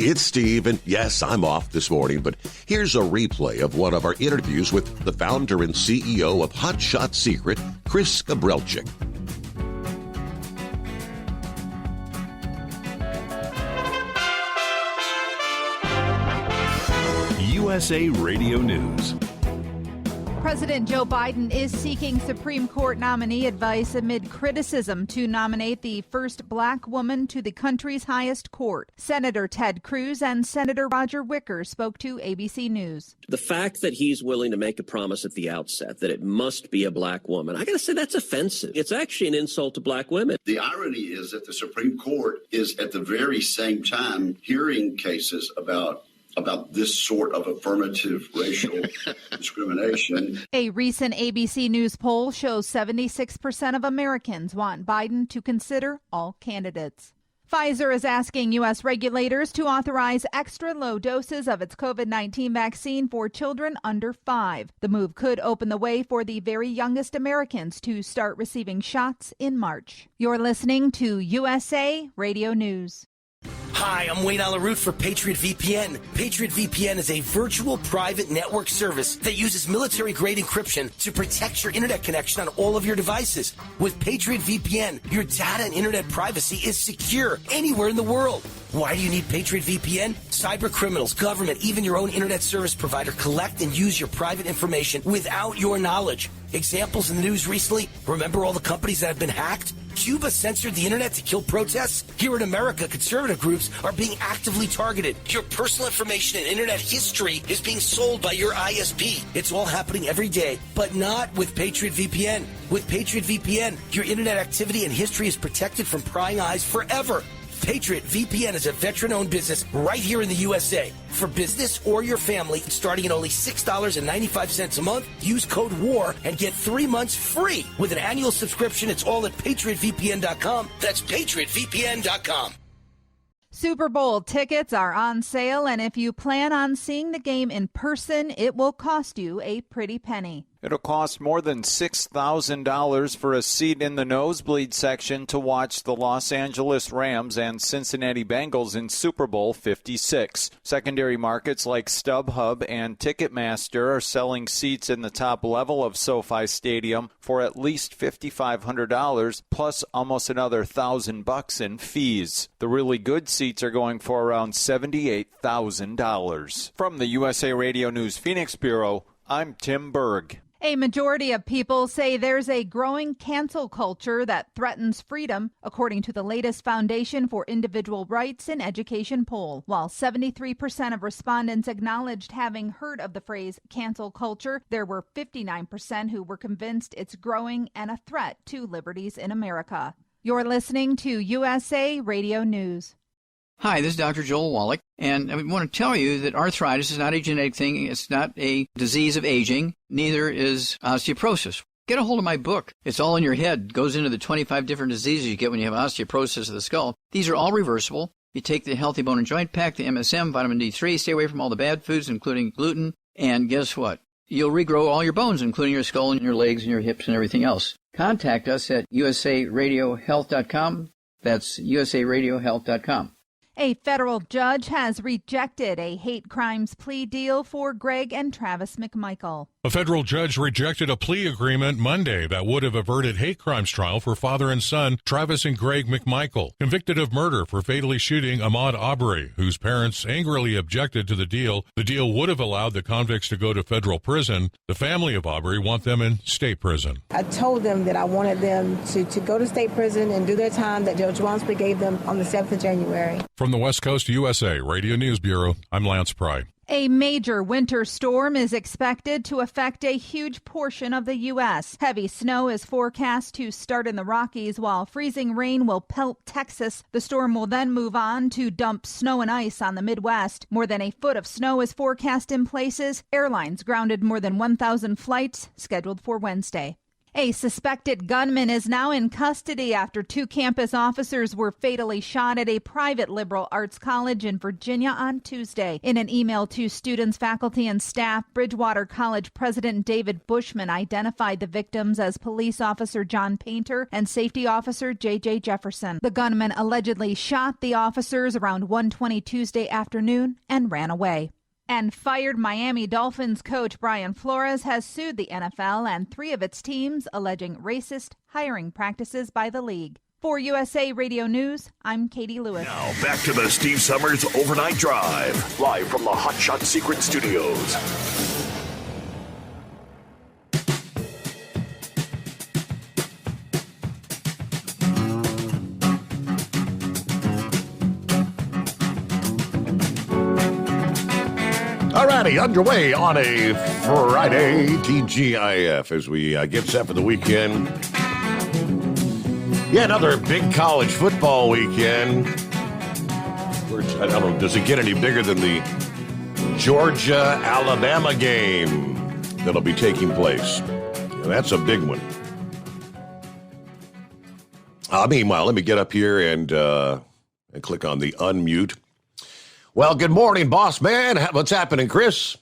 It's Steve, and yes, I'm off this morning, but here's a replay of one of our interviews with the founder and CEO of Hot Shot Secret, Chris Gabrelchik. USA Radio News. President Joe Biden is seeking Supreme Court nominee advice amid criticism to nominate the first black woman to the country's highest court. Senator Ted Cruz and Senator Roger Wicker spoke to ABC News. The fact that he's willing to make a promise at the outset that it must be a black woman, I got to say that's offensive. It's actually an insult to black women. The irony is that the Supreme Court is at the very same time hearing cases about this sort of affirmative racial discrimination. A recent ABC News poll shows 76% of Americans want Biden to consider all candidates. Pfizer is asking U.S. regulators to authorize extra low doses of its COVID-19 vaccine for children under 5. The move could open the way for the very youngest Americans to start receiving shots in March. You're listening to USA Radio News. Hi, I'm Wayne Alaroot for Patriot Vpn. Patriot Vpn is a virtual private network service that uses military-grade encryption to protect your internet connection on all of your devices. With Patriot VPN, your data and internet privacy is secure anywhere in the world. Why do you need Patriot VPN? Cyber criminals, government, even your own internet service provider collect and use your private information without your knowledge. Examples in the news recently, remember all the companies that have been hacked? Cuba censored the internet to kill protests? Here in America, conservative groups are being actively targeted. Your personal information and internet history is being sold by your ISP. It's all happening every day, but not with Patriot VPN. With Patriot VPN, your internet activity and history is protected from prying eyes forever. Patriot VPN is a veteran-owned business right here in the USA. For business or your family, starting at only $6.95 a month, use code WAR and get 3 months free. With an annual subscription, it's all at PatriotVPN.com. That's PatriotVPN.com. Super Bowl tickets are on sale, and if you plan on seeing the game in person, it will cost you a pretty penny. It'll cost more than $6,000 for a seat in the nosebleed section to watch the Los Angeles Rams and Cincinnati Bengals in Super Bowl 56. Secondary markets like StubHub and Ticketmaster are selling seats in the top level of SoFi Stadium for at least $5,500 plus almost another $1,000 in fees. The really good seats are going for around $78,000. From the USA Radio News Phoenix Bureau, I'm Tim Berg. A majority of people say there's a growing cancel culture that threatens freedom, according to the latest Foundation for Individual Rights in Education poll. While 73% of respondents acknowledged having heard of the phrase cancel culture, there were 59% who were convinced it's growing and a threat to liberties in America. You're listening to USA Radio News. Hi, this is Dr. Joel Wallach, and I want to tell you that arthritis is not a genetic thing. It's not a disease of aging. Neither is osteoporosis. Get a hold of my book. It's all in your head. It goes into the 25 different diseases you get when you have osteoporosis of the skull. These are all reversible. You take the Healthy Bone and Joint Pack, the MSM, vitamin D3, stay away from all the bad foods, including gluten, and guess what? You'll regrow all your bones, including your skull and your legs and your hips and everything else. Contact us at usaradiohealth.com. That's usaradiohealth.com. A federal judge has rejected a hate crimes plea deal for Greg and Travis McMichael. A federal judge rejected a plea agreement Monday that would have averted hate crimes trial for father and son Travis and Greg McMichael, convicted of murder for fatally shooting Ahmaud Arbery, whose parents angrily objected to the deal. The deal would have allowed the convicts to go to federal prison. The family of Arbery want them in state prison. I told them that I wanted them to go to state prison and do their time that Judge Wansby gave them on the 7th of January. From the West Coast USA Radio News Bureau, I'm Lance Pry. A major winter storm is expected to affect a huge portion of the U.S. Heavy snow is forecast to start in the Rockies, while freezing rain will pelt Texas. The storm will then move on to dump snow and ice on the Midwest. More than a foot of snow is forecast in places. Airlines grounded more than 1,000 flights scheduled for Wednesday. A suspected gunman is now in custody after 2 campus officers were fatally shot at a private liberal arts college in Virginia on Tuesday. In an email to students, faculty, and staff, Bridgewater College President David Bushman identified the victims as police officer John Painter and safety officer J.J. Jefferson. The gunman allegedly shot the officers around 1:20 Tuesday afternoon and ran away. And fired Miami Dolphins coach Brian Flores has sued the NFL and 3 of its teams, alleging racist hiring practices by the league. For USA Radio News, I'm Katie Lewis. Now back to the Steve Sommers Overnight Drive, live from the Hot Shot Secret Studios. Alrighty, underway on a Friday, TGIF, as we get set for the weekend. Yeah, another big college football weekend. I don't know, does it get any bigger than the Georgia-Alabama game that'll be taking place? Yeah, that's a big one. Meanwhile, let me get up here and click on the unmute. Well, good morning, boss man. What's happening, Chris?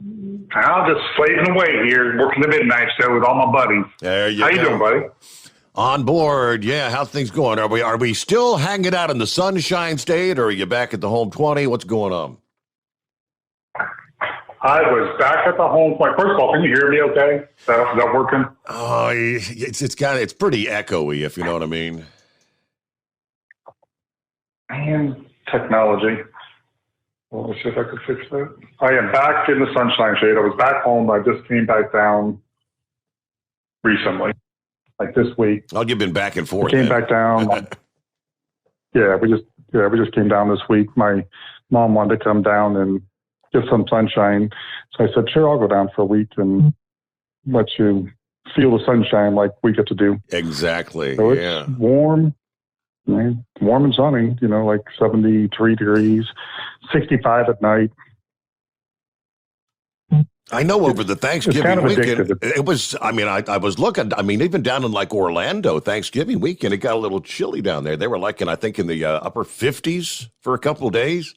I'm just slaving away here, working the midnight show with all my buddies. There you How go. you doing, buddy? On board. Yeah, how's things going? Are we still hanging out in the Sunshine State, or are you back at the home 20? What's going on? I was back at the home point. First of all, can you hear me okay? Is that working? Oh, it's pretty echoey, if you know what I mean. Man, technology. Well, let's see if I can fix that. I am back in the Sunshine State. I was back home. I just came back down recently, like this week. Oh, you've been back and forth. I came back down. We just came down this week. My mom wanted to come down and get some sunshine. So I said, sure, I'll go down for a week and let you feel the sunshine like we get to do. Exactly. So it's warm. Warm and sunny, like 73 degrees, 65 at night. I know over the Thanksgiving kind of weekend, addictive. it was, I was looking, even down in like Orlando, Thanksgiving weekend, it got a little chilly down there. They were like in the upper 50s for a couple of days.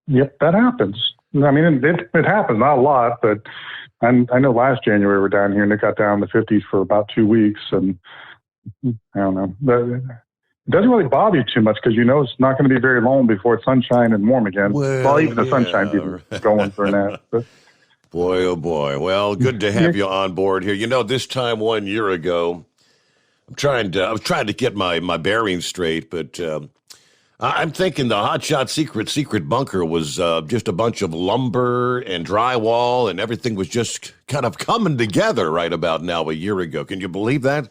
Yep, that happens. I mean, it happens, not a lot, but I know last January we were down here and it got down to 50s for about 2 weeks, and I don't know. It doesn't really bother you too much because it's not going to be very long before it's sunshine and warm again. Well, even the sunshine's even going for that. But. Boy, oh boy. Well, good to have you on board here. This time 1 year ago, I was trying to get my bearings straight, but I'm thinking the Hot Shot secret bunker was just a bunch of lumber and drywall, and everything was just kind of coming together right about now a year ago. Can you believe that?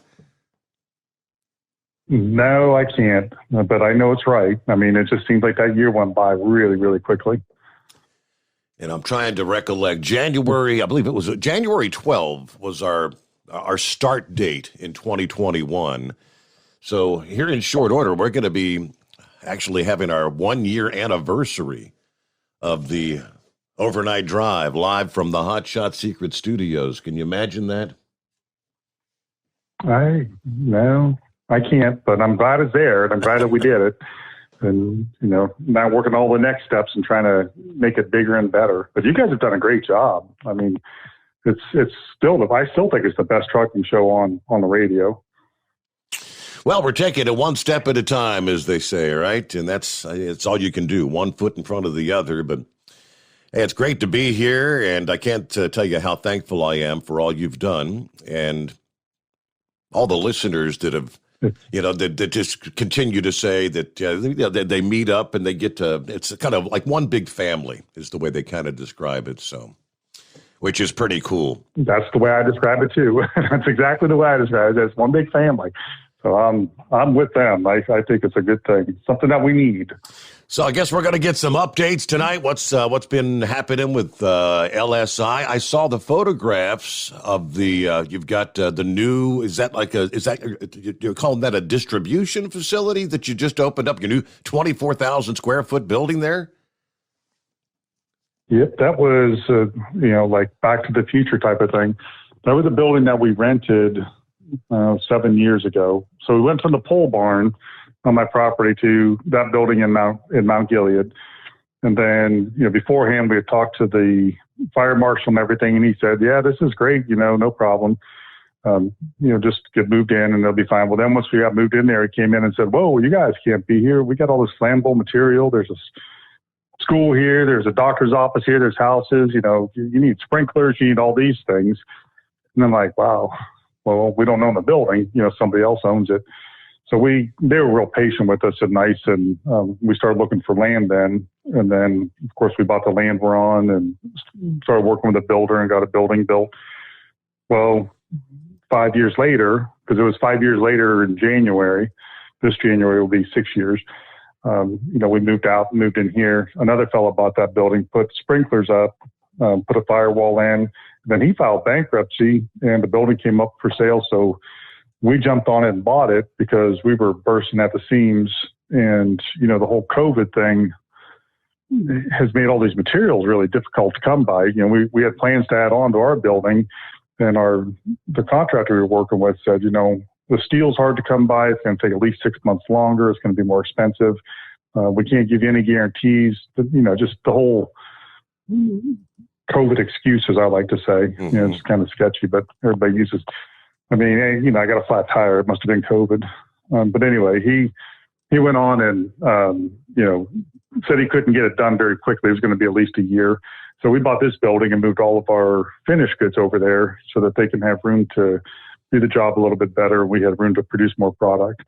No, I can't, but I know it's right. I mean, it just seems like that year went by really, really quickly. And I'm trying to recollect January, I believe it was January 12 was our start date in 2021. So here in short order, we're going to be actually having our 1 year anniversary of the overnight drive live from the Hot Shot Secret Studios. Can you imagine that? No, I can't, but I'm glad it's there, and I'm glad that we did it. And, now working all the next steps and trying to make it bigger and better. But you guys have done a great job. I mean, I still think it's the best trucking show on the radio. Well, we're taking it one step at a time, as they say, right? And it's all you can do, 1 foot in front of the other. But hey, it's great to be here, and I can't tell you how thankful I am for all you've done and all the listeners that have, that just continue to say that they meet up and they get to, it's kind of like one big family is the way they kind of describe it. So, which is pretty cool. That's the way I describe it too. That's exactly the way I describe it. It's one big family. So I'm with them. I think it's a good thing, something that we need. So I guess we're going to get some updates tonight. What's been happening with LSI? I saw the photographs of the. You've got the new. You're calling that a distribution facility that you just opened up? Your new 24,000 square foot building there. Yep, that was, like Back to the Future type of thing. That was a building that we rented 7 years ago. So we went from the pole barn on my property to that building in Mount Gilead. And then, beforehand, we had talked to the fire marshal and everything, and he said, yeah, this is great, no problem. Just get moved in and they'll be fine. Well, then once we got moved in there, he came in and said, whoa, you guys can't be here. We got all this flammable material. There's a school here. There's a doctor's office here. There's houses. You need sprinklers. You need all these things. And I'm like, wow, well, we don't own the building. Somebody else owns it. So they were real patient with us and nice. And we started looking for land then. And then, of course, we bought the land we're on and started working with a builder and got a building built. Well, 5 years later, because it was 5 years later in January, this January will be 6 years. We moved out, moved in here. Another fellow bought that building, put sprinklers up, put a firewall in. Then he filed bankruptcy and the building came up for sale. So we jumped on it and bought it because we were bursting at the seams. And, the whole COVID thing has made all these materials really difficult to come by. We had plans to add on to our building, and the contractor we were working with said, the steel's hard to come by. It's going to take at least 6 months longer. It's going to be more expensive. We can't give you any guarantees. Just the whole COVID excuse, as I like to say. Mm-hmm. It's kind of sketchy, but everybody uses. I got a flat tire. It must have been COVID. But anyway, he went on and said he couldn't get it done very quickly. It was going to be at least a year. So we bought this building and moved all of our finished goods over there so that they can have room to do the job a little bit better. We had room to produce more product.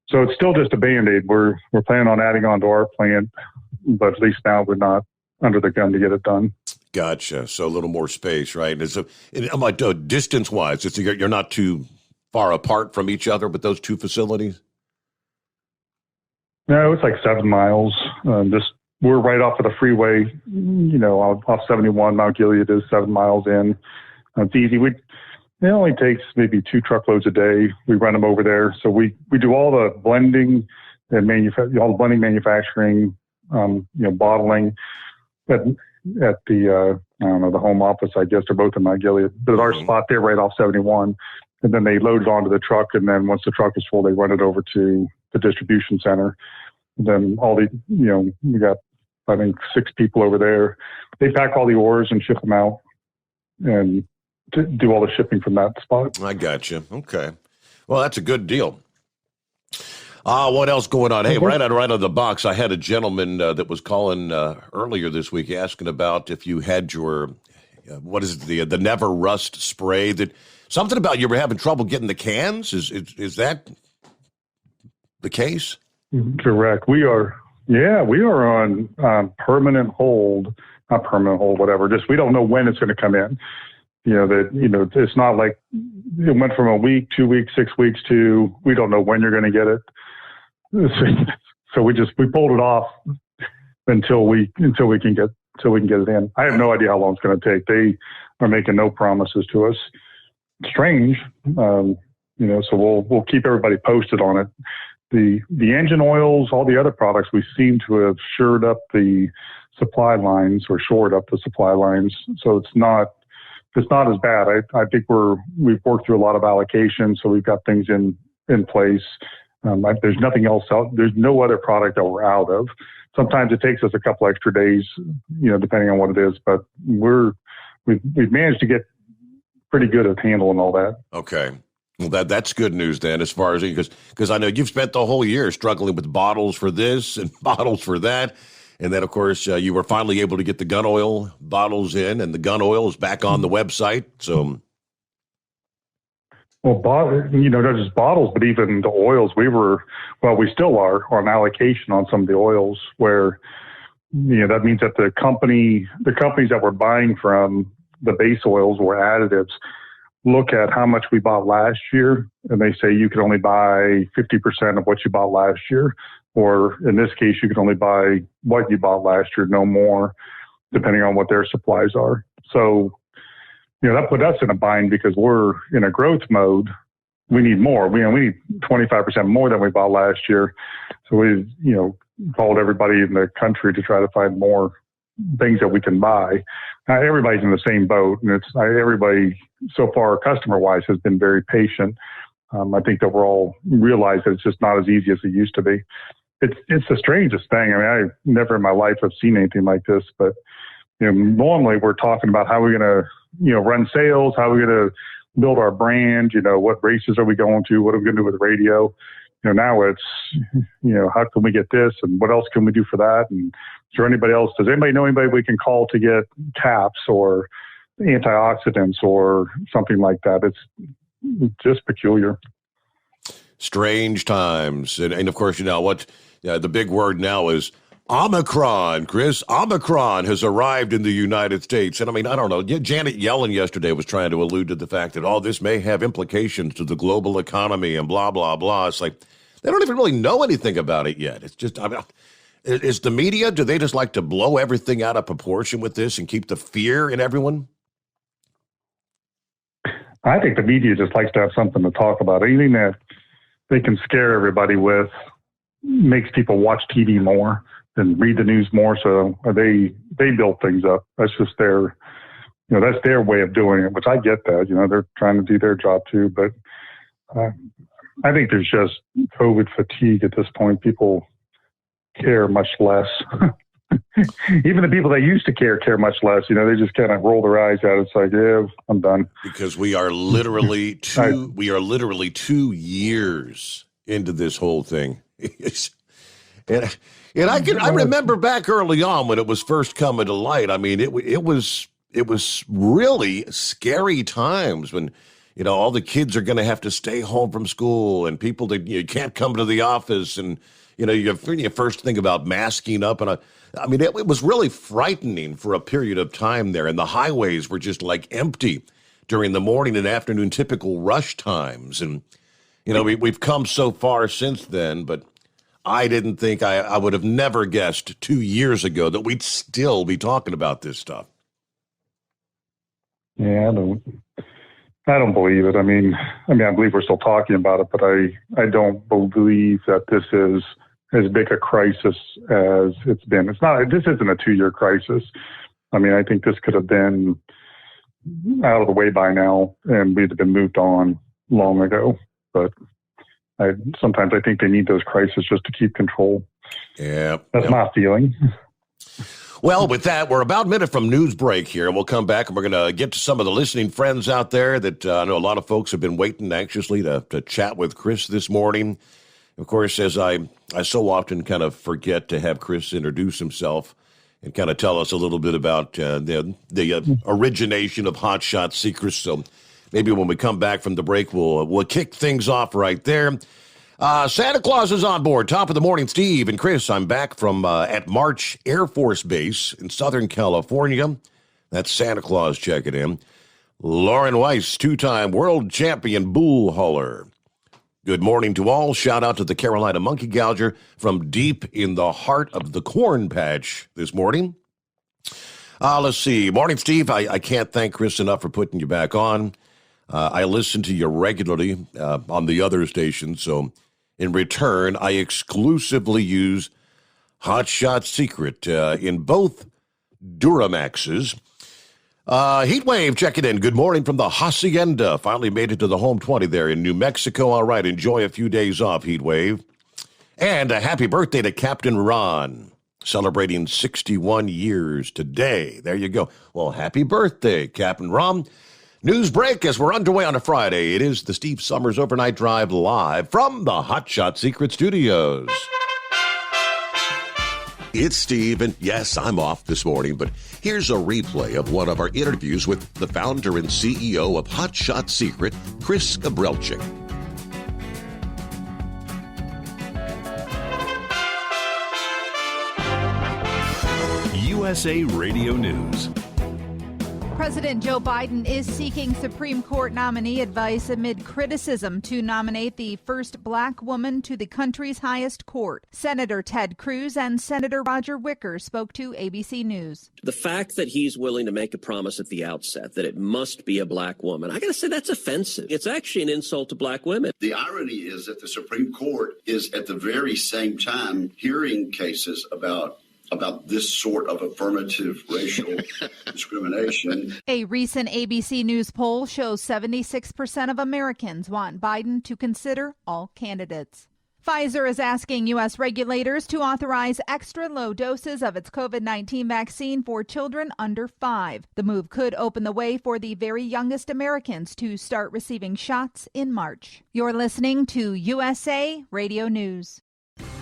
So it's still just a Band-Aid. We're planning on adding on to our plant, but at least now we're not under the gun to get it done. Gotcha. So a little more space, right? I'm like, distance-wise, you're not too far apart from each other with those two facilities? No, it's like 7 miles. We're right off of the freeway, off 71. Mount Gilead is 7 miles in. It's easy. It only takes maybe 2 truckloads a day. We run them over there. So we do all the blending and manufacturing, bottling at the, the home office, I guess. They're both in Mount Gilead. But our spot there right off 71. And then they load it onto the truck. And then once the truck is full, they run it over to the distribution center. And then we got, I think, 6 people over there. They pack all the ores and ship them out and do all the shipping from that spot. I got you. Okay. Well, that's a good deal. What else going on? Hey, right out of the box, I had a gentleman that was calling earlier this week asking about if you had your, the Never Rust spray. That something about you were having trouble getting the cans. Is that the case? Correct. We are on permanent hold, not permanent hold, whatever. Just we don't know when it's going to come in. It's not like it went from a week, 2 weeks, 6 weeks to we don't know when you're going to get it. So we pulled it off until we can get it in. I have no idea how long it's going to take. They are making no promises to us. Strange, so we'll keep everybody posted on it. The engine oils, all the other products, we seem to have shored up the supply lines. So it's not as bad. I think we've worked through a lot of allocations, so we've got things in place. There's nothing else out. There's no other product that we're out of. Sometimes it takes us a couple extra days, depending on what it is. But we've managed to get pretty good at handling all that. Okay. Well, that's good news then, as far as because I know you've spent the whole year struggling with bottles for this and bottles for that. And then, of course, you were finally able to get the gun oil bottles in, and the gun oil is back on the website. So, well, not just bottles, but even the oils. We still are on allocation on some of the oils where, that means that the companies that we're buying from, the base oils or additives, look at how much we bought last year, and they say you can only buy 50% of what you bought last year. Or in this case, you can only buy what you bought last year, no more, depending on what their supplies are. So, that put us in a bind because we're in a growth mode. We need more. We need 25% more than we bought last year. So we, called everybody in the country to try to find more things that we can buy. Everybody's in the same boat, and everybody so far, customer-wise, has been very patient. I think that we're all realize that it's just not as easy as it used to be. It's the strangest thing. I mean, I never in my life have seen anything like this, but normally we're talking about how we're going to, run sales, how we're going to build our brand, what races are we going to, what are we going to do with radio? Now it's, how can we get this and what else can we do for that? And is there anybody else? Does anybody know anybody we can call to get caps or antioxidants or something like that? It's just peculiar. Strange times. And of course, the big word now is Omicron, Chris. Omicron has arrived in the United States. And I mean, I don't know. Janet Yellen yesterday was trying to allude to the fact that, this may have implications to the global economy and blah, blah, blah. It's like they don't even really know anything about it yet. It's just, is the media, do they just like to blow everything out of proportion with this and keep the fear in everyone? I think the media just likes to have something to talk about. Anything that they can scare everybody with makes people watch TV more and read the news more. So they build things up. That's just their, that's their way of doing it, which I get that, they're trying to do their job too. But I think there's just COVID fatigue at this point. People care much less. Even the people that used to care much less. They just kind of roll their eyes at it. It's like, yeah, I'm done. Because we are literally 2 years into this whole thing. And I remember back early on when it was first coming to light. I mean, it was really scary times when, all the kids are going to have to stay home from school and people that you can't come to the office and, you first think about masking up. And it was really frightening for a period of time there. And the highways were just like empty during the morning and afternoon typical rush times. And, we've come so far since then, but I didn't think I would have never guessed 2 years ago that we'd still be talking about this stuff. Yeah, I don't believe it. I mean, I believe we're still talking about it, but I don't believe that this is as big a crisis as it's been. This isn't a 2-year crisis. I mean, I think this could have been out of the way by now and we'd have been moved on long ago. But sometimes I think they need those crises just to keep control. Yeah. That's my feeling. Well, with that, we're about a minute from news break here. We'll come back and we're going to get to some of the listening friends out there that I know a lot of folks have been waiting anxiously to chat with Chris this morning. Of course, as I so often kind of forget to have Chris introduce himself and kind of tell us a little bit about the origination of Hot Shot Secrets. So maybe when we come back from the break, we'll kick things off right there. Santa Claus is on board. Top of the morning, Steve and Chris. I'm back from at March Air Force Base in Southern California. That's Santa Claus checking in. Lauren Weiss, 2-time world champion bull hauler. Good morning to all. Shout out to the Carolina Monkey Gouger from deep in the heart of the corn patch this morning. Let's see. Morning, Steve. I can't thank Chris enough for putting you back on. I listen to you regularly on the other stations, so in return, I exclusively use Hot Shot Secret in both Duramaxes. Heatwave checking in. Good morning from the Hacienda. Finally made it to the home 20 there in New Mexico. All right, enjoy a few days off, Heatwave. And a happy birthday to Captain Ron, celebrating 61 years today. There you go. Well, happy birthday, Captain Ron. News break as we're underway on a Friday. It is the Steve Sommers Overnight Drive live from the Hot Shot Secret Studios. It's Steve, and yes, I'm off this morning, but here's a replay of one of our interviews with the founder and CEO of Hot Shot Secret, Chris Gabrelchik. USA Radio News. President Joe Biden is seeking Supreme Court nominee advice amid criticism to nominate the first black woman to the country's highest court. Senator Ted Cruz and Senator Roger Wicker spoke to ABC News. The fact that he's willing to make a promise at the outset that it must be a black woman, I got to say that's offensive. It's actually an insult to black women. The irony is that the Supreme Court is at the very same time hearing cases about about this sort of affirmative racial discrimination. A recent ABC News poll shows 76% of Americans want Biden to consider all candidates. Pfizer is asking U.S. regulators to authorize extra low doses of its COVID-19 vaccine for children under 5. The move could open the way for the very youngest Americans to start receiving shots in March. You're listening to USA Radio News.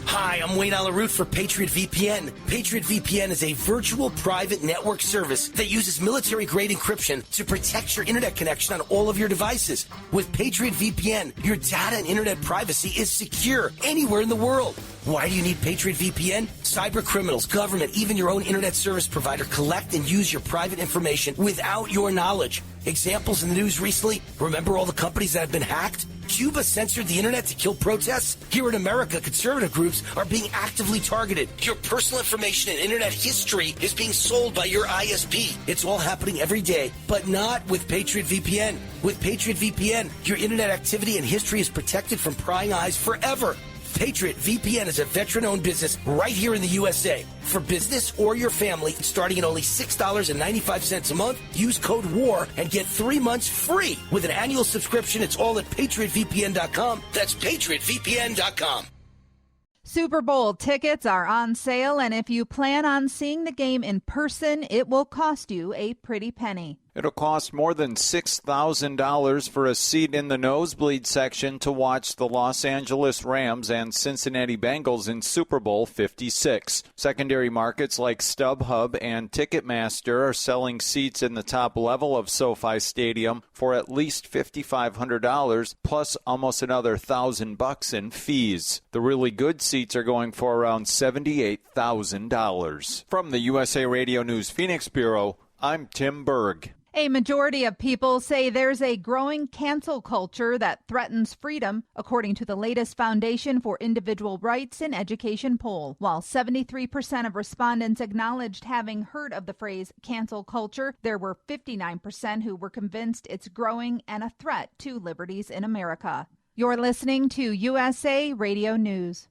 Hi, I'm Wayne Alaroot for Patriot VPN. Patriot VPN is a virtual private network service that uses military-grade encryption to protect your internet connection on all of your devices. With Patriot VPN, your data and internet privacy is secure anywhere in the world. Why do you need Patriot VPN? Cyber criminals, government, even your own internet service provider collect and use your private information without your knowledge. Examples in the news recently, remember all the companies that have been hacked? Cuba censored the internet to kill protests? Here in America, conservative groups are being actively targeted. Your personal information and internet history is being sold by your ISP. It's all happening every day, but not with Patriot VPN. With Patriot VPN, your internet activity and history is protected from prying eyes forever. Patriot VPN is a veteran-owned business right here in the USA. For business or your family, starting at only $6.95 a month, use code WAR and get 3 months free. With an annual subscription, it's all at PatriotVPN.com. That's PatriotVPN.com. Super Bowl tickets are on sale, and if you plan on seeing the game in person, it will cost you a pretty penny. It'll cost more than $6,000 for a seat in the nosebleed section to watch the Los Angeles Rams and Cincinnati Bengals in Super Bowl 56. Secondary markets like StubHub and Ticketmaster are selling seats in the top level of SoFi Stadium for at least $5,500 plus almost another $1,000 in fees. The really good seats are going for around $78,000. From the USA Radio News Phoenix Bureau, I'm Tim Berg. A majority of people say there's a growing cancel culture that threatens freedom, according to the latest Foundation for Individual Rights in Education poll. While 73% of respondents acknowledged having heard of the phrase cancel culture, there were 59% who were convinced it's growing and a threat to liberties in America. You're listening to USA Radio News.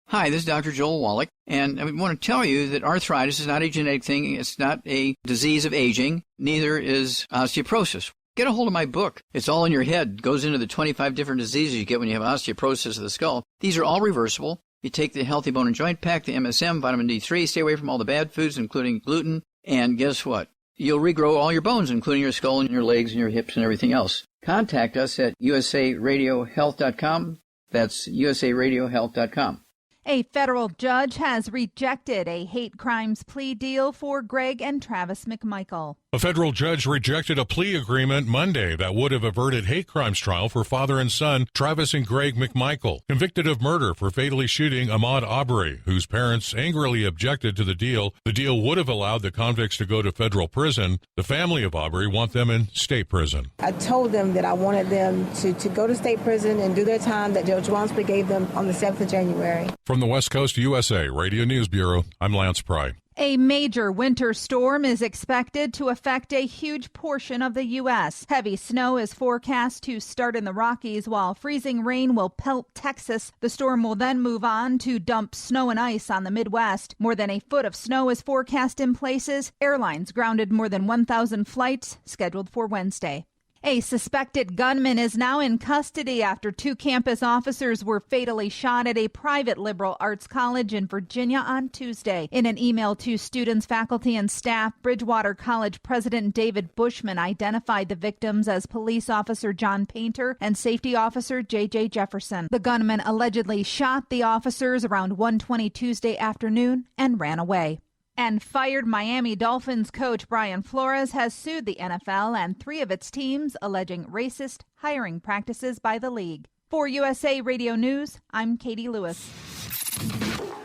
Hi, this is Dr. Joel Wallach, and I want to tell you that arthritis is not a genetic thing. It's not a disease of aging. Neither is osteoporosis. Get a hold of my book. It's all in your head. It goes into the 25 different diseases you get when you have osteoporosis of the skull. These are all reversible. You take the Healthy Bone and Joint Pack, the MSM, vitamin D3, stay away from all the bad foods, including gluten, and guess what? You'll regrow all your bones, including your skull and your legs and your hips and everything else. Contact us at usaradiohealth.com. That's usaradiohealth.com. A federal judge has rejected a hate crimes plea deal for Greg and Travis McMichael. A federal judge rejected a plea agreement Monday that would have averted hate crimes trial for father and son Travis and Greg McMichael, convicted of murder for fatally shooting Ahmaud Arbery, whose parents angrily objected to the deal. The deal would have allowed the convicts to go to federal prison. The family of Arbery want them in state prison. I told them that I wanted them to go to state prison and do their time that Judge Wansbury gave them on the 7th of January. From the West Coast USA Radio News Bureau, I'm Lance Pry. A major winter storm is expected to affect a huge portion of the U.S. Heavy snow is forecast to start in the Rockies, while freezing rain will pelt Texas. The storm will then move on to dump snow and ice on the Midwest. More than a foot of snow is forecast in places. Airlines grounded more than 1,000 flights scheduled for Wednesday. A suspected gunman is now in custody after 2 campus officers were fatally shot at a private liberal arts college in Virginia on Tuesday. In an email to students, faculty, and staff, Bridgewater College President David Bushman identified the victims as police officer John Painter and safety officer J.J. Jefferson. The gunman allegedly shot the officers around 1:20 Tuesday afternoon and ran away. And fired Miami Dolphins coach Brian Flores has sued the NFL and 3 of its teams, alleging racist hiring practices by the league. For USA Radio News, I'm Katie Lewis.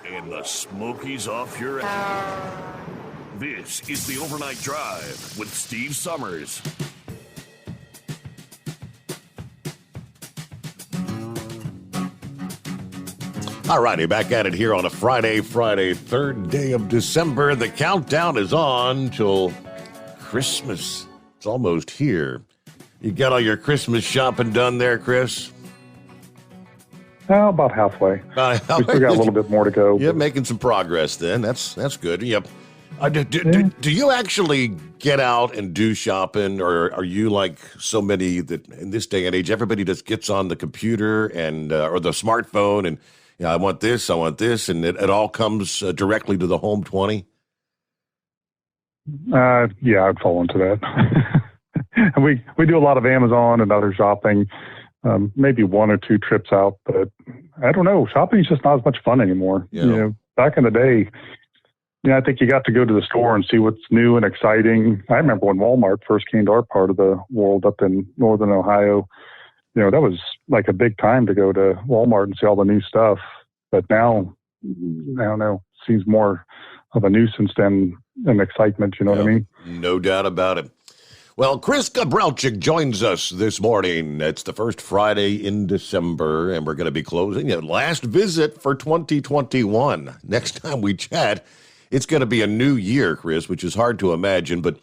And the Smokies off your ass. This is the Overnight Drive with Steve Sommers. All righty, back at it here on a Friday, 3rd day of December. The countdown is on till Christmas. It's almost here. You got all your Christmas shopping done there, Chris? About halfway. We still got a little bit more to go. Yeah, making some progress then. That's good. Yep. Do you actually get out and do shopping, or are you like so many that in this day and age, everybody just gets on the computer and or the smartphone and I want this, and it all comes directly to the home 20? Yeah, I'd fall into that. we do a lot of Amazon and other shopping, maybe one or two trips out, but I don't know. Shopping is just not as much fun anymore. Yeah. Back in the day, I think you got to go to the store and see what's new and exciting. I remember when Walmart first came to our part of the world up in northern Ohio, that was like a big time to go to Walmart and see all the new stuff. But now, I don't know, seems more of a nuisance than an excitement. You know what I mean? No doubt about it. Well, Chris Gabrelchik joins us this morning. It's the first Friday in December, and we're going to be closing the last visit for 2021. Next time we chat, it's going to be a new year, Chris, which is hard to imagine. But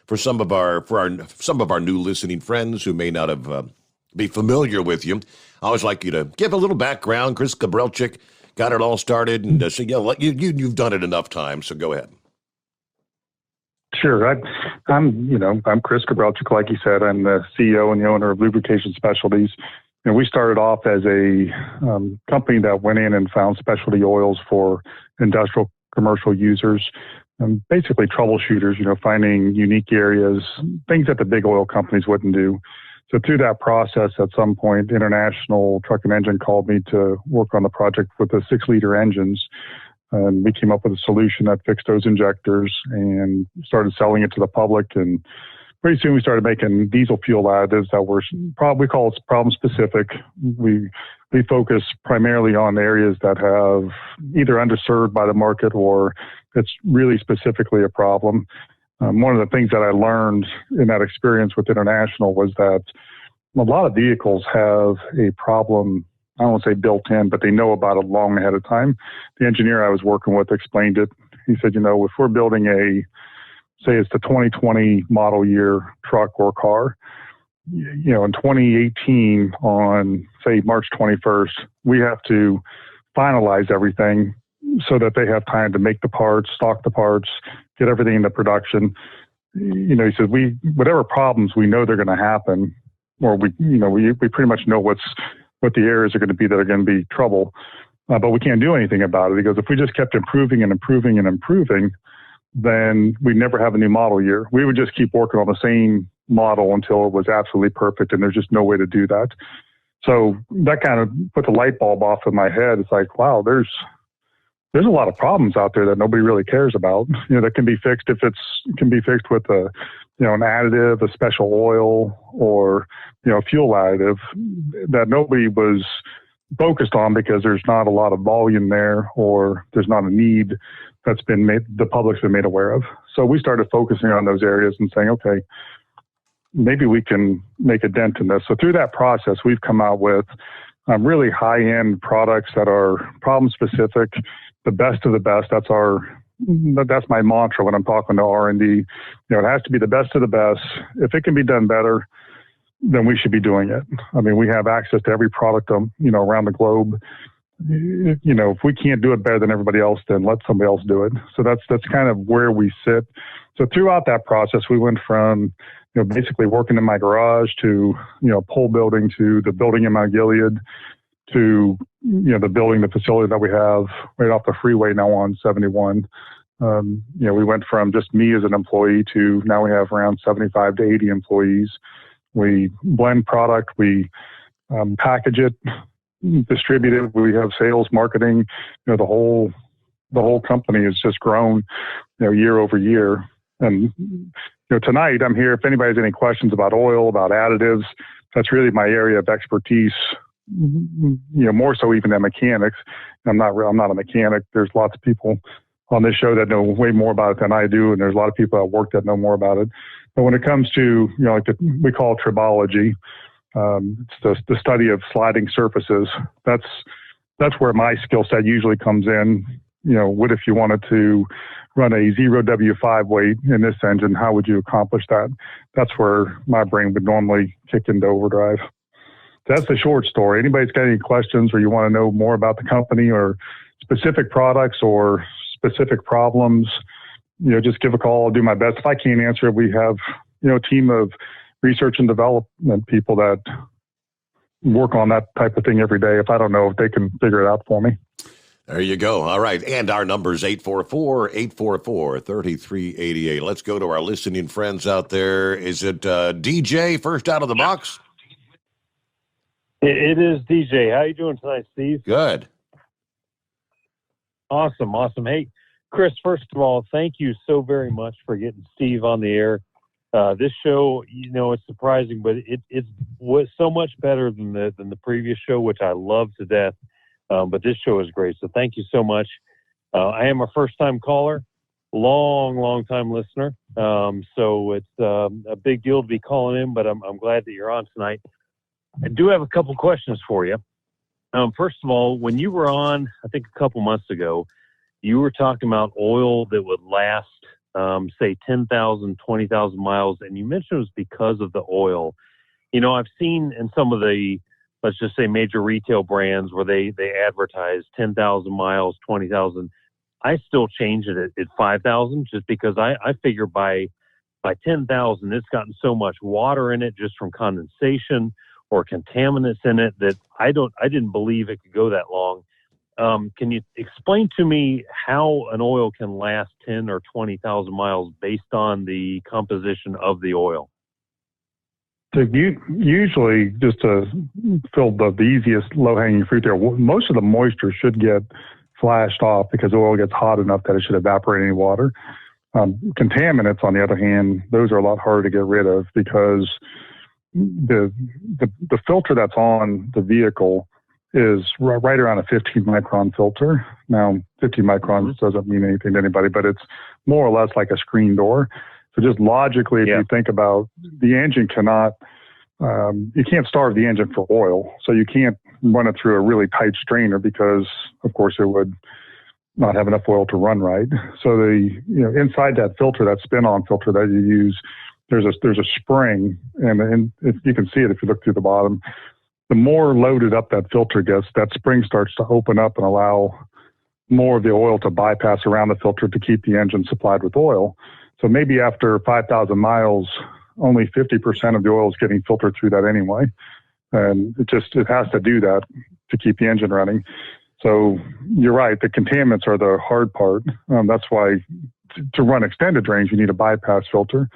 for some of our new listening friends who may not have be familiar with you, I always like you to give a little background. Chris Gabrelchik got it all started, and so you've done it enough times. So go ahead. Sure. I'm Chris Gabrelchik, like you said. I'm the CEO and the owner of Lubrication Specialties. We started off as a company that went in and found specialty oils for industrial commercial users, basically troubleshooters, finding unique areas, things that the big oil companies wouldn't do. So through that process, at some point, International Truck and Engine called me to work on the project with the 6-liter engines. And we came up with a solution that fixed those injectors and started selling it to the public. And pretty soon we started making diesel fuel additives that were we call it problem specific. We focus primarily on areas that have either underserved by the market or it's really specifically a problem. One of the things that I learned in that experience with International was that a lot of vehicles have a problem. I don't want to say built in, but they know about it long ahead of time. The engineer I was working with explained it. He said, if we're building say it's the 2020 model year truck or car, in 2018 on, say, March 21st, we have to finalize everything so that they have time to make the parts, stock the parts, get everything into production. He said, whatever problems we know they're going to happen, or we pretty much know what the areas are going to be that are going to be trouble, but we can't do anything about it. He goes, if we just kept improving and improving and improving, then we'd never have a new model year. We would just keep working on the same model until it was absolutely perfect, and there's just no way to do that. So that kind of put the light bulb off in my head. It's like, wow, there's a lot of problems out there that nobody really cares about, that can be fixed if it can be fixed with an additive, a special oil, or, fuel additive that nobody was focused on because there's not a lot of volume there or there's not a need that's been made, the public's been made aware of. So we started focusing on those areas and saying, okay, maybe we can make a dent in this. So through that process, we've come out with really high-end products that are problem-specific, the best of the best. That's my mantra when I'm talking to R&D. It has to be the best of the best. If it can be done better, then we should be doing it. I mean, we have access to every product, around the globe. If we can't do it better than everybody else, then let somebody else do it. So that's kind of where we sit. So throughout that process, we went from, basically working in my garage to, pole building to the building in Mount Gilead to, the facility that we have right off the freeway now on 71. We went from just me as an employee to now we have around 75 to 80 employees. We blend product, we package it, distribute it. We have sales, marketing. The whole company has just grown, year over year. And tonight I'm here. If anybody has any questions about oil, about additives, that's really my area of expertise. More so even than mechanics. I'm not a mechanic. There's lots of people on this show that know way more about it than I do, and there's a lot of people at work that know more about it. But when it comes to, we call it tribology, it's the study of sliding surfaces. That's where my skill set usually comes in. What if you wanted to run a 0W5 weight in this engine? How would you accomplish that? That's where my brain would normally kick into overdrive. that's the short story. Anybody's got any questions or you want to know more about the company or specific products or specific problems, just give a call. I'll do my best. If I can't answer it, we have, a team of research and development people that work on that type of thing every day. If I don't know, if they can figure it out for me. There you go. All right. And our number is 844-844-3388. Let's go to our listening friends out there. Is it DJ first out of the box? It is DJ. How you doing tonight, Steve? Good. Awesome. Hey, Chris, first of all, thank you so very much for getting Steve on the air. This show, it's surprising, but it was so much better than the previous show, which I love to death. But this show is great, so thank you so much. I am a first-time caller, long-time listener, so it's a big deal to be calling in, but I'm glad that you're on tonight. I do have a couple questions for you. First of all, when you were on, I think a couple months ago, you were talking about oil that would last, say, 10,000, 20,000 miles, and you mentioned it was because of the oil. I've seen in some of the, let's just say, major retail brands where they advertise 10,000 miles, 20,000. I still change it at 5,000 just because I figure by 10,000, it's gotten so much water in it just from condensation or contaminants in it that I didn't believe it could go that long. Can you explain to me how an oil can last 10 or 20,000 miles based on the composition of the oil? So usually, just to fill the easiest low-hanging fruit there, most of the moisture should get flashed off because oil gets hot enough that it should evaporate any water. Contaminants, on the other hand, those are a lot harder to get rid of because the filter that's on the vehicle is right around a 15 micron filter. Now, 15 microns doesn't mean anything to anybody, but it's more or less like a screen door. So just logically, if you think about the engine cannot, you can't starve the engine for oil. So you can't run it through a really tight strainer because, of course, it would not have enough oil to run right. So inside that filter, that spin-on filter that you use, there's a spring, and if you can see it if you look through the bottom. The more loaded up that filter gets, that spring starts to open up and allow more of the oil to bypass around the filter to keep the engine supplied with oil. So maybe after 5,000 miles, only 50% of the oil is getting filtered through that anyway. And it has to do that to keep the engine running. So you're right, the contaminants are the hard part. That's why to run extended range, you need a bypass filter.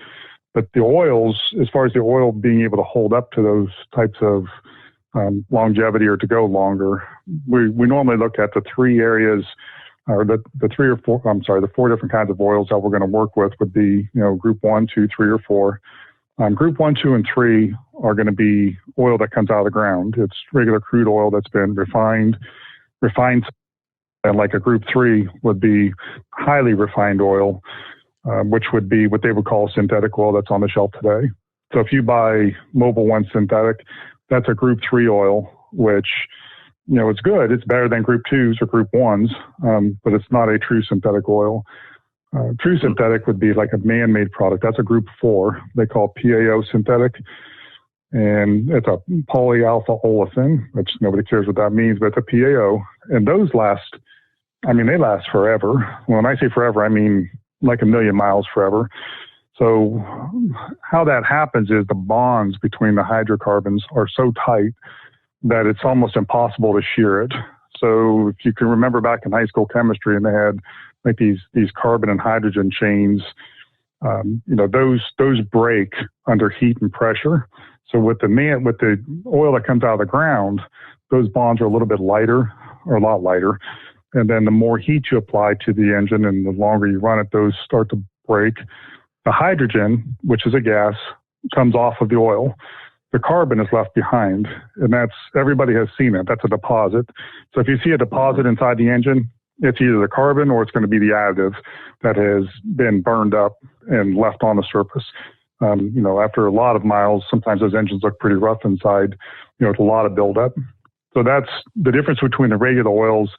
But the oils, as far as the oil being able to hold up to those types of longevity or to go longer, we normally look at the three areas, or the four different kinds of oils that we're going to work with would be, group 1, 2, 3, or 4. Group 1, 2, and 3 are going to be oil that comes out of the ground. It's regular crude oil that's been refined, and like a group 3 would be highly refined oil, which would be what they would call synthetic oil that's on the shelf today. So if you buy Mobil 1 synthetic, that's a group 3 oil, which, it's good. It's better than group 2s or group 1s, but it's not a true synthetic oil. True synthetic would be like a man-made product. That's a group 4. They call PAO synthetic. And it's a polyalpha olefin, which nobody cares what that means, but it's a PAO. And those they last forever. When I say forever, I mean like 1 million miles forever. So how that happens is the bonds between the hydrocarbons are so tight that it's almost impossible to shear it. So if you can remember back in high school chemistry, and they had like these carbon and hydrogen chains, those break under heat and pressure. So with the oil that comes out of the ground, those bonds are a little bit lighter, or a lot lighter. And then the more heat you apply to the engine and the longer you run it, those start to break. The hydrogen, which is a gas, comes off of the oil. The carbon is left behind, and everybody has seen it. That's a deposit. So if you see a deposit inside the engine, it's either the carbon or it's going to be the additive that has been burned up and left on the surface. After a lot of miles, sometimes those engines look pretty rough inside, with a lot of buildup. So that's the difference between the regular oils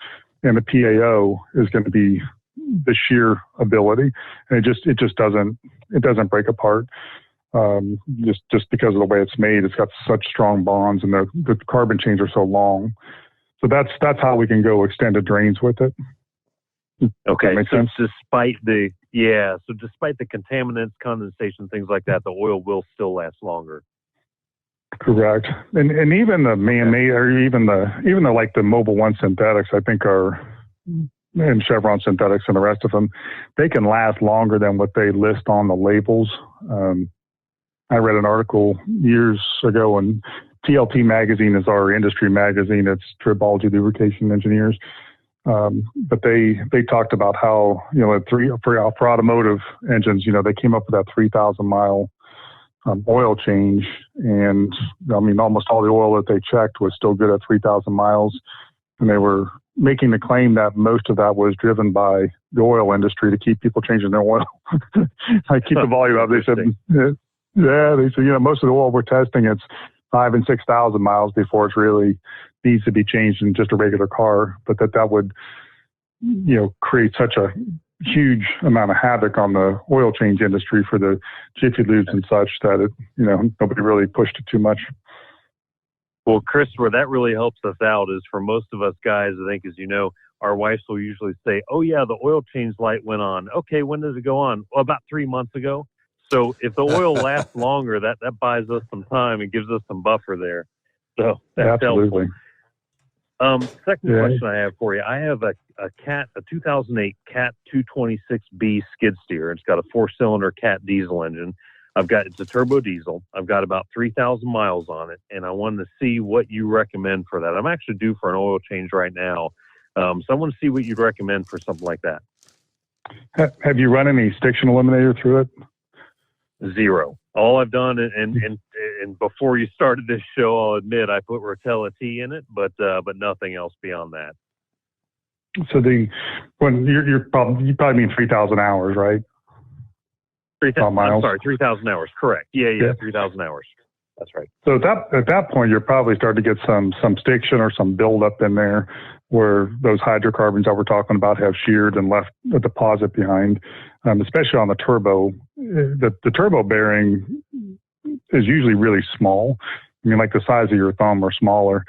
and the PAO is going to be the sheer ability. And it just doesn't break apart. just because of the way it's made. It's got such strong bonds, and the carbon chains are so long. So that's how we can go extended drains with it. Okay, make so sense? despite the contaminants, condensation, things like that, the oil will still last longer. Correct. And even the man-made, or even the like the Mobil 1 synthetics, I think and Chevron synthetics and the rest of them, they can last longer than what they list on the labels. I read an article years ago, and TLT magazine is our industry magazine. It's Tribology Lubrication Engineers. But they talked about how, for automotive engines, they came up with that 3,000 mile oil change. And I mean, almost all the oil that they checked was still good at 3,000 miles. And they were making the claim that most of that was driven by the oil industry to keep people changing their oil. I keep the volume up. They said, most of the oil we're testing, it's 5,000 and 6,000 miles before it really needs to be changed in just a regular car. But that would, create such a huge amount of havoc on the oil change industry for the Jiffy Lubes and such that it, nobody really pushed it too much. Well, Chris, where that really helps us out is for most of us guys, I think, as you know, our wives will usually say, oh, yeah, the oil change light went on. Okay, when does it go on? Well, about 3 months ago. So if the oil lasts longer, that buys us some time and gives us some buffer there. So that's absolutely helpful. Second question I have for you. I have a 2008 Cat 226B skid steer. It's got a 4-cylinder Cat diesel engine. It's a turbo diesel. I've got about 3,000 miles on it, and I wanted to see what you recommend for that. I'm actually due for an oil change right now. So I want to see what you'd recommend for something like that. Have you run any stiction eliminator through it? Zero. All I've done, and before you started this show, I'll admit I put Rotella T in it, but nothing else beyond that. So you probably mean 3,000 hours, right? 3,000 miles. I'm sorry, 3,000 hours. Correct. Yeah. 3,000 hours. That's right. So at that point, you're probably starting to get some stiction or some buildup in there, where those hydrocarbons that we're talking about have sheared and left a deposit behind. Especially on the turbo, the turbo bearing is usually really small. I mean, like the size of your thumb or smaller.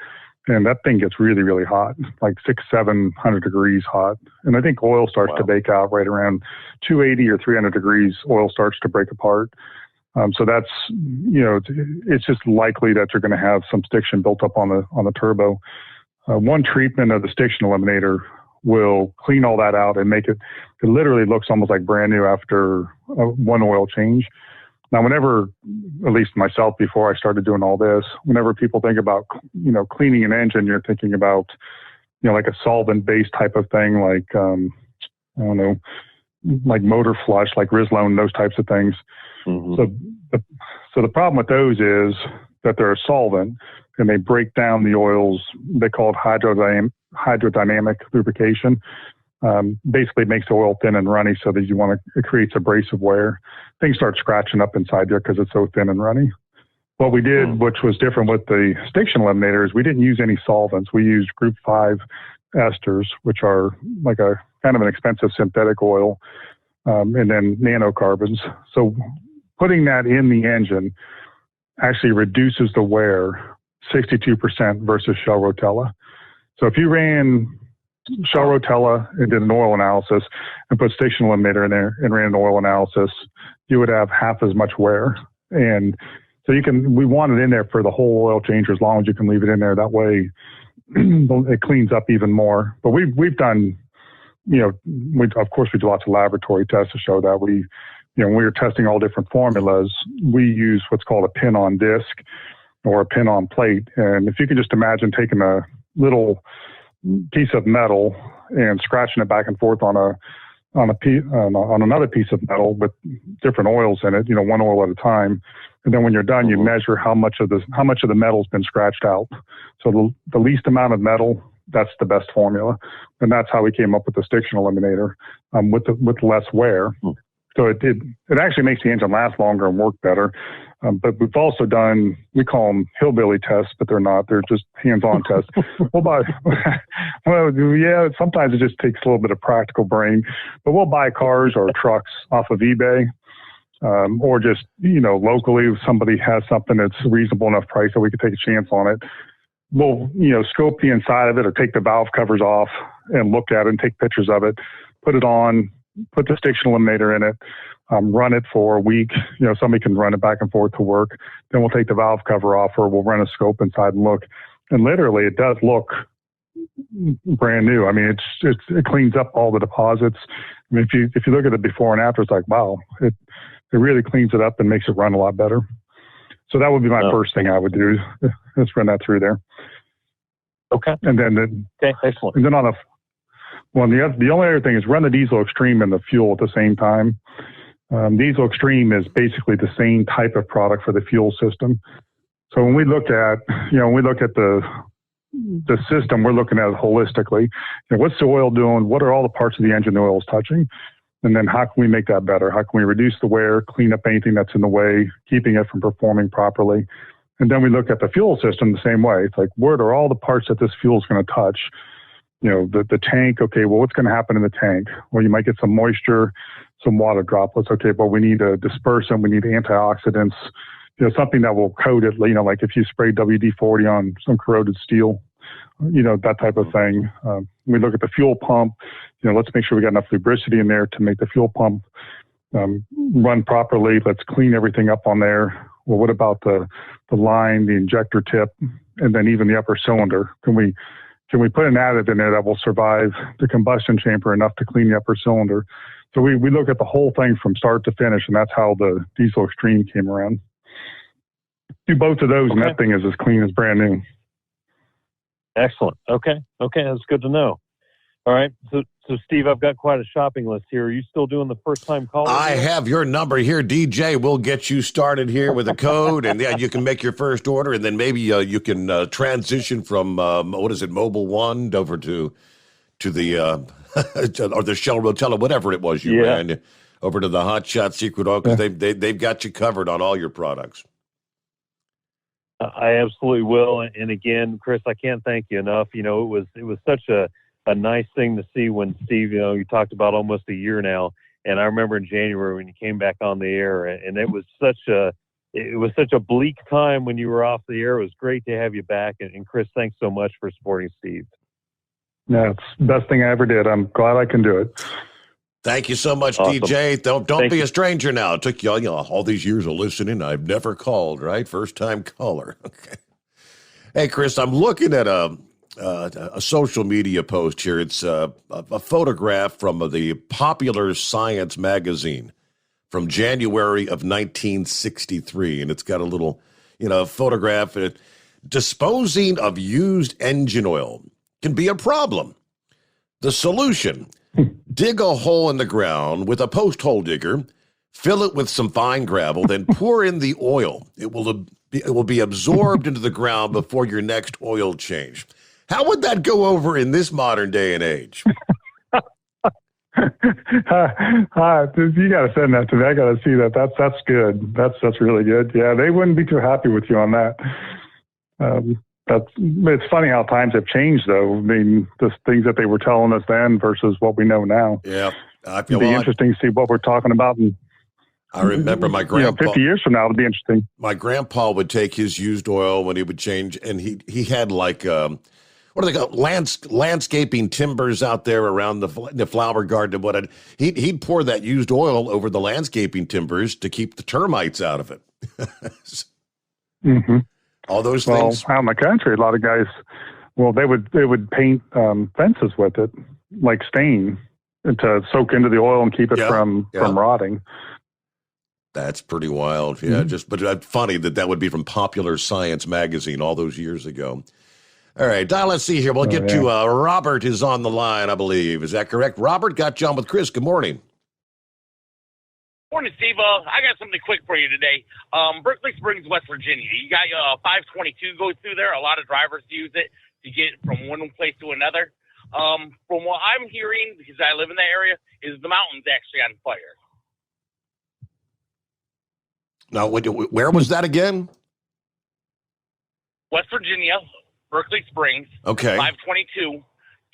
And that thing gets really, really hot, like 600-700 degrees hot. And I think oil starts to bake out right around 280 or 300 degrees. Oil starts to break apart. So that's, it's just likely that you're going to have some stiction built up on the turbo. One treatment of the stiction eliminator will clean all that out and make it literally looks almost like brand new after one oil change. Now, whenever, at least myself, before I started doing all this, whenever people think about, cleaning an engine, you're thinking about, like a solvent-based type of thing, like, I don't know, like motor flush, like Rislone, those types of things. Mm-hmm. So the problem with those is that they're a solvent, and they break down the oils. They call it hydrodynamic lubrication. Basically it makes the oil thin and runny, so that it creates abrasive wear. Things start scratching up inside there because it's so thin and runny. What we did, which was different with the stiction eliminator, is we didn't use any solvents. We used Group 5 esters, which are like a kind of an expensive synthetic oil, and then nanocarbons. So putting that in the engine actually reduces the wear 62% versus Shell Rotella. So if you ran Shell Rotella and did an oil analysis and put stiction eliminator in there and ran an oil analysis, you would have half as much wear. And so we want it in there for the whole oil change as long as you can leave it in there. That way it cleans up even more. But we've done, of course we do lots of laboratory tests to show that when we were testing all different formulas, we use what's called a pin on disc or a pin on plate. And if you can just imagine taking a little piece of metal and scratching it back and forth on another piece of metal with different oils in it, one oil at a time. And then when you're done, you measure how much of the metal's been scratched out. So the least amount of metal, that's the best formula. And that's how we came up with the stiction eliminator, with less wear. So it actually makes the engine last longer and work better. But we've also done, we call them hillbilly tests, but they're not. They're just hands-on tests. Sometimes it just takes a little bit of practical brain. But we'll buy cars or trucks off of eBay, or just, locally, if somebody has something that's reasonable enough price that we could take a chance on it. We'll, scope the inside of it or take the valve covers off and look at it and take pictures of it, put it on, put the station eliminator in it, run it for a week. Somebody can run it back and forth to work. Then we'll take the valve cover off, or we'll run a scope inside and look. And literally, it does look brand new. I mean, it cleans up all the deposits. I mean, if you look at it before and after, it's like, wow, it really cleans it up and makes it run a lot better. So that would be my first thing I would do. Let's run that through there. Okay. And then excellent. And then the only other thing is run the diesel extreme and the fuel at the same time. Diesel extreme is basically the same type of product for the fuel system. So when we look at the system, we're looking at it holistically. What's the oil doing? What are all the parts of the engine the oil is touching? And then how can we make that better? How can we reduce the wear, clean up anything that's in the way, keeping it from performing properly? And then we look at the fuel system the same way. It's like, where are all the parts that this fuel is going to touch? The tank. Okay, well, what's going to happen in the tank? Well, you might get some moisture, some water droplets. Okay, but we need a dispersant. We need antioxidants. Something that will coat it. Like if you spray WD-40 on some corroded steel, that type of thing. We look at the fuel pump. Let's make sure we got enough lubricity in there to make the fuel pump run properly. Let's clean everything up on there. Well, what about the line, the injector tip, and then even the upper cylinder? Can we put an additive in there that will survive the combustion chamber enough to clean the upper cylinder? So we look at the whole thing from start to finish, and that's how the Diesel Extreme came around. Do both of those, and that thing is as clean as brand new. Excellent. Okay, that's good to know. All right, so Steve, I've got quite a shopping list here. Are you still doing the first-time call? I have your number here, DJ. We'll get you started here with a code, and you can make your first order, and then maybe you can transition from Mobile One over to the or the Shell Rotella, whatever it was you ran, over to the Hot Shot Secret Oil, because they've got you covered on all your products. I absolutely will, and again, Chris, I can't thank you enough. It was such a nice thing to see when Steve, you talked about almost a year now, and I remember in January when you came back on the air, and it was such a bleak time when you were off the air. It was great to have you back, and Chris, thanks so much for supporting Steve. Yeah, it's the best thing I ever did. I'm glad I can do it. Thank you so much, awesome. DJ. Don't be a stranger now. It took you all these years of listening. I've never called, right? First time caller. Okay. Hey, Chris, I'm looking at a social media post here. It's a photograph from the Popular Science magazine from January of 1963, and it's got a little, photograph. Disposing of used engine oil can be a problem. The solution: dig a hole in the ground with a post hole digger, fill it with some fine gravel, then pour in the oil. It will be absorbed into the ground before your next oil change. How would that go over in this modern day and age? You got to send that to me. I got to see that. That's good. That's really good. Yeah, they wouldn't be too happy with you on that. It's funny how times have changed, though. I mean, the things that they were telling us then versus what we know now. Yeah, it'd be interesting to see what we're talking about. And I remember my grandpa. 50 years from now, it'd be interesting. My grandpa would take his used oil when he would change, and he had like what do they call landscaping timbers out there around the flower garden. What he'd pour that used oil over the landscaping timbers to keep the termites out of it. Mm-hmm. All those things. Out in the country, a lot of guys, they would paint fences with it, like stain, to soak into the oil and keep it from rotting. That's pretty wild. Yeah, but funny that would be from Popular Science magazine all those years ago. All right, let's see here. We'll get to Robert is on the line, I believe. Is that correct? Robert, got you on with Chris. Good morning. Morning, Steve. I got something quick for you today. Berkeley Springs, West Virginia. You got 522 goes through there. A lot of drivers use it to get from one place to another. From what I'm hearing, because I live in that area, is the mountain's actually on fire. Now, where was that again? West Virginia, Berkeley Springs. Okay. 522.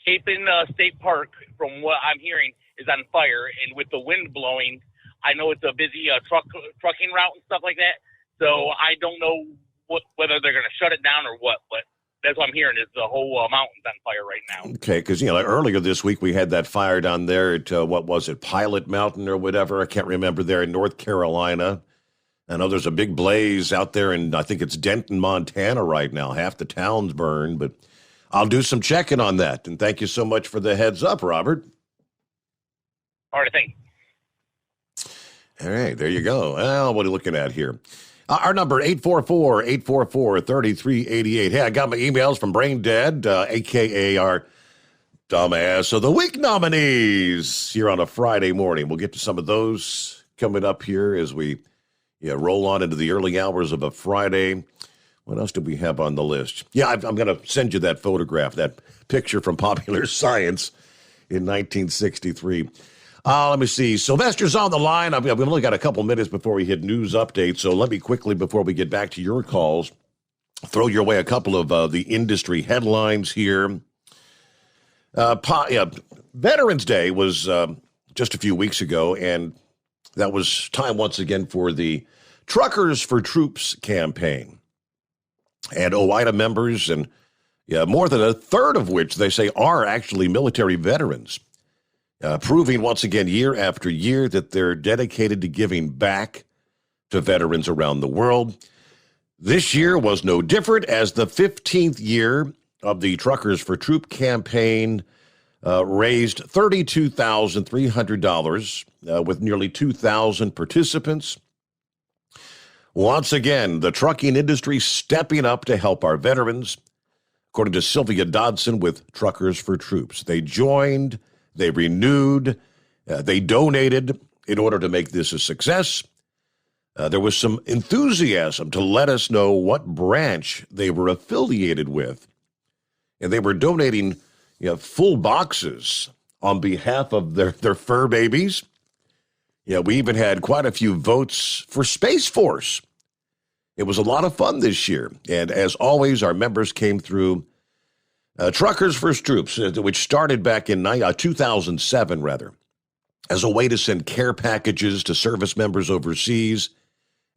Capon State Park, from what I'm hearing, is on fire. And with the wind blowing, I know it's a busy trucking route and stuff like that. So I don't know whether they're going to shut it down or what, but that's what I'm hearing is the whole mountain's on fire right now. Okay, because, earlier this week we had that fire down there at, what was it, Pilot Mountain or whatever? I can't remember, there in North Carolina. I know there's a big blaze out there in, I think it's Denton, Montana right now. Half the town's burned, but I'll do some checking on that. And thank you so much for the heads up, Robert. All right, thank you. All right, there you go. Well, what are you looking at here? Our number, 844-844-3388. Hey, I got my emails from Brain Dead, a.k.a. our Dumbass of the Week nominees here on a Friday morning. We'll get to some of those coming up here as we roll on into the early hours of a Friday. What else do we have on the list? Yeah, I'm going to send you that photograph, that picture from Popular Science in 1963. Let me see. Sylvester's on the line. We've only got a couple minutes before we hit news updates, so let me quickly, before we get back to your calls, throw your way a couple of the industry headlines here. Veterans Day was just a few weeks ago, and that was time once again for the Truckers for Troops campaign. And OIDA members, and more than a third of which they say are actually military veterans. Proving once again, year after year, that they're dedicated to giving back to veterans around the world. This year was no different, as the 15th year of the Truckers for Troop campaign raised $32,300 with nearly 2,000 participants. Once again, the trucking industry stepping up to help our veterans. According to Sylvia Dodson with Truckers for Troops, they joined, they renewed, they donated in order to make this a success. There was some enthusiasm to let us know what branch they were affiliated with. And they were donating full boxes on behalf of their fur babies. We even had quite a few votes for Space Force. It was a lot of fun this year. And as always, our members came through. Truckers for Troops, which started back in 2007, as a way to send care packages to service members overseas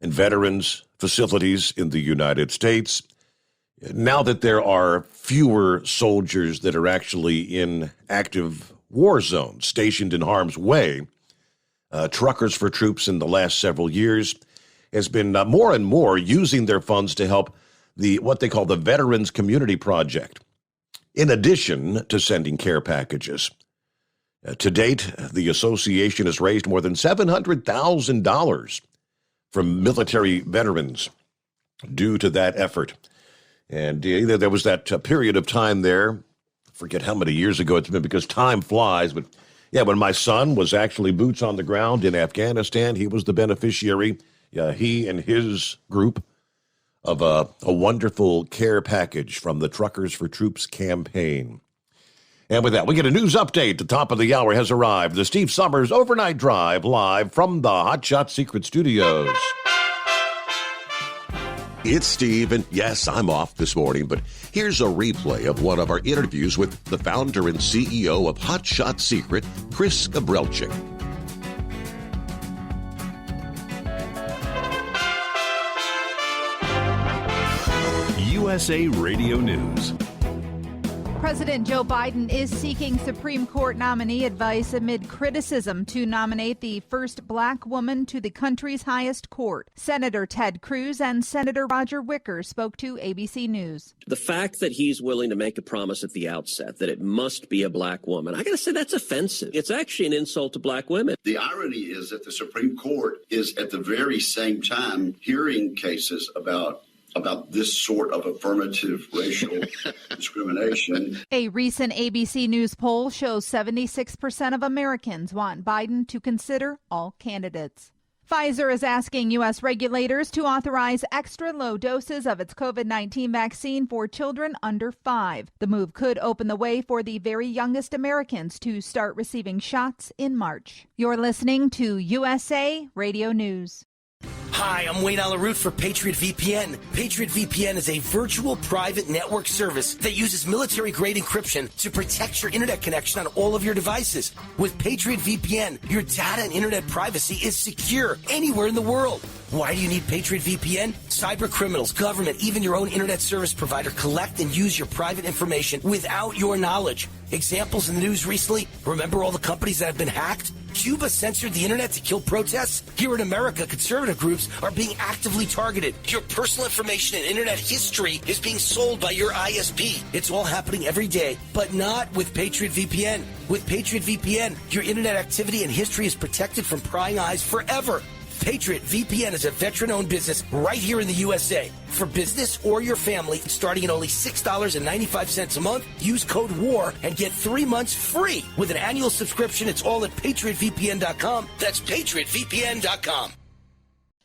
and veterans facilities in the United States. Now that there are fewer soldiers that are actually in active war zones, stationed in harm's way, Truckers for Troops in the last several years has been more and more using their funds to help what they call the Veterans Community Project, in addition to sending care packages. To date, the association has raised more than $700,000 from military veterans due to that effort. And there was that period of time there, I forget how many years ago it's been because time flies, but when my son was actually boots on the ground in Afghanistan, he was the beneficiary, he and his group, of a wonderful care package from the Truckers for Troops campaign. And with that, we get a news update. The top of the hour has arrived. The Steve Sommers Overnight Drive, live from the Hot Shot Secret Studios. It's Steve, and yes, I'm off this morning, but here's a replay of one of our interviews with the founder and CEO of Hot Shot Secret, Chris Gabrelchik. USA Radio News. President Joe Biden is seeking Supreme Court nominee advice amid criticism to nominate the first black woman to the country's highest court. Senator Ted Cruz and Senator Roger Wicker spoke to ABC News. The fact that he's willing to make a promise at the outset that it must be a black woman, I got to say that's offensive. It's actually an insult to black women. The irony is that the Supreme Court is at the very same time hearing cases about this sort of affirmative racial discrimination. A recent ABC News poll shows 76% of Americans want Biden to consider all candidates. Pfizer is asking U.S. regulators to authorize extra low doses of its COVID-19 vaccine for children under 5. The move could open the way for the very youngest Americans to start receiving shots in March. You're listening to USA Radio News. Hi, I'm Wayne Alaroot for Patriot Vpn. Patriot VpN is a virtual private network service that uses military-grade encryption to protect your internet connection on all of your devices. With Patriot VPN, your data and internet privacy is secure anywhere in the world. Why do you need Patriot VPN? Cyber criminals, government, even your own internet service provider collect and use your private information without your knowledge. Examples in the news recently, remember all the companies that have been hacked? Cuba censored the internet to kill protests? Here in America, conservative groups are being actively targeted. Your personal information and internet history is being sold by your ISP. It's all happening every day, but not with Patriot VPN. With Patriot VPN, your internet activity and history is protected from prying eyes forever. Patriot VPN is a veteran-owned business right here in the USA. For business or your family, starting at only $6.95 a month, use code WAR and get 3 months free. With an annual subscription, it's all at PatriotVPN.com. That's PatriotVPN.com.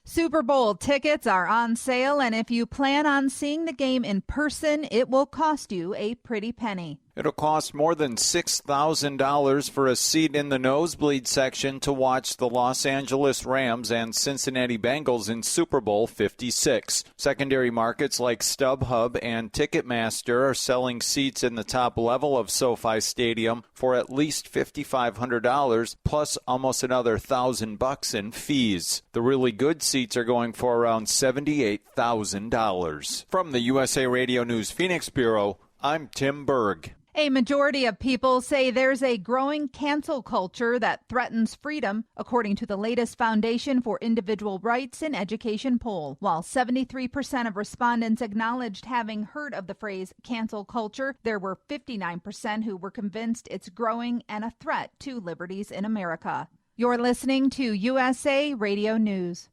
Super Bowl tickets are on sale, and if you plan on seeing the game in person, it will cost you a pretty penny. It'll cost more than $6,000 for a seat in the nosebleed section to watch the Los Angeles Rams and Cincinnati Bengals in Super Bowl 56. Secondary markets like StubHub and Ticketmaster are selling seats in the top level of SoFi Stadium for at least $5,500 plus almost another $1,000 in fees. The really good seats are going for around $78,000. From the USA Radio News Phoenix Bureau, I'm Tim Berg. A majority of people say there's a growing cancel culture that threatens freedom, according to the latest Foundation for Individual Rights in Education poll. While 73% of respondents acknowledged having heard of the phrase cancel culture, there were 59% who were convinced it's growing and a threat to liberties in America. You're listening to USA Radio News.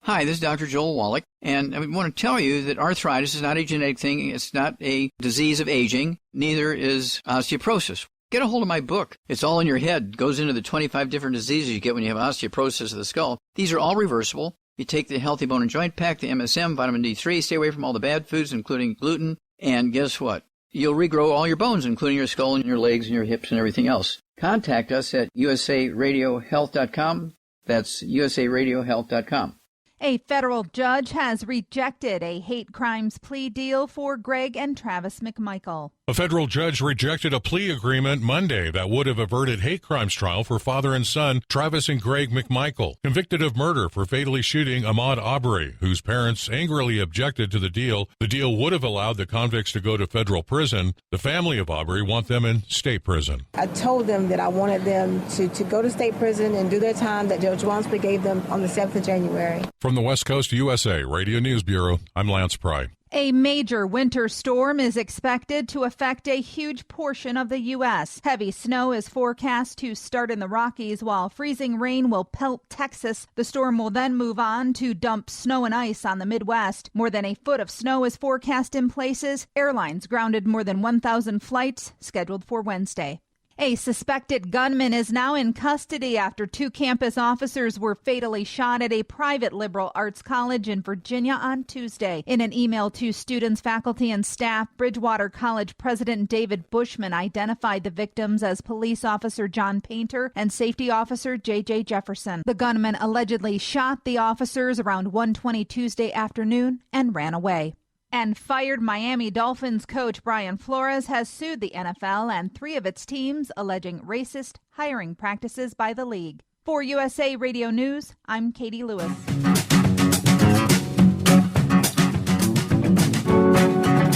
Hi, this is Dr. Joel Wallach, and I want to tell you that arthritis is not a genetic thing. It's not a disease of aging. Neither is osteoporosis. Get a hold of my book. It's all in your head. It goes into the 25 different diseases you get when you have osteoporosis of the skull. These are all reversible. You take the Healthy Bone and Joint Pack, the MSM, vitamin D3, stay away from all the bad foods, including gluten, and guess what? You'll regrow all your bones, including your skull and your legs and your hips and everything else. Contact us at usaradiohealth.com. That's usaradiohealth.com. A federal judge has rejected a hate crimes plea deal for Greg and Travis McMichael. A federal judge rejected a plea agreement Monday that would have averted hate crimes trial for father and son Travis and Greg McMichael, convicted of murder for fatally shooting Ahmaud Arbery, whose parents angrily objected to the deal. The deal would have allowed the convicts to go to federal prison. The family of Arbery want them in state prison. I told them that I wanted them to go to state prison and do their time that Judge Wansby gave them on the 7th of January. From the West Coast USA Radio News Bureau, I'm Lance Pry. A major winter storm is expected to affect a huge portion of the U.S. Heavy snow is forecast to start in the Rockies, while freezing rain will pelt Texas. The storm will then move on to dump snow and ice on the Midwest. More than a foot of snow is forecast in places. Airlines grounded more than 1,000 flights scheduled for Wednesday. A suspected gunman is now in custody after 2 campus officers were fatally shot at a private liberal arts college in Virginia on Tuesday. In an email to students, faculty, and staff, Bridgewater College President David Bushman identified the victims as police officer John Painter and safety officer J.J. Jefferson. The gunman allegedly shot the officers around 1:20 Tuesday afternoon and ran away. And fired Miami Dolphins coach Brian Flores has sued the NFL and 3 of its teams, alleging racist hiring practices by the league. For USA Radio News, I'm Katie Lewis.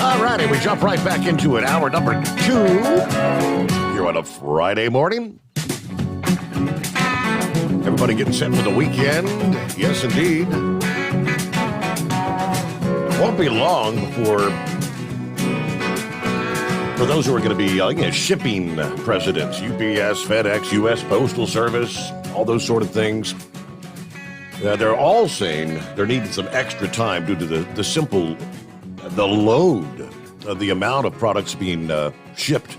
All righty, we jump right back into it. Hour number 2 here on a Friday morning. Everybody getting set for the weekend. Yes, indeed. Won't be long before, for those who are going to be shipping presidents, UPS, FedEx, U.S. Postal Service, all those sort of things, they're all saying they're needing some extra time due to the load of the amount of products being shipped.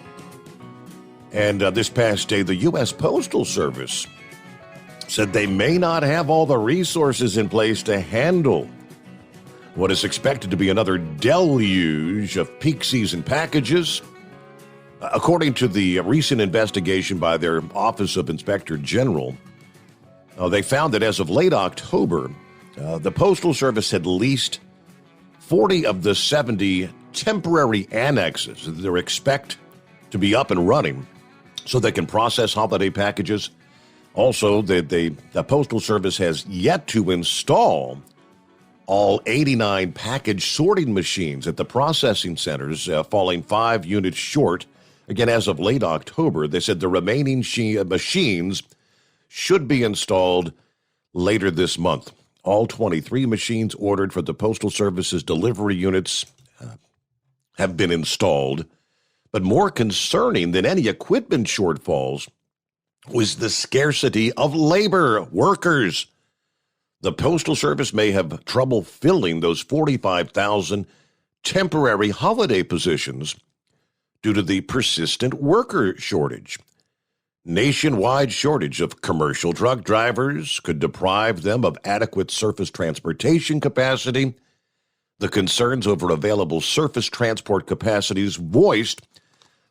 And this past day, the U.S. Postal Service said they may not have all the resources in place to handle what is expected to be another deluge of peak season packages. According to the recent investigation by their Office of Inspector General, they found that as of late October, The Postal Service had leased 40 of the 70 temporary annexes that they expect to be up and running so they can process holiday packages. Also, the Postal Service has yet to install all 89 package sorting machines at the processing centers, falling 5 units short. Again, as of late October, they said the remaining machines should be installed later this month. All 23 machines ordered for the Postal Service's delivery units have been installed. But more concerning than any equipment shortfalls was the scarcity of labor, workers. The Postal Service may have trouble filling those 45,000 temporary holiday positions due to the persistent worker shortage. Nationwide shortage of commercial truck drivers could deprive them of adequate surface transportation capacity. The concerns over available surface transport capacities voiced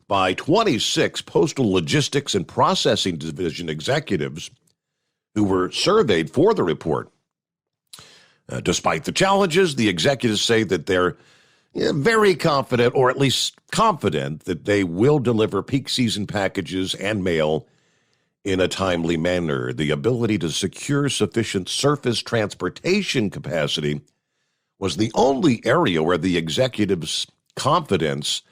by 26 Postal Logistics and Processing Division executives who were surveyed for the report. Despite the challenges, the executives say that they're very confident, or at least confident, that they will deliver peak season packages and mail in a timely manner. The ability to secure sufficient surface transportation capacity was the only area where the executives' confidence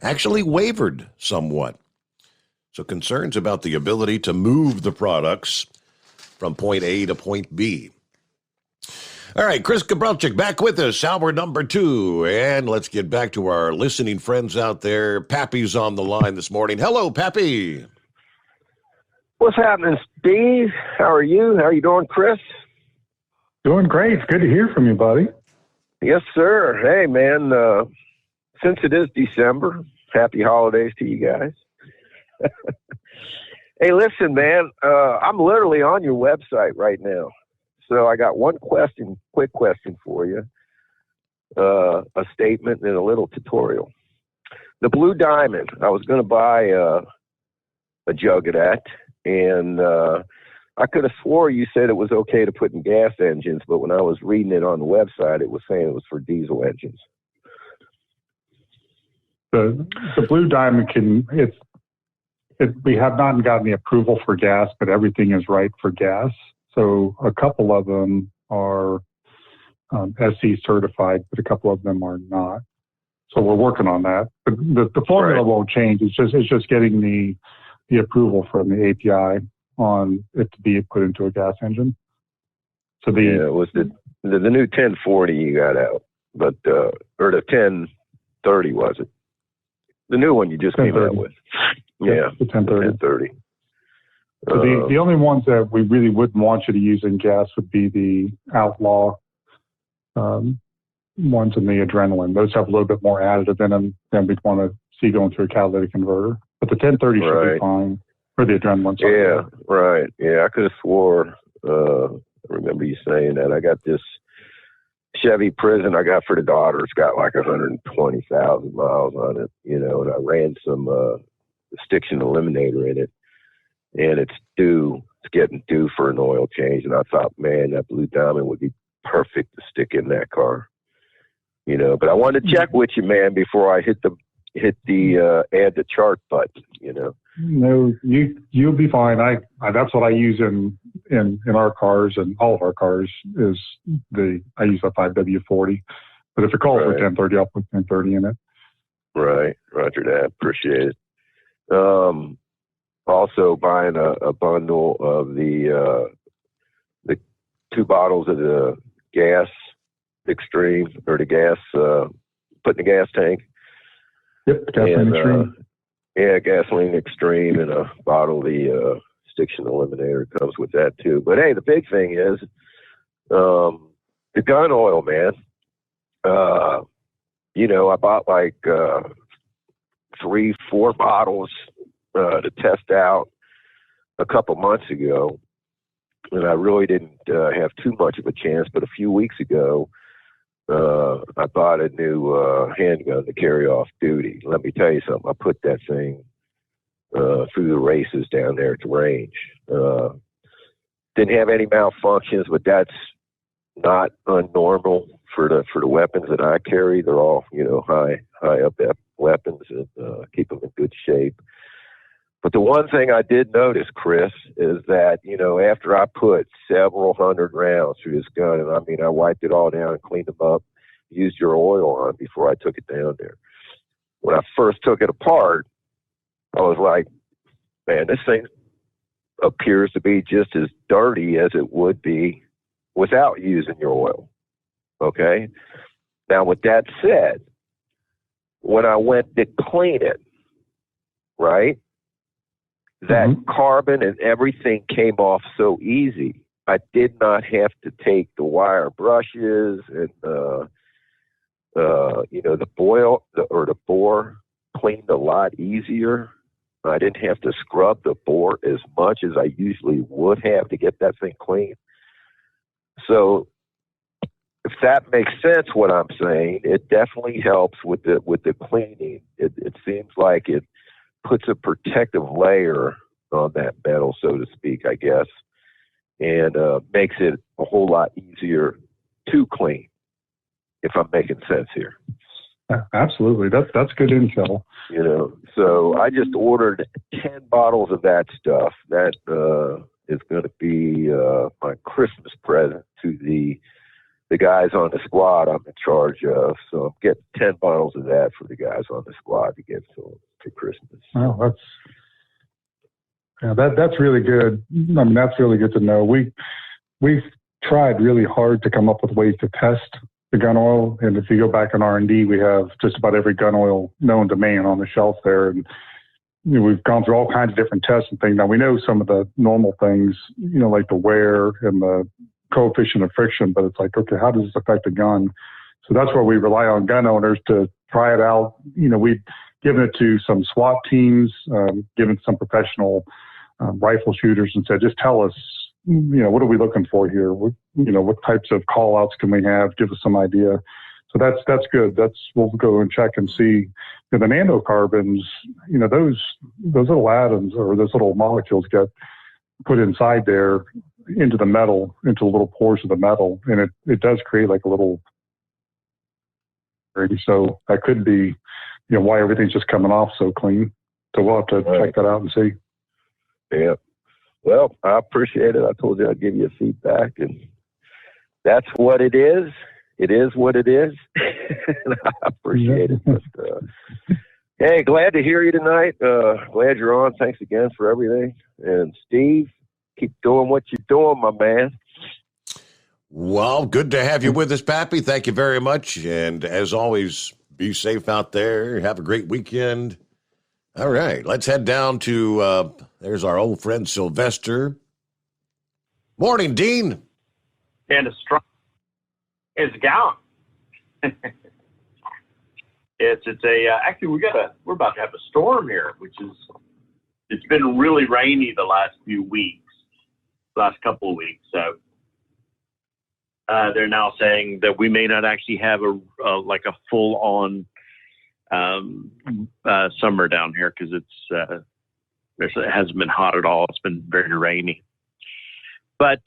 actually wavered somewhat. So concerns about the ability to move the products from point A to point B. All right, Chris Gabrelchik back with us, hour number 2. And let's get back to our listening friends out there. Pappy's on the line this morning. Hello, Pappy. What's happening, Steve? How are you? How are you doing, Chris? Doing great. It's good to hear from you, buddy. Yes, sir. Hey, man, since it is December, happy holidays to you guys. Hey, listen, man, I'm literally on your website right now. So I got one quick question for you, a statement and a little tutorial. The Blue Diamond, I was going to buy a jug of that, and I could have swore you said it was okay to put in gas engines, but when I was reading it on the website, it was saying it was for diesel engines. The Blue Diamond we have not gotten the approval for gas, but everything is right for gas. So a couple of them are SC certified, but a couple of them are not. So we're working on that. But the formula won't change. It's just getting the approval from the API on it to be put into a gas engine. So it was the new 1040 you got out, but or the 1030 was it? The new one you just came out with. Yeah, the 1030. The 1030. So the only ones that we really wouldn't want you to use in gas would be the Outlaw ones and the Adrenaline. Those have a little bit more additive in them than we'd want to see going through a catalytic converter. But the 1030 should be fine for the Adrenaline. Yeah, right. Yeah, I could have swore, I remember you saying that. I got this Chevy Prison I got for the daughter. It's got like 120,000 miles on it, and I ran some stiction eliminator in it. And it's getting due for an oil change. And I thought, man, that Blue Diamond would be perfect to stick in that car. But I wanted to check with you, man, before I hit the add to chart button, No, you'll be fine. That's what I use in our cars and all of our cars is I use a 5W40. But if it calls for 1030, I'll put 1030 in it. Right. Roger that. Appreciate it. Also buying a bundle of the 2 bottles of the gas extreme or the gas put in the gas tank. Yep, gasoline extreme. Yeah, gasoline extreme and a bottle of the stiction eliminator comes with that too. But hey, the big thing is the gun oil, man. I bought like 3-4 bottles to test out a couple months ago, and I really didn't have too much of a chance. But a few weeks ago, I bought a new handgun to carry off duty. Let me tell you something. I put that thing through the races down there at the range. Didn't have any malfunctions, but that's not unnormal for the weapons that I carry. They're all, high up weapons and keep them in good shape. But the one thing I did notice, Chris, is that, after I put several hundred rounds through this gun, and I wiped it all down and cleaned them up, used your oil on before I took it down there. When I first took it apart, I was like, man, this thing appears to be just as dirty as it would be without using your oil. Okay? Now, with that said, when I went to clean it, right, that carbon and everything came off so easy. I did not have to take the wire brushes and the bore cleaned a lot easier. I didn't have to scrub the bore as much as I usually would have to get that thing clean. So if that makes sense, what I'm saying, it definitely helps with the cleaning. It seems like it puts a protective layer on that metal, so to speak, I guess, and makes it a whole lot easier to clean, if I'm making sense here. Absolutely. That's good intel. So I just ordered 10 bottles of that stuff. That is going to be my Christmas present to the guys on the squad I'm in charge of. So I'm getting 10 bottles of that for the guys on the squad to give to them for Christmas. Oh, that's really good. That's really good to know. We've tried really hard to come up with ways to test the gun oil, and if you go back in R&D, we have just about every gun oil known to man on the shelf there, and we've gone through all kinds of different tests and things. Now we know some of the normal things, like the wear and the coefficient of friction, but it's like, okay, how does this affect a gun? So that's where we rely on gun owners to try it out. We've given it to some SWAT teams, given some professional rifle shooters, and said, just tell us, what are we looking for here? What types of call outs can we have? Give us some idea. So that's good. We'll go and check and see. The nanocarbons, those little atoms or those little molecules get put inside there into the metal, into little pores of the metal, and it does create like a little. So that could be, why everything's just coming off so clean. So we'll have to check that out and see. Yeah. Well, I appreciate it. I told you I'd give you feedback, and that's what it is. It is what it is. And I appreciate it. But, hey, glad to hear you tonight. Glad you're on. Thanks again for everything. And Steve, keep doing what you're doing, my man. Well, good to have you with us, Pappy. Thank you very much. And as always, be safe out there. Have a great weekend. All right, let's head down to, there's our old friend Sylvester. Morning, Dean. And it's strong. It's going. Actually we're about to have a storm here, it's been really rainy the last couple of weeks. So they're now saying that we may not actually have a full on summer down here because it hasn't been hot at all. It's been very rainy. But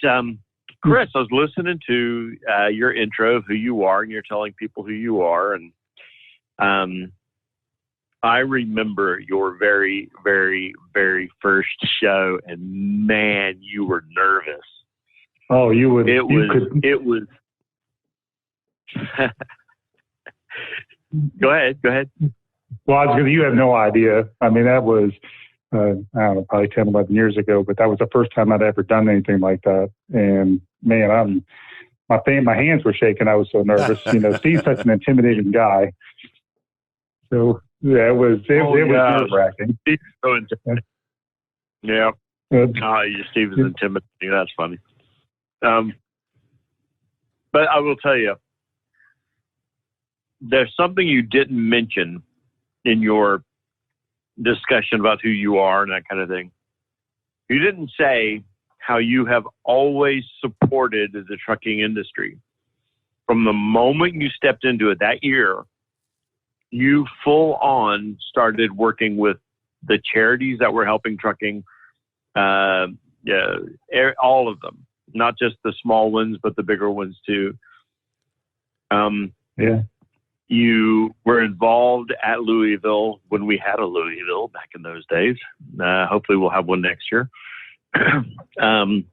Chris, I was listening to your intro of who you are, and you're telling people who you are, and I remember your very, very, very first show, and man, you were nervous. Oh, you would. It was. Go ahead. Well, you have no idea. That was, I don't know, probably 10, 11 years ago, but that was the first time I'd ever done anything like that. And man, my hands were shaking. I was so nervous. Steve's such an intimidating guy. So yeah, it was nerve-wracking. Steve's so intimidating. Yeah. Steve is intimidating. That's funny. But I will tell you, there's something you didn't mention in your discussion about who you are and that kind of thing. You didn't say how you have always supported the trucking industry. From the moment you stepped into it that year, you full on started working with the charities that were helping trucking, all of them. not just the small ones, but the bigger ones too. Yeah. You were involved at Louisville when we had a Louisville back in those days. Hopefully we'll have one next year. And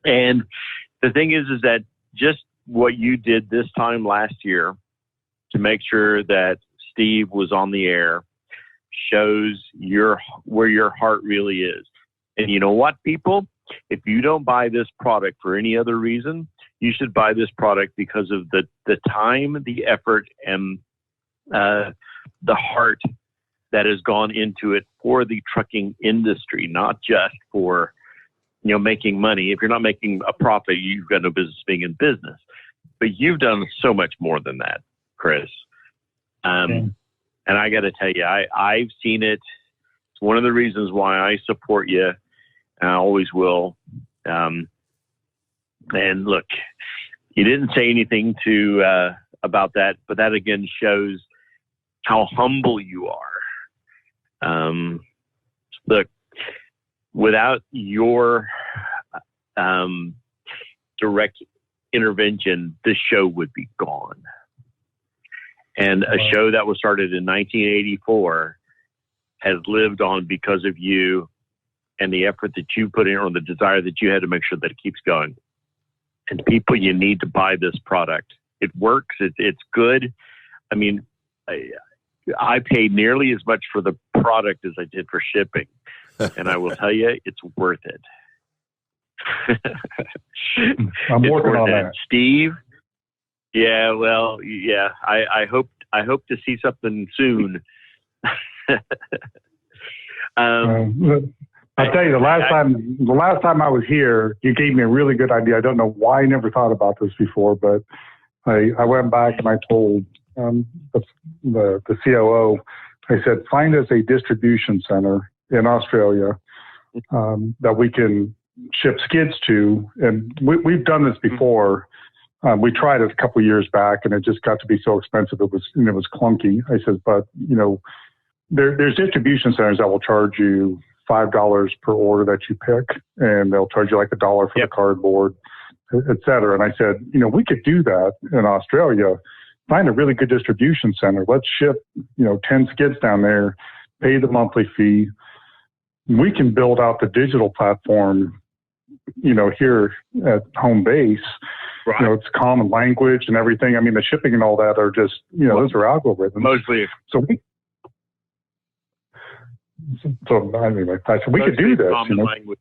the thing is that just what you did this time last year to make sure that Steve was on the air shows where your heart really is. And you know what, people? If you don't buy this product for any other reason, you should buy this product because of the time, the effort, and the heart that has gone into it for the trucking industry, not just for, making money. If you're not making a profit, you've got no business being in business. But you've done so much more than that, Chris. And I got to tell you, I've seen it. It's one of the reasons why I support you, and I always will. And look, you didn't say anything about that, but that again shows how humble you are. Look, without your direct intervention, this show would be gone. And a show that was started in 1984 has lived on because of you and the effort that you put in, or the desire that you had to make sure that it keeps going. And people, you need to buy this product. It works. It's good. I mean, I paid nearly as much for the product as I did for shipping. And I will tell you, it's worth it. I'm working on that. Steve? Yeah, well, yeah. I hope to see something soon. I'll tell you, the last time I was here, you gave me a really good idea. I don't know why I never thought about this before, but I went back and I told the COO, I said, find us a distribution center in Australia that we can ship skids to. And we've done this before. We tried it a couple of years back, and it just got to be so expensive. It was clunky. I said, but there's distribution centers that will charge you $5 per order that you pick, and they'll charge you like $1 for the cardboard, et cetera. And I said, we could do that in Australia. Find a really good distribution center. Let's ship, 10 skids down there, pay the monthly fee. We can build out the digital platform, here at home base. Right. It's common language and everything. I mean, the shipping and all that are just, those are algorithms. Mostly. So anyway, I said, we could do this. Language.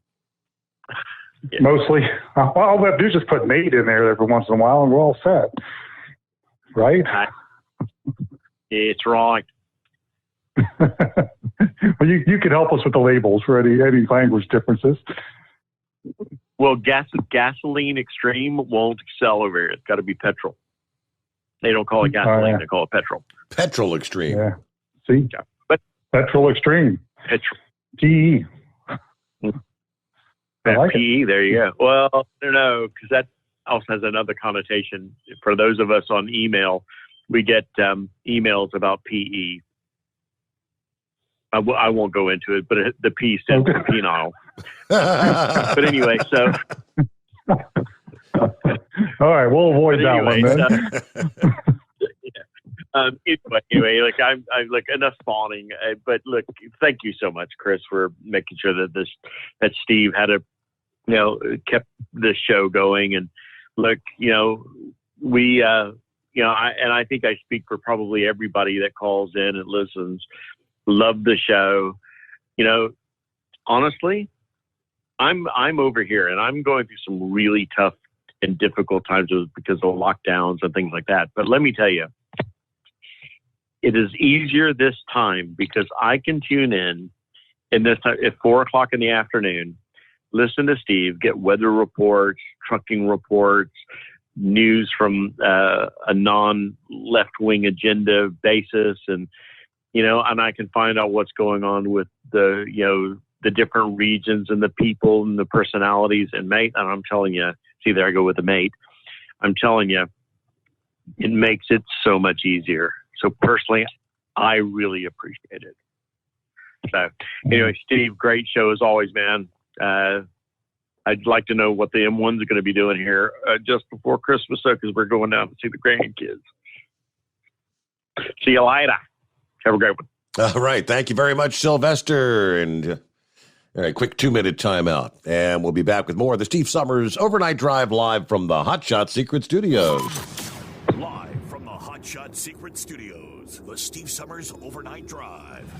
Yeah. Mostly. All we have to do is just put Nate in there every once in a while, and we're all set. Right? It's wrong. Well, you could help us with the labels for any language differences. Well, gasoline extreme won't sell over here. It's got to be petrol. They don't call it gasoline. They call it petrol. Petrol extreme. Yeah. See? Yeah. But petrol extreme. Petrol. PE. Like PE, there you go. Well, I don't know, because that also has another connotation. For those of us on email, we get emails about PE. I won't go into it, but the P stands for penile. But anyway, so. All right, we'll avoid that one then. Anyway, like I'm like enough spawning. But look, thank you so much, Chris, for making sure that Steve had kept this show going. And look, we, I think I speak for probably everybody that calls in and listens. Love the show. Honestly, I'm over here and I'm going through some really tough and difficult times because of lockdowns and things like that. But let me tell you, it is easier this time because I can tune in this time at 4:00 in the afternoon, listen to Steve, get weather reports, trucking reports, news from a non-left-wing agenda basis, and and I can find out what's going on with the different regions and the people and the personalities. And mate, and I'm telling you, see, there I go with the mate. I'm telling you, it makes it so much easier. So personally, I really appreciate it. So anyway, Steve, great show as always, man. I'd like to know what the M1's are going to be doing here just before Christmas, because we're going down to see the grandkids. See you later. Have a great one. All right. Thank you very much, Sylvester. And all right, quick 2-minute timeout. And we'll be back with more of the Steve Sommers Overnight Drive live from the Hot Shot Secret Studios. Live from the Hot Shot Secret Studios, the Steve Sommers Overnight Drive.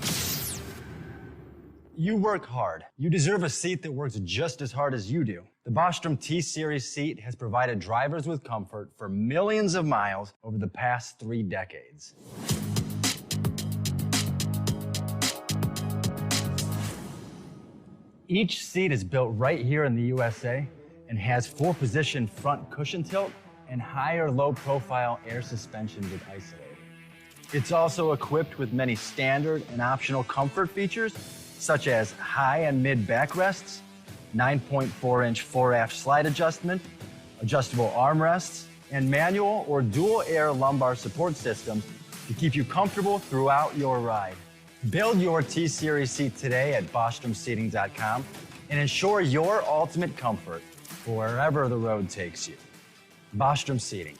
You work hard. You deserve a seat that works just as hard as you do. The Bostrom T-Series seat has provided drivers with comfort for millions of miles over the past 3 decades. Each seat is built right here in the USA and has 4-position front cushion tilt and higher low-profile air suspension with isolator. It's also equipped with many standard and optional comfort features, such as high and mid backrests, 9.4-inch 4-aft slide adjustment, adjustable armrests, and manual or dual air lumbar support systems to keep you comfortable throughout your ride. Build your T-Series seat today at BostromSeating.com and ensure your ultimate comfort for wherever the road takes you. Bostrom Seating,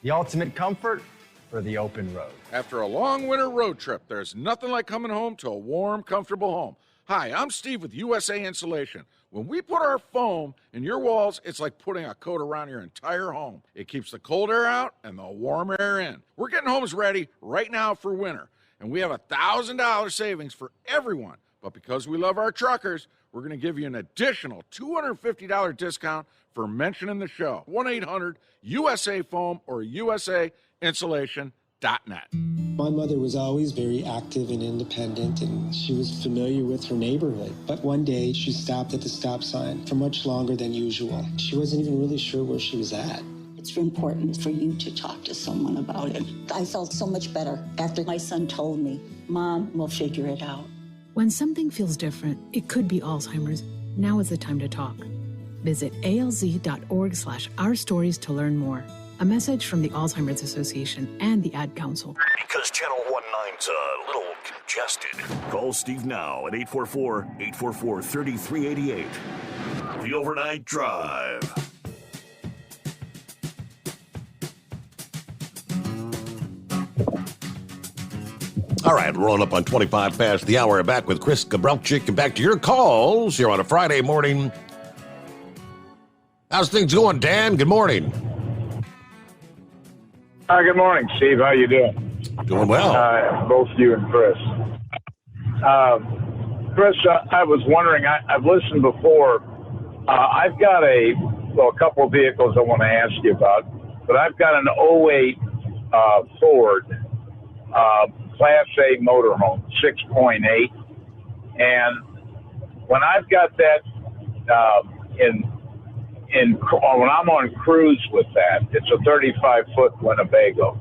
the ultimate comfort for the open road. After a long winter road trip, there's nothing like coming home to a warm, comfortable home. Hi, I'm Steve with USA Insulation. When we put our foam in your walls, it's like putting a coat around your entire home. It keeps the cold air out and the warm air in. We're getting homes ready right now for winter, and we have $1,000 savings for everyone. But because we love our truckers, we're going to give you an additional $250 discount for mentioning the show. 1-800-USA-FOAM or USAinsulation.net. My mother was always very active and independent, and she was familiar with her neighborhood. But one day, she stopped at the stop sign for much longer than usual. She wasn't even really sure where she was at. It's important for you to talk to someone about it. I felt so much better after my son told me, Mom, we'll figure it out. When something feels different, it could be Alzheimer's. Now is the time to talk. Visit alz.org/ourstories to learn more. A message from the Alzheimer's Association and the Ad Council. Because Channel 19's a little congested. Call Steve now at 844-844-3388. The Overnight Drive. All right, rolling up on 25 past the hour. Back with Chris Gabrelchik and back to your calls here on a Friday morning. How's things going, Dan? Good morning. Hi, good morning, Steve. How you doing? Doing well. Both you and Chris. Chris, I was wondering, I've listened before. I've got a couple of vehicles I want to ask you about, but I've got an 08 Ford Class A motorhome, 6.8. And when I've got that when I'm on cruise with that, it's a 35-foot Winnebago.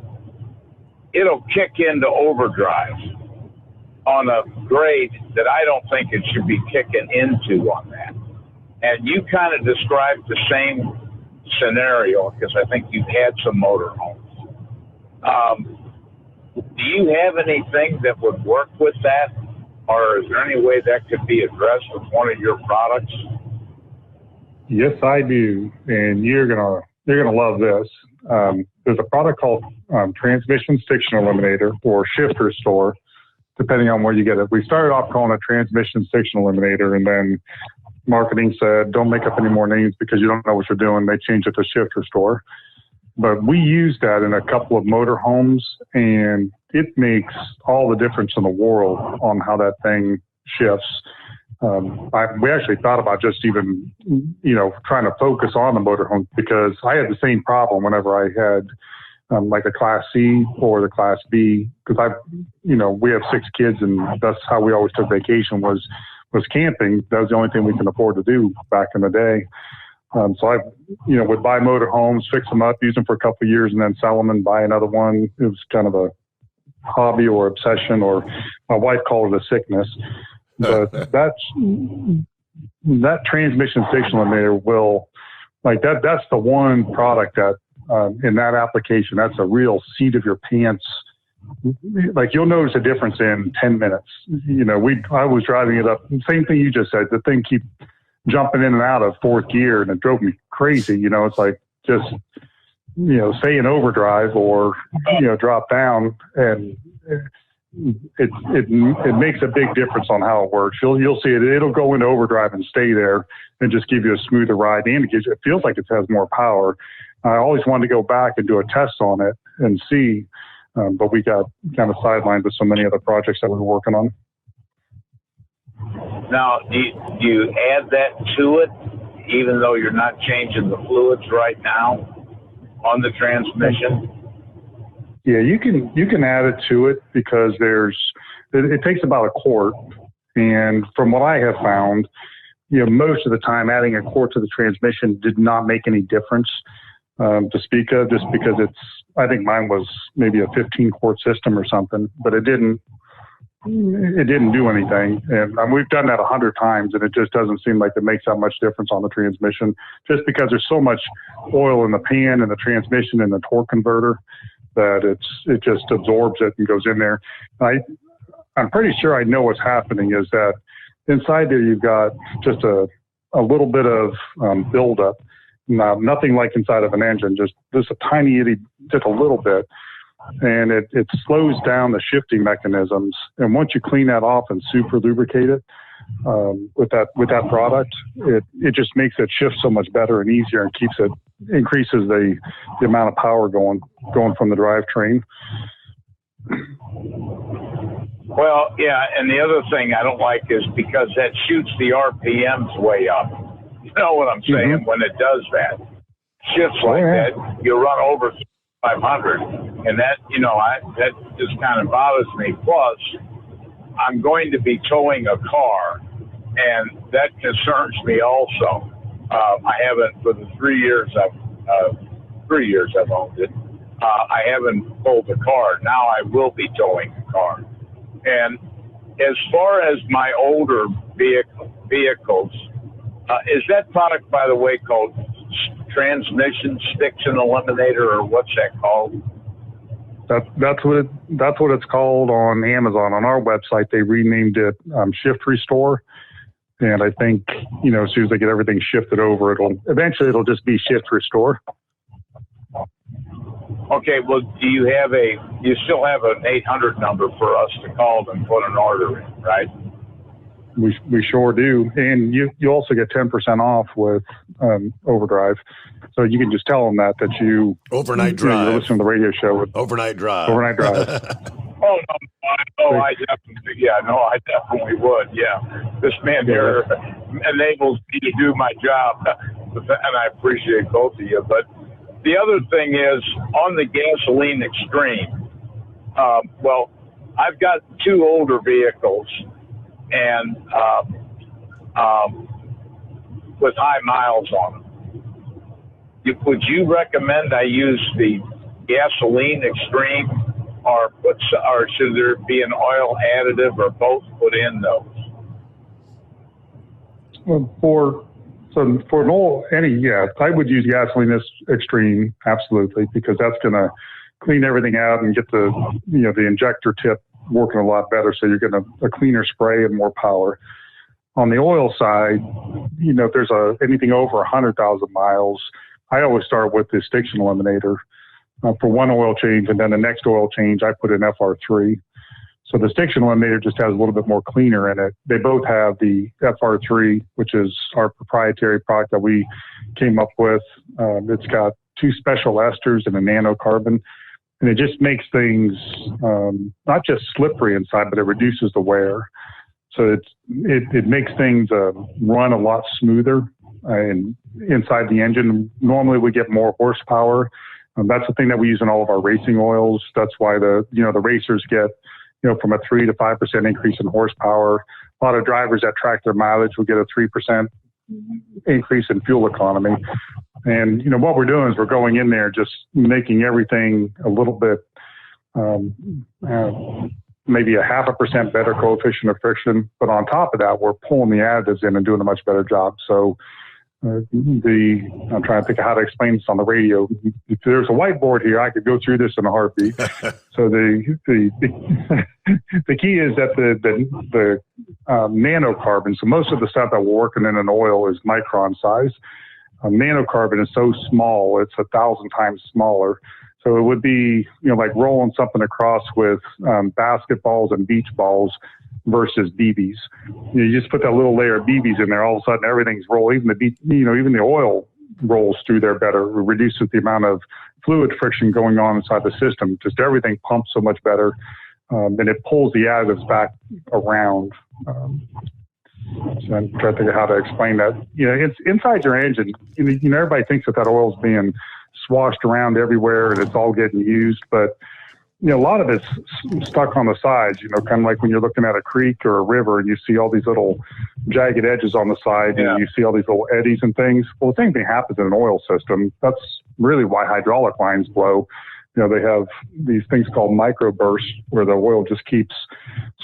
It'll kick into overdrive on a grade that I don't think it should be kicking into on that. And you kind of described the same scenario because I think you've had some motorhomes. Do you have anything that would work with that? Or is there any way that could be addressed with one of your products? Yes, I do, and you're gonna love this. There's a product called Transmission Stiction Eliminator or Shifter Store, depending on where you get it. We started off calling it Transmission Stiction Eliminator, and then marketing said, don't make up any more names because you don't know what you're doing. They changed it to Shifter Store. But we use that in a couple of motorhomes, and it makes all the difference in the world on how that thing shifts. We actually thought about just even, trying to focus on the motorhome because I had the same problem whenever I had like a Class C or the Class B because we have 6 kids and that's how we always took vacation was camping. That was the only thing we can afford to do back in the day. So I, would buy motorhomes, fix them up, use them for a couple of years and then sell them and buy another one. It was kind of a hobby or obsession, or my wife called it a sickness. But that transmission stiction eliminator will, that's the one product that in that application, that's a real seat of your pants. You'll notice a difference in 10 minutes. I was driving it up. Same thing you just said. The thing jumping in and out of fourth gear, and it drove me crazy. It's like just, stay in overdrive or, drop down, and it makes a big difference on how it works. You'll see it. It'll go into overdrive and stay there and just give you a smoother ride. And it feels like it has more power. I always wanted to go back and do a test on it and see, but we got kind of sidelined with so many other projects that we were working on. Now, do you add that to it, even though you're not changing the fluids right now on the transmission? Yeah, you can add it to it because it takes about a quart, and from what I have found, most of the time adding a quart to the transmission did not make any difference to speak of, just because I think mine was maybe a 15 quart system or something, but it didn't do anything. And we've done that 100 times, and it just doesn't seem like it makes that much difference on the transmission, just because there's so much oil in the pan and the transmission and the torque converter that it just absorbs it and goes in there. I'm pretty sure I know what's happening is that inside there you've got just a little bit of buildup. Now, nothing like inside of an engine, just a tiny itty, just a little bit. And it slows down the shifting mechanisms. And once you clean that off and super lubricate it with that product, it just makes it shift so much better and easier, and increases the amount of power going from the drivetrain. Well, yeah, and the other thing I don't like is because that shoots the RPMs way up. You know what I'm saying? Mm-hmm. When it does that, shifts like that, you run over 500, and that that just kind of bothers me. Plus, I'm going to be towing a car, and that concerns me also. I haven't, for the 3 years I've owned it, I haven't pulled a car. Now I will be towing a car. And as far as my older vehicles, is that product, by the way, called Transmission Stiction Eliminator, or what's that called? That's what it's called on Amazon. On our website, they renamed it Shift Restore. And I think, as soon as they get everything shifted over, it'll just be Shift Restore. Okay, well, do you still have an 800 number for us to call and put an order in, right? We sure do. And you also get 10% off with Overdrive. So you can just tell them that you Overnight Drive. You're listening to the radio show with Overnight Drive. Overnight Drive. I definitely would. Yeah, this man here enables me to do my job, and I appreciate both of you. But the other thing is on the gasoline extreme. Well, I've got two older vehicles, and with high miles on them. Would you recommend I use the gasoline extreme, or should there be an oil additive, or both put in those? Well, for an oil, I would use gasoline extreme, absolutely, because that's going to clean everything out and get the injector tip working a lot better, so you're getting a cleaner spray and more power. On the oil side, if there's anything over 100,000 miles, I always start with the Stiction Eliminator for one oil change, and then the next oil change I put in FR3. So the Stiction Eliminator just has a little bit more cleaner in it. They both have the FR3, which is our proprietary product that we came up with. It's got two special esters and a nanocarbon, and it just makes things not just slippery inside, but it reduces the wear. So it makes things run a lot smoother and inside the engine. Normally we get more horsepower. That's the thing that we use in all of our racing oils. That's why the racers get from a 3 to 5% increase in horsepower. A lot of drivers that track their mileage will get a 3% increase in fuel economy. And what we're doing is we're going in there just making everything a little bit maybe a 0.5% better coefficient of friction. But on top of that, we're pulling the additives in and doing a much better job. So I'm trying to think of how to explain this on the radio. If there's a whiteboard here, I could go through this in a heartbeat. So the key is that the nanocarbon. So most of the stuff that we're working in an oil is micron size. Nanocarbon is so small; it's 1,000 times smaller. So it would be, like rolling something across with basketballs and beach balls versus BBs. You just put that little layer of BBs in there, all of a sudden everything's roll. Even the oil rolls through there better. It reduces the amount of fluid friction going on inside the system. Just everything pumps so much better, and it pulls the additives back around. So I'm trying to think of how to explain that. It's inside your engine. Everybody thinks that oil's being swashed around everywhere and it's all getting used, but a lot of it's stuck on the sides, kind of like when you're looking at a creek or a river and you see all these little jagged edges on the side and you see all these little eddies and things. Well, the same thing happens in an oil system. That's really why hydraulic lines blow. They have these things called microbursts where the oil just keeps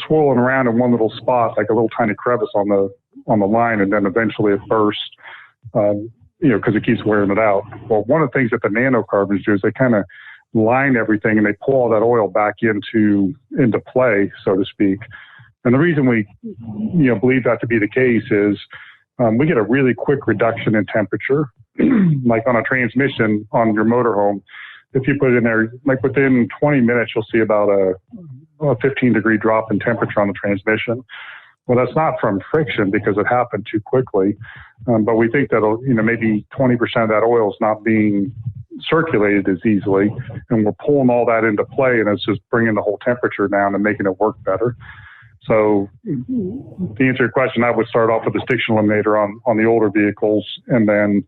swirling around in one little spot, like a little tiny crevice on the line, and then eventually it bursts, because it keeps wearing it out. Well, one of the things that the nanocarbons do is they kind of line everything and they pull all that oil back into play, so to speak. And the reason we believe that to be the case is we get a really quick reduction in temperature, like on a transmission on your motorhome. If you put it in there, like within 20 minutes, you'll see about a 15-degree drop in temperature on the transmission. Well, that's not from friction because it happened too quickly. But we think that, maybe 20% of that oil is not being circulated as easily. And we're pulling all that into play, and it's just bringing the whole temperature down and making it work better. So to answer your question, I would start off with the stiction eliminator on the older vehicles, and then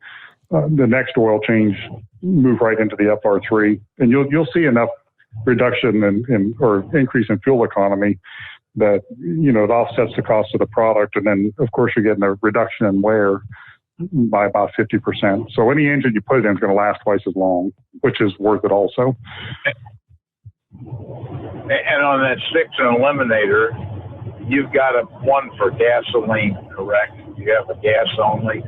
the next oil change, move right into the FR3. And you'll see enough reduction or increase in fuel economy that, it offsets the cost of the product. And then, of course, you're getting a reduction in wear by about 50%. So any engine you put it in is going to last twice as long, which is worth it also. And on that stiction eliminator, you've got one for gasoline, correct? You have a gas only?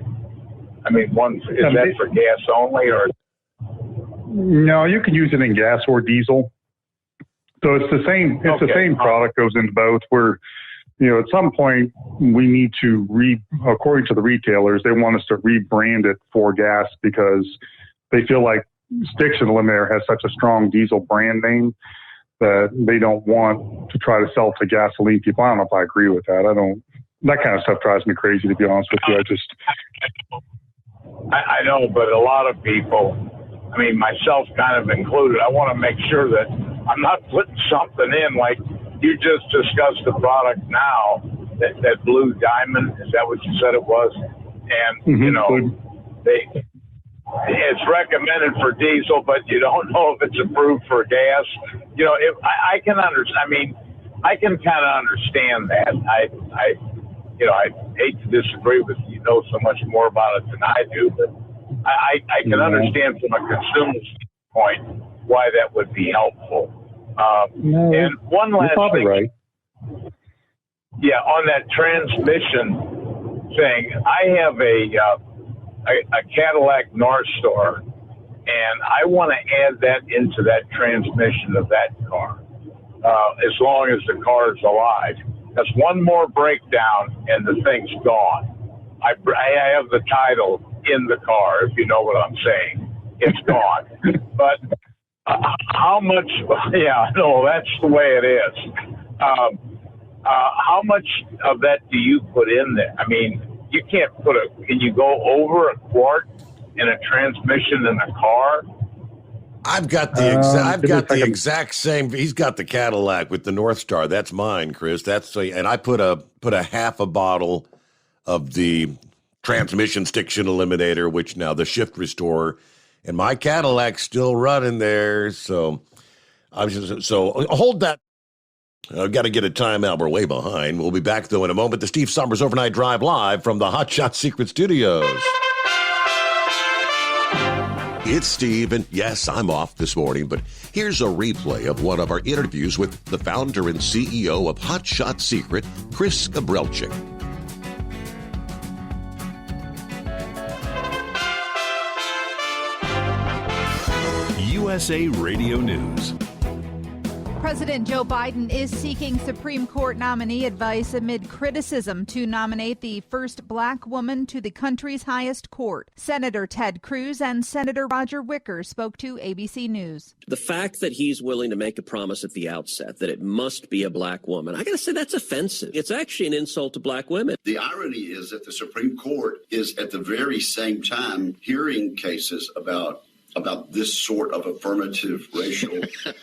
I mean, is that for gas only, or? No, you can use it in gas or diesel. So it's the same. It's the same product goes into both. Where, at some point we need to according to the retailers, they want us to rebrand it for gas because they feel like stiction eliminator has such a strong diesel brand name that they don't want to try to sell to gasoline people. I don't know if I agree with that. That kind of stuff drives me crazy, to be honest with you. I know, but a lot of people, I mean, myself kind of included, I want to make sure that I'm not putting something in like you just discussed the product now, that Blue Diamond. Is that what you said it was? And, it's recommended for diesel, but you don't know if it's approved for gas. I can understand. I mean, I can kind of understand that. I hate to disagree with you. You know so much more about it than I do, but I can understand from a consumer standpoint why that would be helpful. And one last thing. Right. Yeah, on that transmission thing, I have a Cadillac North Star, and I want to add that into that transmission of that car, as long as the car is alive. That's one more breakdown, and the thing's gone. I have the title in the car, if you know what I'm saying. It's gone. But how much? Yeah, no, that's the way it is. How much of that do you put in there? I mean, you can't can you go over a quart in a transmission in a car? I've got the exact same. He's got the Cadillac with the North Star. That's mine, Chris. And I put a half a bottle of the transmission stiction eliminator, which now the shift restorer, and my Cadillac's still running there. So hold that. I've got to get a timeout. We're way behind. We'll be back though in a moment. The Steve Sommers Overnight Drive live from the Hot Shot Secret Studios. It's Steve, and yes, I'm off this morning, but here's a replay of one of our interviews with the founder and CEO of Hot Shot Secret, Chris Gabrelchik. USA Radio News. President Joe Biden is seeking Supreme Court nominee advice amid criticism to nominate the first black woman to the country's highest court. Senator Ted Cruz and Senator Roger Wicker spoke to ABC News. The fact that he's willing to make a promise at the outset that it must be a black woman, I got to say that's offensive. It's actually an insult to black women. The irony is that the Supreme Court is at the very same time hearing cases about this sort of affirmative racial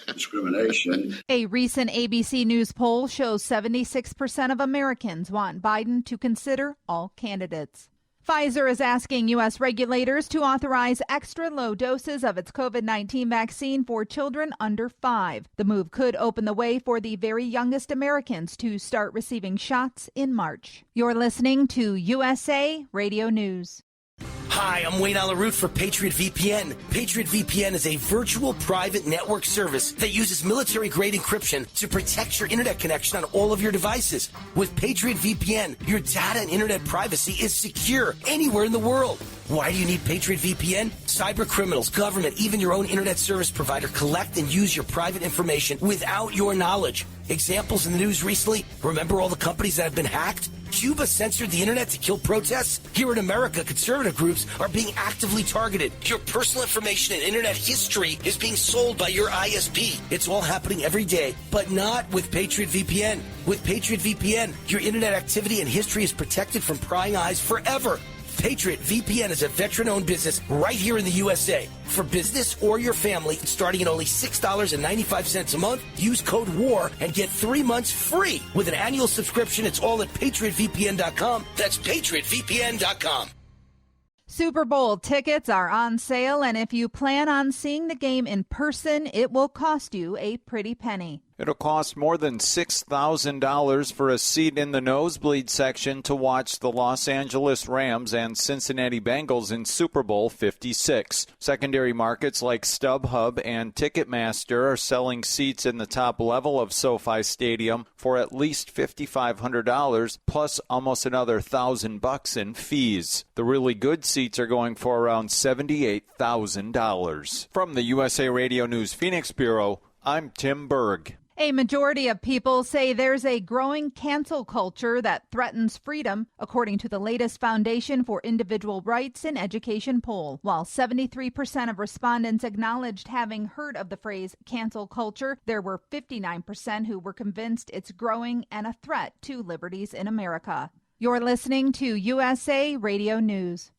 discrimination. A recent ABC News poll shows 76% of Americans want Biden to consider all candidates. Pfizer is asking U.S. regulators to authorize extra low doses of its COVID-19 vaccine for children under 5. The move could open the way for the very youngest Americans to start receiving shots in March. You're listening to USA Radio News. Hi, I'm Wayne Alaroot for Patriot Vpn. Patriot Vpn is a virtual private network service that uses military-grade encryption to protect your internet connection on all of your devices. With Patriot VPN, your data and internet privacy is secure anywhere in the world. Why do you need Patriot VPN? Cyber criminals, government, even your own internet service provider collect and use your private information without your knowledge. Examples in the news recently, remember all the companies that have been hacked? Cuba censored the internet to kill protests? Here in America, conservative groups are being actively targeted. Your personal information and internet history is being sold by your ISP. It's all happening every day, but not with Patriot VPN. With Patriot VPN, your internet activity and history is protected from prying eyes forever. Patriot VPN is a veteran-owned business right here in the USA. For business or your family, starting at only $6.95 a month, use code WAR and get 3 months free. With an annual subscription, it's all at PatriotVPN.com. That's PatriotVPN.com. Super Bowl tickets are on sale, and if you plan on seeing the game in person, it will cost you a pretty penny. It'll cost more than $6,000 for a seat in the nosebleed section to watch the Los Angeles Rams and Cincinnati Bengals in Super Bowl 56. Secondary markets like StubHub and Ticketmaster are selling seats in the top level of SoFi Stadium for at least $5,500 plus almost another $1,000 in fees. The really good seats are going for around $78,000. From the USA Radio News Phoenix Bureau, I'm Tim Berg. A majority of people say there's a growing cancel culture that threatens freedom, according to the latest Foundation for Individual Rights in Education poll. While 73% of respondents acknowledged having heard of the phrase cancel culture, there were 59% who were convinced it's growing and a threat to liberties in America. You're listening to USA Radio News.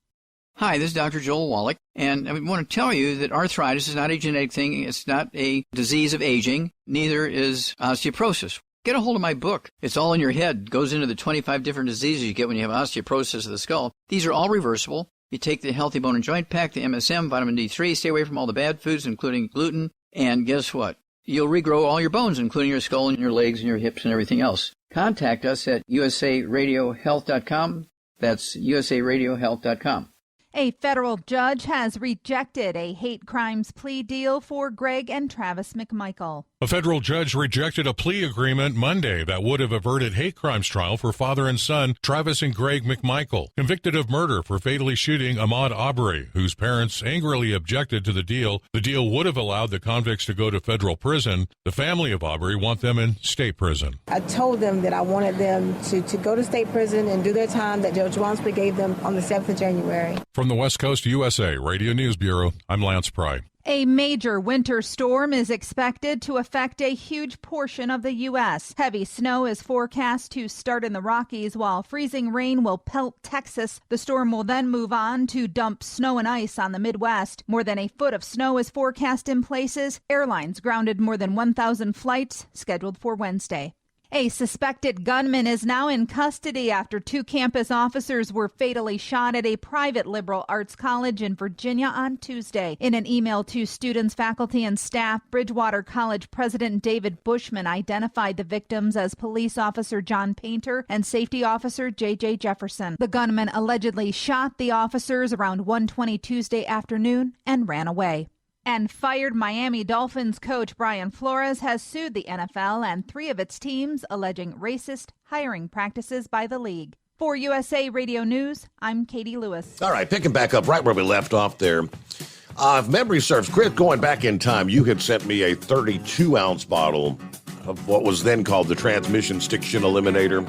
Hi, this is Dr. Joel Wallach, and I want to tell you that arthritis is not a genetic thing. It's not a disease of aging. Neither is osteoporosis. Get a hold of my book. It's all in your head. It goes into the 25 different diseases you get when you have osteoporosis of the skull. These are all reversible. You take the Healthy Bone and Joint Pack, the MSM, vitamin D3, stay away from all the bad foods, including gluten, and guess what? You'll regrow all your bones, including your skull and your legs and your hips and everything else. Contact us at usaradiohealth.com. That's usaradiohealth.com. A federal judge has rejected a hate crimes plea deal for Greg and Travis McMichael. A federal judge rejected a plea agreement Monday that would have averted hate crimes trial for father and son Travis and Greg McMichael, convicted of murder for fatally shooting Ahmaud Arbery, whose parents angrily objected to the deal. The deal would have allowed the convicts to go to federal prison. The family of Arbery want them in state prison. I told them that I wanted them to go to state prison and do their time that Judge Wansby gave them on the 7th of January. From the West Coast USA Radio News Bureau, I'm Lance Pry. A major winter storm is expected to affect a huge portion of the U.S. Heavy snow is forecast to start in the Rockies, while freezing rain will pelt Texas. The storm will then move on to dump snow and ice on the Midwest. More than a foot of snow is forecast in places. Airlines grounded more than 1,000 flights scheduled for Wednesday. A suspected gunman is now in custody after 2 campus officers were fatally shot at a private liberal arts college in Virginia on Tuesday. In an email to students, faculty, and staff, Bridgewater College President David Bushman identified the victims as police officer John Painter and safety officer J.J. Jefferson. The gunman allegedly shot the officers around 1:20 Tuesday afternoon and ran away. And fired Miami Dolphins coach Brian Flores has sued the NFL and 3 of its teams, alleging racist hiring practices by the league. For USA Radio News, I'm Katie Lewis. All right, picking back up right where we left off there. If memory serves, Chris, going back in time, you had sent me a 32-ounce bottle of what was then called the transmission stiction eliminator.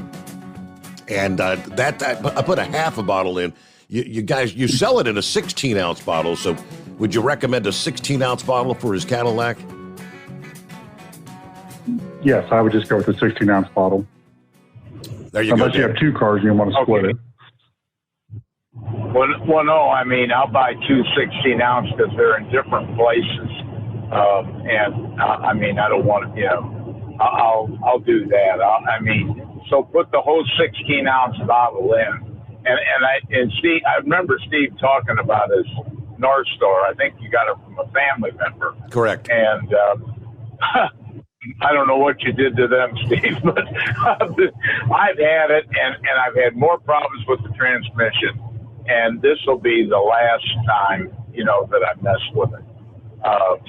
And that I put a half a bottle in. You guys, you sell it in a 16-ounce bottle, so would you recommend a 16-ounce bottle for his Cadillac? Yes, I would just go with the 16-ounce bottle. There you go. Unless you have two cars and you want to split it. Well, no, I mean, I'll buy two 16-ounce because they're in different places. I mean, I don't want to, I'll do that. So put the whole 16-ounce bottle in. And Steve, I remember Steve talking about his North Star. I think you got it from a family member. Correct. And I don't know what you did to them, Steve, but I've had it, and I've had more problems with the transmission. And this will be the last time, that I mess with it.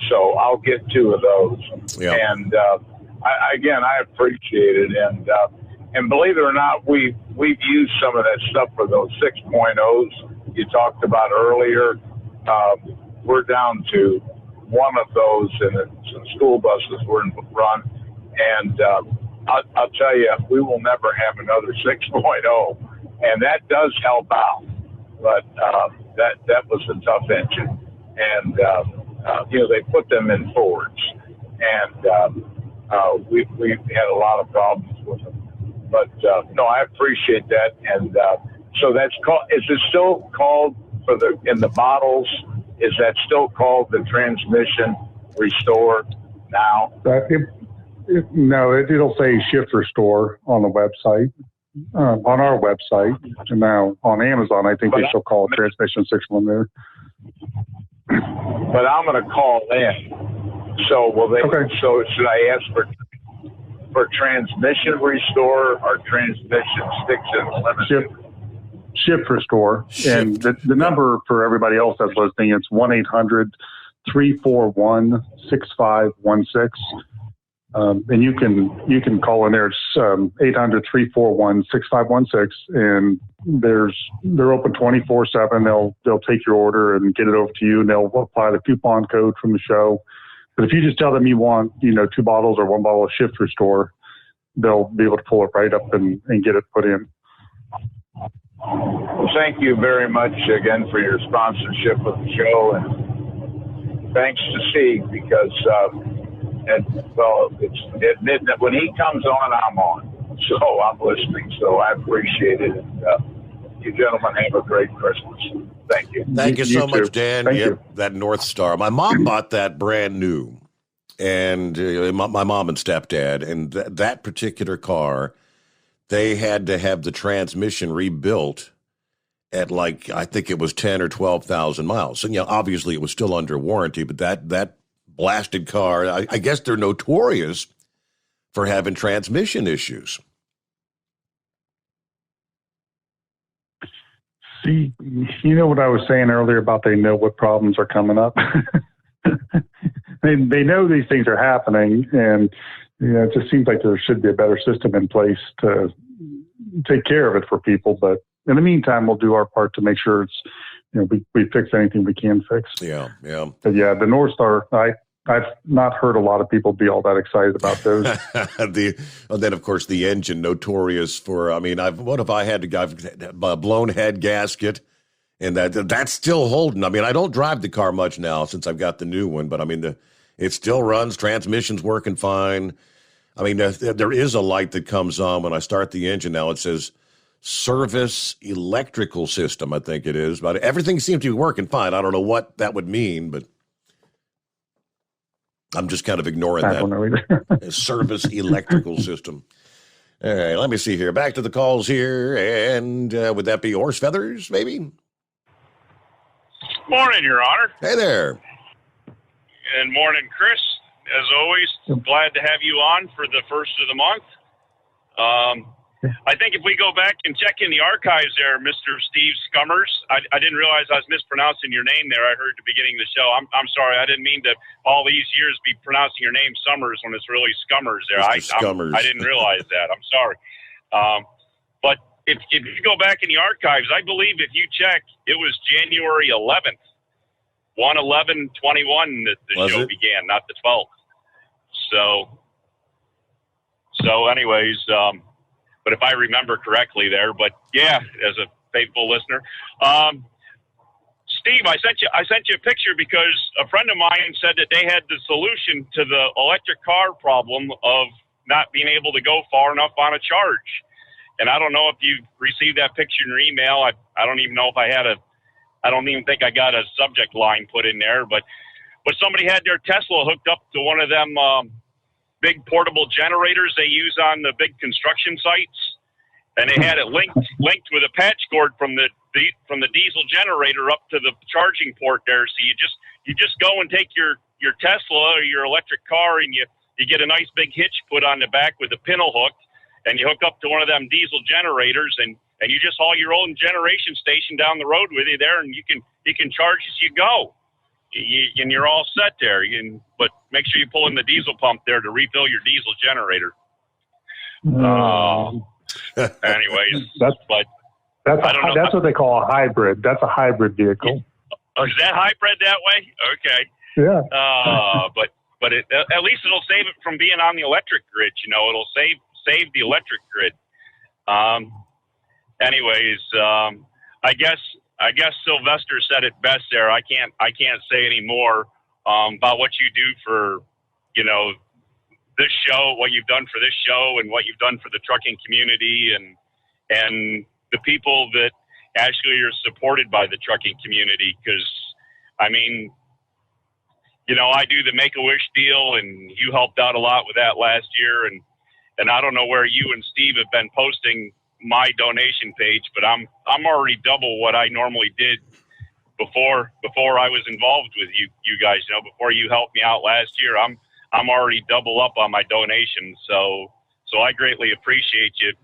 So I'll get two of those. Yep. And I appreciate it. And believe it or not, we've used some of that stuff for those 6.0s you talked about earlier. We're down to one of those in some school buses we're in run. And I'll tell you, we will never have another 6.0. And that does help out. But that was a tough engine. And, they put them in Fords. And we've had a lot of problems with them. But, no, I appreciate that. And so that's called, is it still called in the bottles, is that still called the transmission restore now? It'll say shift restore on the website, on our website. And now on Amazon, I think they still call it transmission stiction eliminator. But I'm going to call in. So will they? Okay. So should I ask for transmission restore or transmission stiction eliminator? Shift restore. And the number for everybody else that's listening, it's 1-800-341-6516. And you can call in there. It's 800-341-6516, and they're open 24/7. They'll take your order and get it over to you, and they'll apply the coupon code from the show. But if you just tell them you want 2 bottles or 1 bottle of Shift Restore, they'll be able to pull it right up and get it put in. Well, thank you very much again for your sponsorship of the show, and thanks to Steve because. It's admit that when he comes on, I'm on. So I'm listening. So I appreciate it. And you gentlemen have a great Christmas. Thank you. Thank you so much, too. Dan. Thank you. That North Star. My mom bought that brand new, and my mom and stepdad, and that particular car, they had to have the transmission rebuilt at I think it was 10 or 12,000 miles. And obviously it was still under warranty, but that blasted car, I guess they're notorious for having transmission issues. See, what I was saying earlier about they know what problems are coming up? They know these things are happening, and it just seems like there should be a better system in place to take care of it for people. But in the meantime, we'll do our part to make sure it's, we fix anything we can fix. Yeah. But yeah, the North Star, I've not heard a lot of people be all that excited about those. Then, of course, the engine, notorious for, what if I had a blown head gasket, and that's still holding. I don't drive the car much now since I've got the new one, but it still runs. Transmission's working fine. There is a light that comes on when I start the engine now. It says service electrical system, I think it is. But everything seems to be working fine. I don't know what that would mean, but I'm just kind of ignoring that. I don't know either. Service electrical system. All right, let me see here. Back to the calls here, and would that be horse feathers, maybe? Morning, Your Honor. Hey there. And morning, Chris. As always, glad to have you on for the first of the month. I think if we go back and check in the archives there, Mr. Steve Sommers, I didn't realize I was mispronouncing your name there. I heard at the beginning of the show. I'm sorry. I didn't mean to all these years be pronouncing your name Sommers when it's really Scummers there. I didn't realize that. I'm sorry. But if you go back in the archives, I believe if you check, it was January 11th 1/11/21 that the show began, not the 12th. So anyways, but if I remember correctly there, but yeah, as a faithful listener, Steve, I sent you a picture because a friend of mine said that they had the solution to the electric car problem of not being able to go far enough on a charge. And I don't know if you received that picture in your email. I don't even know if I don't even think I got a subject line put in there, but somebody had their Tesla hooked up to one of them big portable generators they use on the big construction sites, and they had it linked with a patch cord from the diesel generator up to the charging port there. So you just go and take your Tesla or your electric car, and you get a nice big hitch put on the back with a pintle hook, and you hook up to one of them diesel generators, and you just haul your own generation station down the road with you there, and you can charge as you go. And you're all set there. But make sure you pull in the diesel pump there to refill your diesel generator. Anyways, that's what they call a hybrid. That's a hybrid vehicle. Oh, is that hybrid that way? Okay. Yeah. But at least it'll save it from being on the electric grid. It'll save the electric grid. Anyways, I guess Sylvester said it best there. I can't say any more about what you do for, this show, what you've done for this show, and what you've done for the trucking community, and the people that actually are supported by the trucking community. Because, I mean, I do the Make-A-Wish deal, and you helped out a lot with that last year, and I don't know where you and Steve have been posting my donation page, but I'm already double what I normally did before I was involved with you guys. Before you helped me out last year, I'm already double up on my donations. So I greatly appreciate you.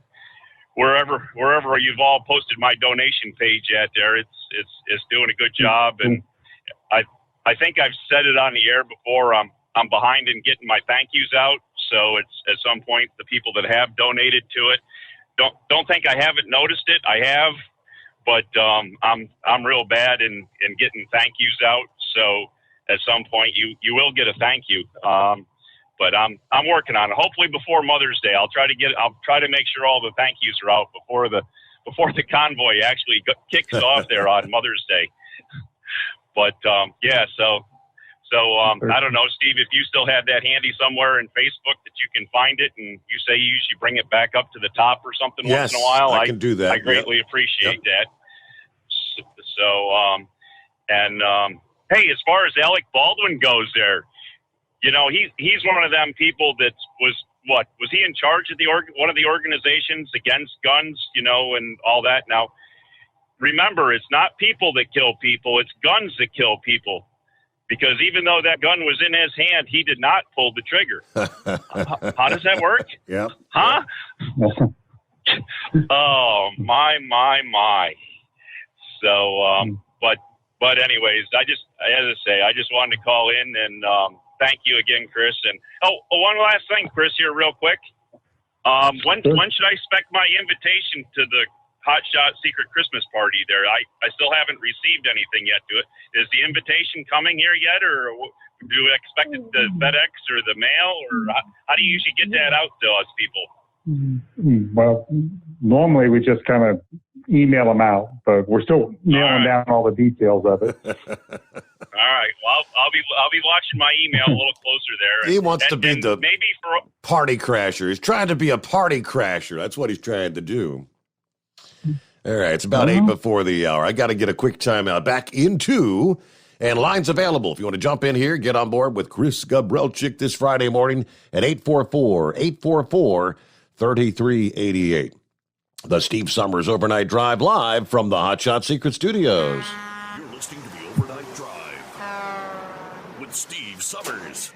Wherever you've all posted my donation page at there, it's doing a good job, and I think I've said it on the air before. I'm behind in getting my thank yous out, so it's at some point the people that have donated to it. Don't think I haven't noticed it. I have, but I'm real bad in getting thank yous out. So at some point you will get a thank you. But I'm working on it. Hopefully before Mother's Day, I'll try to make sure all the thank yous are out before the convoy actually kicks off there on Mother's Day. But yeah, so I don't know, Steve, if you still have that handy somewhere in Facebook that you can find it, and you say you usually bring it back up to the top or something once in a while. I can do that. I greatly appreciate that. So, hey, as far as Alec Baldwin goes there, he's one of them people that was he in charge of one of the organizations against guns, and all that. Now, remember, it's not people that kill people, it's guns that kill people. Because even though that gun was in his hand, he did not pull the trigger. How does that work? Yeah. Huh? Oh, my. So, but anyways, as I say, I just wanted to call in and thank you again, Chris. And one last thing, Chris, here real quick. When should I expect my invitation to the Hot Shot Secret Christmas party there? I still haven't received anything yet to it. Is the invitation coming here yet, or do you expect it the FedEx or the mail, or how do you usually get that out to us people? Well, normally we just kind of email them out, but we're still nailing down all the details of it. All right. Well, I'll be watching my email a little closer there. He wants to be the party crasher. He's trying to be a party crasher. That's what he's trying to do. All right, it's about 8 before the hour. I got to get a quick timeout. Back into, and lines available. If you want to jump in here, get on board with Chris Gabrelchik this Friday morning at 844-844-3388. The Steve Summers Overnight Drive live from the Hot Shot Secret Studios. You're listening to the Overnight Drive with Steve Summers.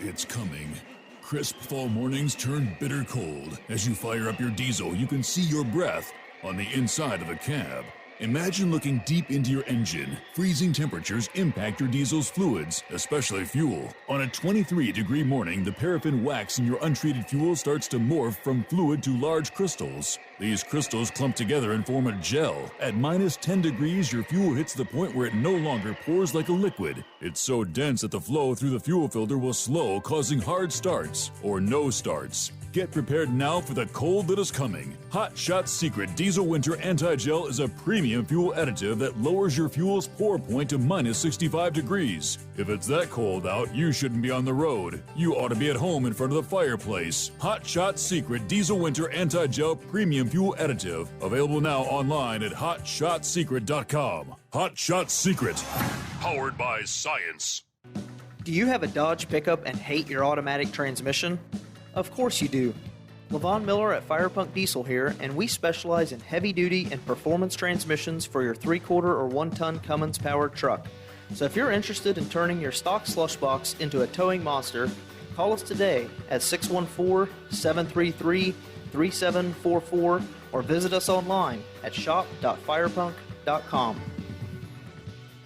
It's coming. Crisp fall mornings turn bitter cold. As you fire up your diesel, you can see your breath on the inside of a cab. Imagine looking deep into your engine. Freezing temperatures impact your diesel's fluids, especially fuel. On a 23-degree morning, the paraffin wax in your untreated fuel starts to morph from fluid to large crystals. These crystals clump together and form a gel. At minus 10 degrees, your fuel hits the point where it no longer pours like a liquid. It's so dense that the flow through the fuel filter will slow, causing hard starts or no starts. Get prepared now for the cold that is coming. Hot Shot Secret Diesel Winter Anti-Gel is a premium fuel additive that lowers your fuel's pour point to minus 65 degrees. If it's that cold out, you shouldn't be on the road. You ought to be at home in front of the fireplace. Hot Shot Secret Diesel Winter Anti-Gel Premium Fuel Additive. Available now online at hotshotsecret.com. Hot Shot Secret. Powered by science. Do you have a Dodge pickup and hate your automatic transmission? Of course you do. Levon Miller at Firepunk Diesel here, and we specialize in heavy-duty and performance transmissions for your 3/4 or 1-ton Cummins-powered truck. So if you're interested in turning your stock slush box into a towing monster, call us today at 614-733-3744 or visit us online at shop.firepunk.com.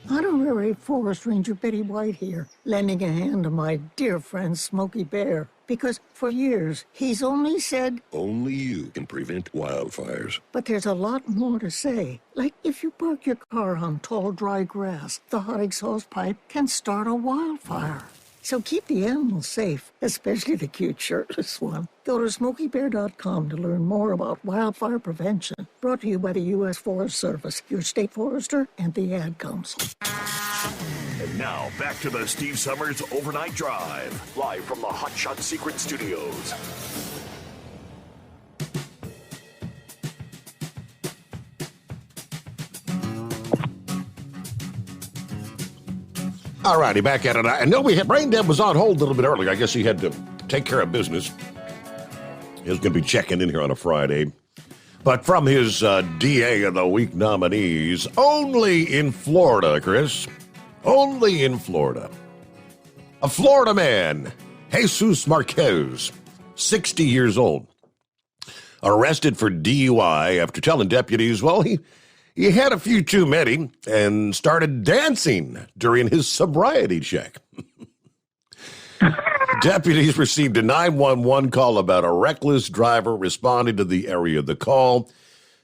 Honorary Forest Ranger Betty White here, lending a hand to my dear friend Smokey Bear. Because for years, he's only said, Only you can prevent wildfires. but there's a lot more to say. Like if you park your car on tall, dry grass, the hot exhaust pipe can start a wildfire. So keep the animals safe, especially the cute shirtless one. Go to SmokeyBear.com to learn more about wildfire prevention. Brought to you by the U.S. Forest Service, your state forester, and the Ad Council. And now, back to the Steve Summers Overnight Drive, live from the Hot Shot Secret Studios. All righty, back at it. I know Bradenton was on hold a little bit earlier. I guess he had to take care of business. He was going to be checking in here on a Friday. But from his DA of the Week nominees, only in Florida, Chris. Only in Florida. A Florida man, Jesus Marquez, 60 years old, arrested for DUI after telling deputies, well, he had a few too many and started dancing during his sobriety check. Deputies received a 911 call about a reckless driver responding to the area of the call.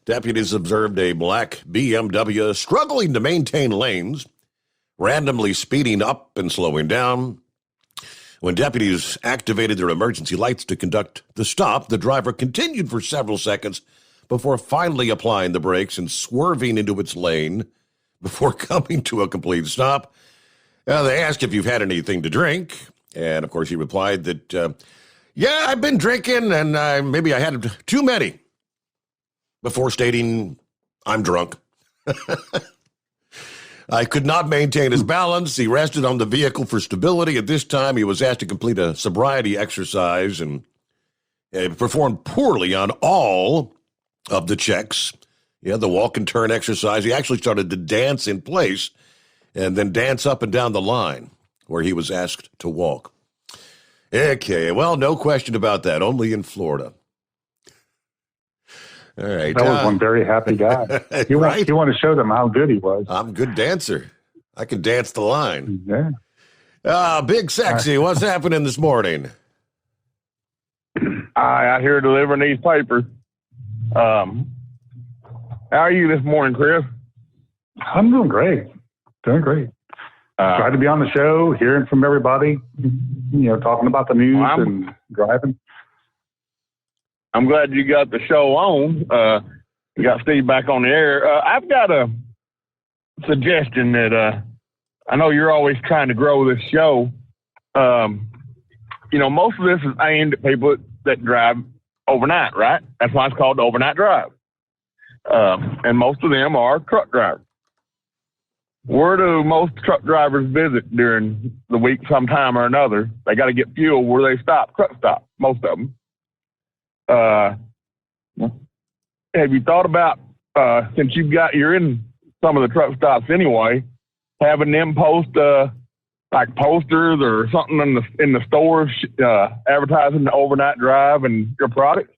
Deputies observed a black BMW struggling to maintain lanes, randomly speeding up and slowing down. When deputies activated their emergency lights to conduct the stop, the driver continued for several seconds before finally applying the brakes and swerving into its lane before coming to a complete stop. They asked if you've had anything to drink, and of course he replied that, yeah, I've been drinking, and maybe I had too many, before stating, I'm drunk. I could not maintain his balance. He rested on the vehicle for stability. At this time, he was asked to complete a sobriety exercise and performed poorly on all of the checks. Yeah, the walk and turn exercise. He actually started to dance in place and then dance up and down the line where he was asked to walk. Okay, well, no question about that. Only in Florida. All right. That was one very happy guy. He wanted to show them how good he was. I'm a good dancer. I can dance the line. Yeah. Big Sexy, what's happening this morning? I out here delivering these papers. How are you this morning, Chris? I'm doing great. Tried to be on the show, hearing from everybody, talking about the news and driving. I'm glad you got the show on. You got Steve back on the air. I've got a suggestion that I know you're always trying to grow this show. Most of this is aimed at people that drive overnight, right? That's why it's called the Overnight Drive. And most of them are truck drivers. Where do most truck drivers visit during the week sometime or another? They got to get fuel where they stop, truck stop, most of them. Have you thought about, since you're in some of the truck stops anyway, having them post like posters or something in the stores advertising the Overnight Drive and your products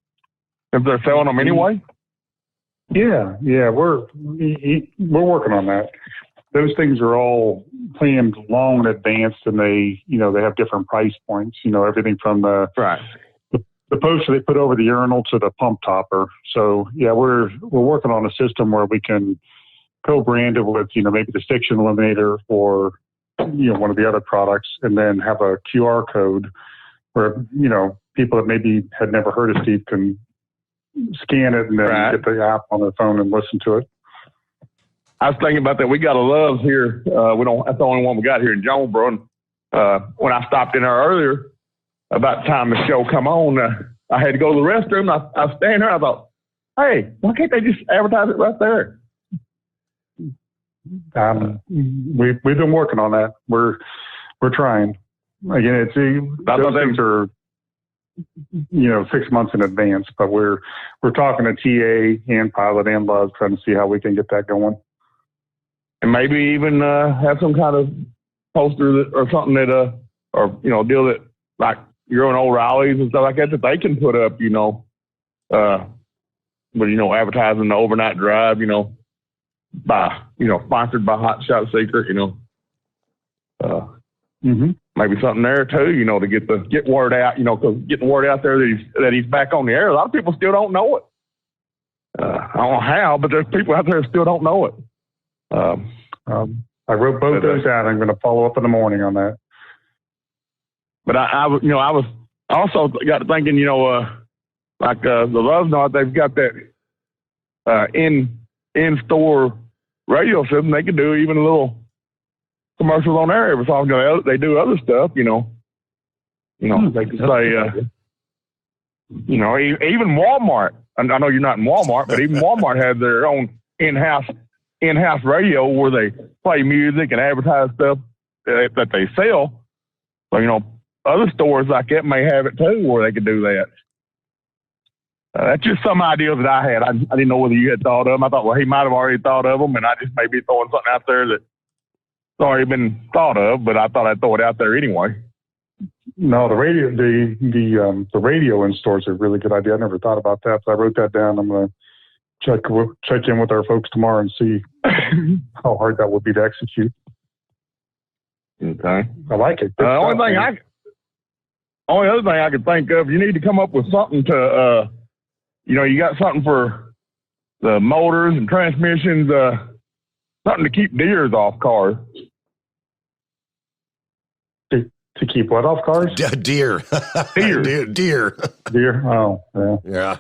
if they're selling them anyway? Yeah, we're working on that. Those things are all planned long in advance, and they have different price points. Everything from the the poster they put over the urinal to the pump topper. So yeah, we're working on a system where we can co-brand it with, maybe the Stiction Eliminator or, one of the other products, and then have a QR code where, people that maybe had never heard of Steve can scan it and then get the app on their phone and listen to it. I was thinking about that. We got a Love's here. That's the only one we got here in Jonesboro. And when I stopped in there earlier, about the time the show come on, I had to go to the restroom. I was standing there. I thought, hey, why can't they just advertise it right there? We've been working on that. We're trying. Again, those things are 6 months in advance, but we're talking to TA and Pilot and Love, trying to see how we can get that going, and maybe even have some kind of poster or something that deal that like your own O'Reilly's and stuff like that they can put up, advertising the overnight drive, by sponsored by Hot Shot Secret, maybe something there too, to get word out, because getting word out there that he's back on the air. A lot of people still don't know it. I don't know how, but there's people out there that still don't know it. I wrote both those out. I'm going to follow up in the morning on that. But I was also got to thinking, like the Love Knot, they've got that in-store radio system. They can do even a little commercials on there every song. They do other stuff, they can say, even Walmart. I know you're not in Walmart, but even Walmart has their own in-house radio where they play music and advertise stuff that they sell. So, other stores like that may have it too, where they could do that. That's just some ideas that I had. I didn't know whether you had thought of them. I thought, well, he might have already thought of them, and I just may be throwing something out there that's already been thought of, but I thought I'd throw it out there anyway. No, the radio in stores are a really good idea. I never thought about that, so I wrote that down. I'm going to check in with our folks tomorrow and see how hard that would be to execute. Okay. I like it. Only other thing I could think of, you need to come up with something to, you got something for the motors and transmissions, something to keep deers off cars. To keep what off cars? Deer. Deer. Deer. Oh, yeah. Yeah.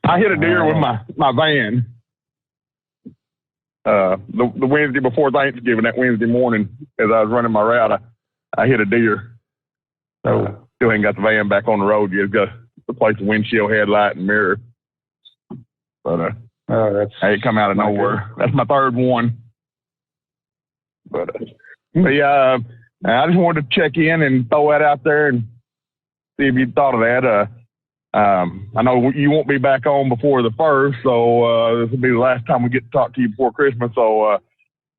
I hit a deer with my van. The Wednesday before Thanksgiving, that Wednesday morning, as I was running my route, I hit a deer. So still ain't got the van back on the road yet. Got to replace the windshield headlight and mirror. But that's I ain't come out of nowhere. Good. That's my third one. But yeah, I just wanted to check in and throw that out there and see if you thought of that. I know you won't be back on before the 1st, so this will be the last time we get to talk to you before Christmas. So I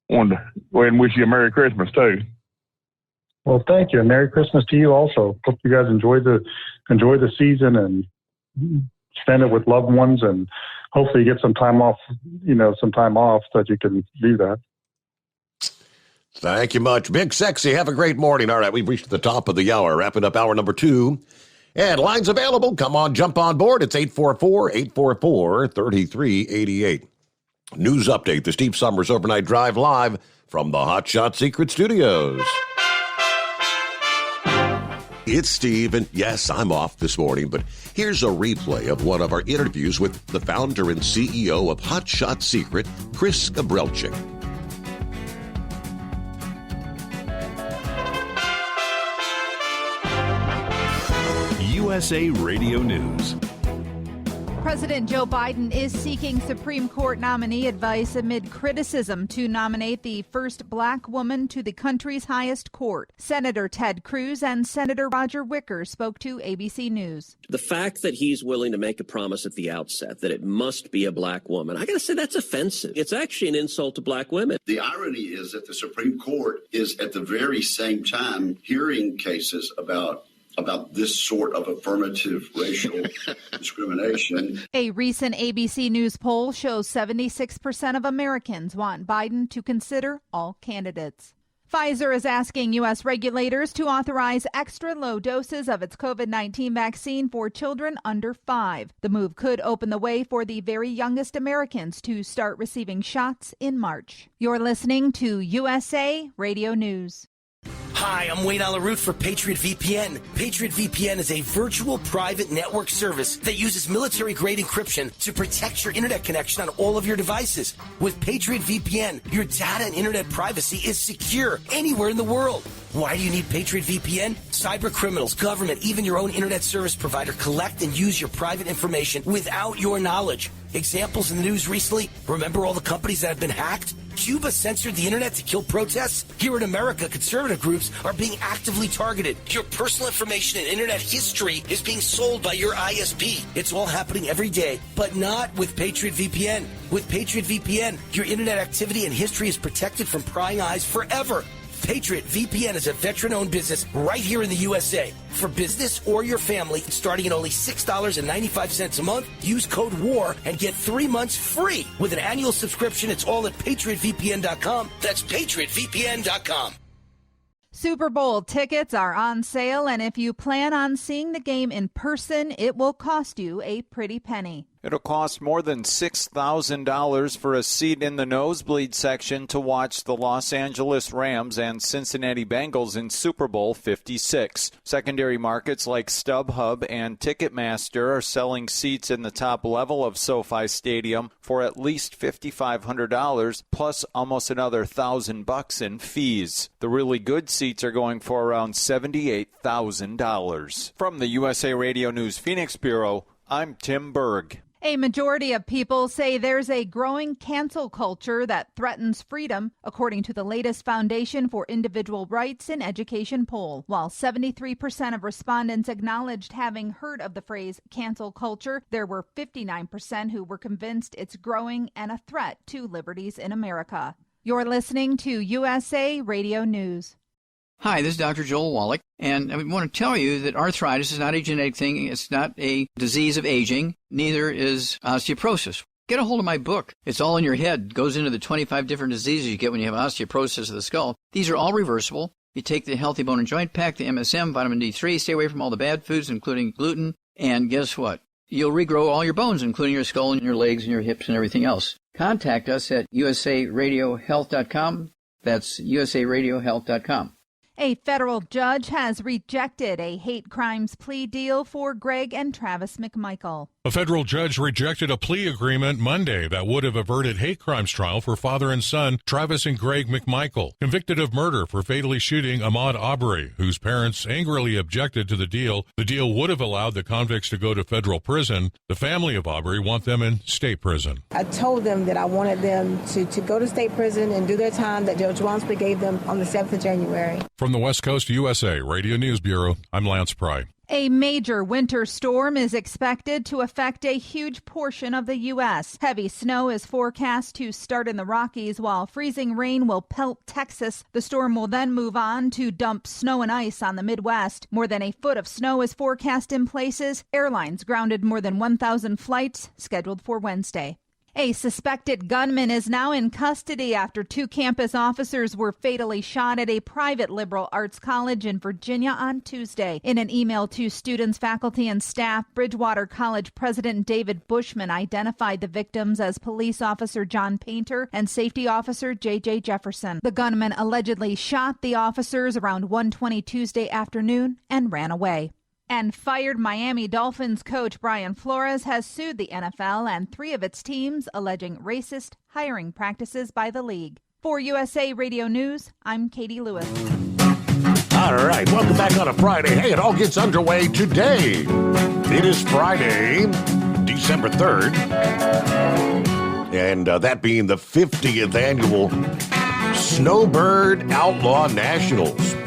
wanted to go ahead and wish you a Merry Christmas too. Well, thank you. Merry Christmas to you also. Hope you guys enjoy the season and spend it with loved ones, and hopefully get some time off, so that you can do that. Thank you much. Big Sexy, have a great morning. All right, we've reached the top of the hour, wrapping up hour number 2. And lines available. Come on, jump on board. It's 844-844-3388. News update, the Steve Sommers Overnight Drive live from the Hot Shot Secret Studios. It's Steve, and yes, I'm off this morning, but here's a replay of one of our interviews with the founder and CEO of Hot Shot Secret, Chris Gabrelchik. USA Radio News. President Joe Biden is seeking Supreme Court nominee advice amid criticism to nominate the first black woman to the country's highest court. Senator Ted Cruz and Senator Roger Wicker spoke to ABC News. The fact that he's willing to make a promise at the outset that it must be a black woman, I got to say that's offensive. It's actually an insult to black women. The irony is that the Supreme Court is at the very same time hearing cases about this sort of affirmative racial discrimination. A recent ABC News poll shows 76% of Americans want Biden to consider all candidates. Pfizer is asking U.S. regulators to authorize extra low doses of its COVID-19 vaccine for children under 5. The move could open the way for the very youngest Americans to start receiving shots in March. You're listening to USA Radio News. Hi, I'm Wayne Alaroot for Patriot Vpn. Patriot Vpn is a virtual private network service that uses military-grade encryption to protect your internet connection on all of your devices. With Patriot VPN, your data and internet privacy is secure anywhere in the world. Why do you need Patriot VPN? Cyber criminals, government, even your own internet service provider collect and use your private information without your knowledge. Examples in the news recently, remember all the companies that have been hacked? Cuba censored the internet to kill protests? Here in America, conservative groups are being actively targeted. Your personal information and internet history is being sold by your ISP. It's all happening every day, but not with Patriot VPN. With Patriot VPN, your internet activity and history is protected from prying eyes forever. Patriot VPN is a veteran-owned business right here in the USA. For business or your family, starting at only $6.95 a month, use code WAR and get 3 months free. With an annual subscription, it's all at PatriotVPN.com. That's PatriotVPN.com. Super Bowl tickets are on sale, and if you plan on seeing the game in person, it will cost you a pretty penny. It'll cost more than $6,000 for a seat in the nosebleed section to watch the Los Angeles Rams and Cincinnati Bengals in Super Bowl 56. Secondary markets like StubHub and Ticketmaster are selling seats in the top level of SoFi Stadium for at least $5,500 plus almost another $1,000 in fees. The really good seats are going for around $78,000. From the USA Radio News Phoenix Bureau, I'm Tim Berg. A majority of people say there's a growing cancel culture that threatens freedom, according to the latest Foundation for Individual Rights in Education poll. While 73% of respondents acknowledged having heard of the phrase cancel culture, there were 59% who were convinced it's growing and a threat to liberties in America. You're listening to USA Radio News. Hi, this is Dr. Joel Wallach, and I want to tell you that arthritis is not a genetic thing. It's not a disease of aging. Neither is osteoporosis. Get a hold of my book. It's all in your head. It goes into the 25 different diseases you get when you have osteoporosis of the skull. These are all reversible. You take the Healthy Bone and Joint Pack, the MSM, vitamin D3, stay away from all the bad foods, including gluten, and guess what? You'll regrow all your bones, including your skull and your legs and your hips and everything else. Contact us at usaradiohealth.com. That's usaradiohealth.com. A federal judge has rejected a hate crimes plea deal for Greg and Travis McMichael. A federal judge rejected a plea agreement Monday that would have averted hate crimes trial for father and son Travis and Greg McMichael, convicted of murder for fatally shooting Ahmaud Arbery, whose parents angrily objected to the deal. The deal would have allowed the convicts to go to federal prison. The family of Arbery want them in state prison. I told them that I wanted them to go to state prison and do their time that Judge Wansby gave them on the 7th of January. From the West Coast USA Radio News Bureau, I'm Lance Pry. A major winter storm is expected to affect a huge portion of the U.S. Heavy snow is forecast to start in the Rockies, while freezing rain will pelt Texas. The storm will then move on to dump snow and ice on the Midwest. More than a foot of snow is forecast in places. Airlines grounded more than 1,000 flights scheduled for Wednesday. A suspected gunman is now in custody after 2 campus officers were fatally shot at a private liberal arts college in Virginia on Tuesday. In an email to students, faculty, and staff, Bridgewater College President David Bushman identified the victims as police officer John Painter and safety officer J.J. Jefferson. The gunman allegedly shot the officers around 1:20 Tuesday afternoon and ran away. And fired Miami Dolphins coach Brian Flores has sued the NFL and 3 of its teams, alleging racist hiring practices by the league. For USA Radio News, I'm Katie Lewis. All right, welcome back on a Friday. Hey, it all gets underway today. It is Friday, December 3rd, and that being the 50th annual Snowbird Outlaw Nationals.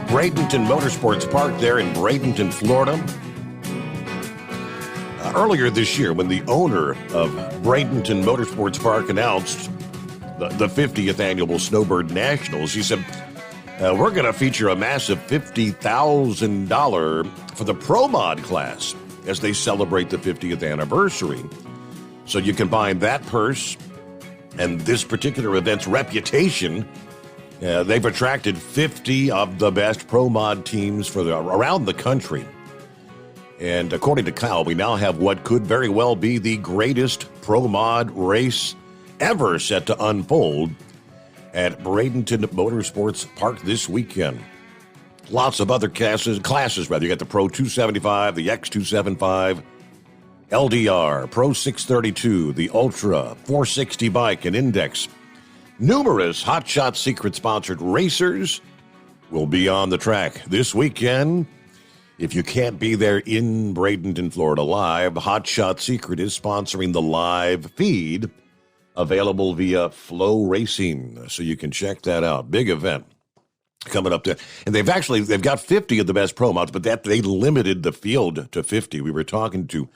Bradenton Motorsports Park there in Bradenton, Florida. Earlier this year, when the owner of Bradenton Motorsports Park announced the 50th annual Snowbird Nationals, he said, we're going to feature a massive $50,000 for the Pro Mod class as they celebrate the 50th anniversary. So you combine that purse and this particular event's reputation They've attracted 50 of the best pro mod teams around the country. And according to Kyle, we now have what could very well be the greatest pro mod race ever set to unfold at Bradenton Motorsports Park this weekend. Lots of other classes. You got the Pro 275, the X275, LDR, Pro 632, the Ultra, 460 bike, and Index. Numerous Hot Shot Secret-sponsored racers will be on the track this weekend. If you can't be there in Bradenton, Florida live, Hot Shot Secret is sponsoring the live feed available via Flow Racing, so you can check that out. Big event coming up there. And they've got 50 of the best pro mods, but they limited the field to 50. We were talking to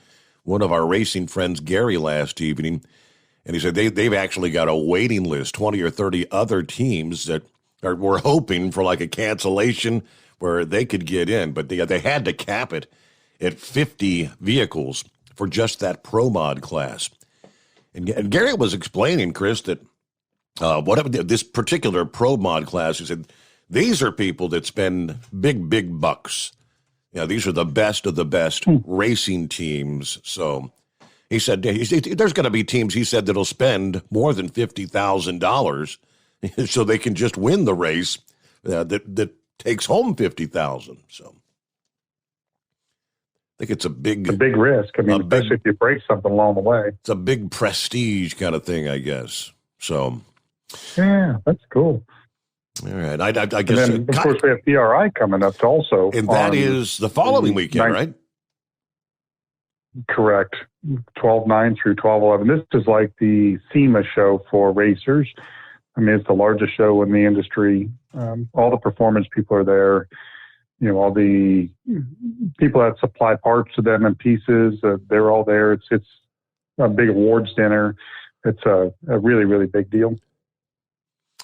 one of our racing friends, Gary, last evening, and he said they've actually got a waiting list, 20 or 30 other teams that were hoping for like a cancellation where they could get in, but they had to cap it at 50 vehicles for just that pro mod class. And Gary was explaining, Chris, that this particular pro mod class, he said, these are people that spend big bucks. These are the best of the best racing teams. So he said there's going to be teams, he said, that'll spend more than $50,000 so they can just win the race that takes home $50,000. So I think it's a big risk. I mean, especially if you break something along the way. It's a big prestige kind of thing, I guess. So yeah, that's cool. All right. I guess. And then, of course, we have PRI coming up also. And that is the following weekend, right? Correct. 12/9 through 12/11. This is like the SEMA show for racers. I mean, it's the largest show in the industry. All the performance people are there. All the people that supply parts to them and pieces, they're all there. It's a big awards dinner. It's a really, really big deal.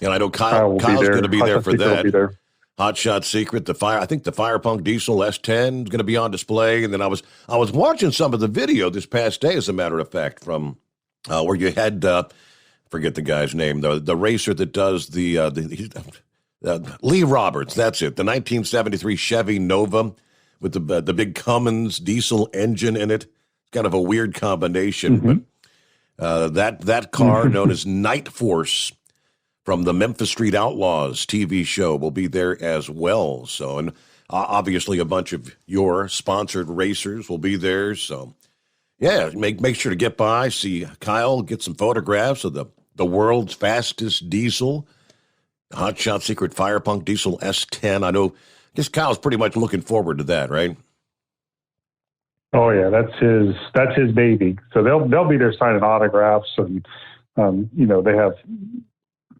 And I know Kyle's going to be there for that. Hot Shot Secret, I think the Firepunk Diesel S10 is going to be on display. And then I was watching some of the video this past day, as a matter of fact, from where you had forget the guy's name, the racer that does the Lee Roberts. That's it, the 1973 Chevy Nova with the big Cummins diesel engine in it. Kind of a weird combination, but that car known as Night Force from the Memphis Street Outlaws TV show will be there as well. So, and obviously a bunch of your sponsored racers will be there. So, yeah, make sure to get by, see Kyle, get some photographs of the world's fastest diesel, Hot Shot Secret Firepunk Diesel S10. I guess Kyle's pretty much looking forward to that, right? Oh yeah, that's his baby. So they'll be there signing autographs, and they have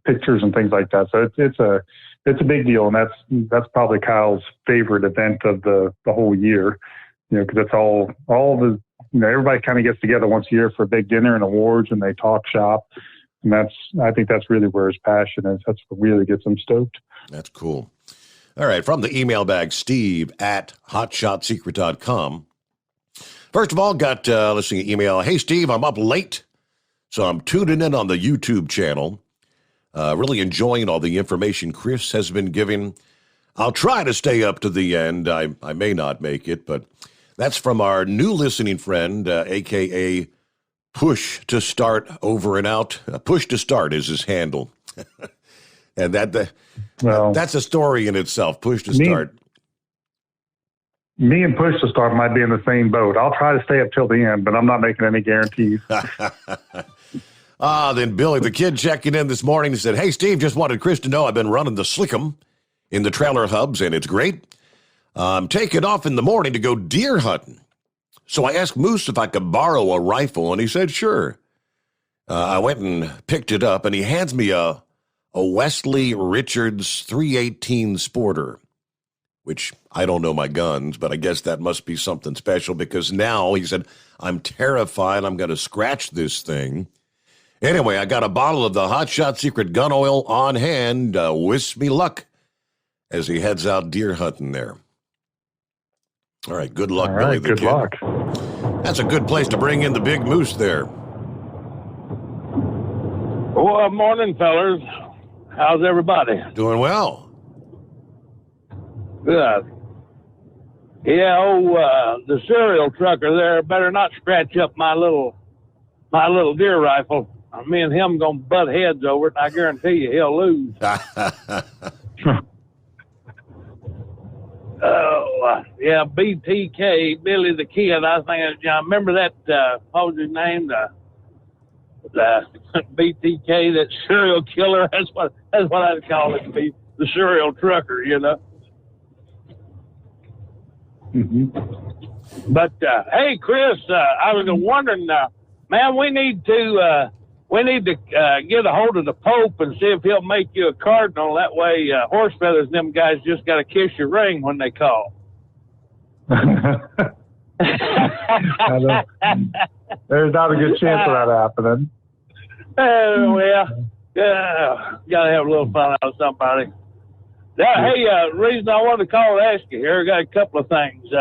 pictures and things like that. So it's a big deal, and that's probably Kyle's favorite event of the whole year. Because it's all the everybody kind of gets together once a year for a big dinner and awards, and they talk shop. And I think that's really where his passion is. That's what really gets him stoked. That's cool. All right, from the email bag, steve@hotshotsecret.com. First of all, got listening to email. Hey, Steve, I'm up late, so I'm tuning in on the YouTube channel. Really enjoying all the information Chris has been giving. I'll try to stay up to the end. I may not make it, but that's from our new listening friend, a.k.a. Push to Start Over and Out. Push to Start is his handle. And that's a story in itself, Push to Start. Me and Push to Start might be in the same boat. I'll try to stay up till the end, but I'm not making any guarantees. Then Billy, the kid, checking in this morning, he said, hey, Steve, just wanted Chris to know I've been running the Slickum in the trailer hubs, and it's great. I'm taking off in the morning to go deer hunting. So I asked Moose if I could borrow a rifle, and he said, sure. I went and picked it up, and he hands me a Wesley Richards 318 Sporter, which I don't know my guns, but I guess that must be something special because now, he said, I'm terrified I'm going to scratch this thing. Anyway, I got a bottle of the Hot Shot Secret gun oil on hand. Wish me luck as he heads out deer hunting there. All right, good luck, Billy the kid. Good luck. That's a good place to bring in the big Moose there. Well, morning, fellas. How's everybody? Doing well. Good. Yeah, the serial trucker there better not scratch up my little deer rifle. Me and him gonna butt heads over it, and I guarantee you he'll lose. Yeah, BTK, Billy the Kid. I think I remember that. What was his name? The BTK, that serial killer. That's what I'd call it. The serial trucker, you know. Mm-hmm. But hey, Chris, I was wondering, man, we need to get a hold of the Pope and see if he'll make you a cardinal. That way, horse feathers and them guys just got to kiss your ring when they call. There's not a good chance of that happening. Well, gotta have a little fun out of somebody. Hey, reason I wanted to call and ask you here, I got a couple of things.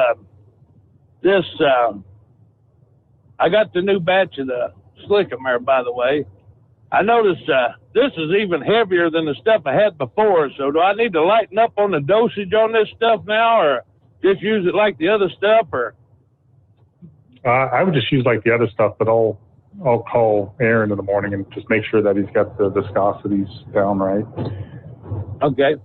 I got the new batch of the Slickum there, by the way. I noticed this is even heavier than the stuff I had before, so do I need to lighten up on the dosage on this stuff now, or just use it like the other stuff, or? I would just use like the other stuff, but I'll call Aaron in the morning and just make sure that he's got the viscosities down right. Okay.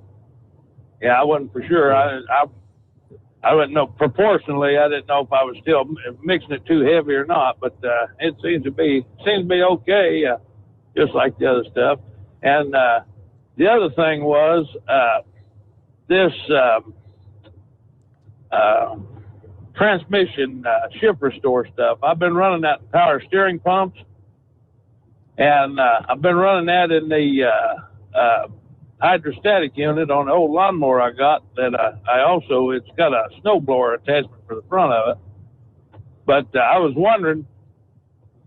Yeah, I wasn't for sure. I wouldn't know proportionally. I didn't know if I was still mixing it too heavy or not, but it seems to be okay, just like the other stuff. And the other thing was this transmission shift restore stuff. I've been running that in power steering pumps, and I've been running that in the hydrostatic unit on the old lawnmower I got. That it's got a snowblower attachment for the front of it. But I was wondering,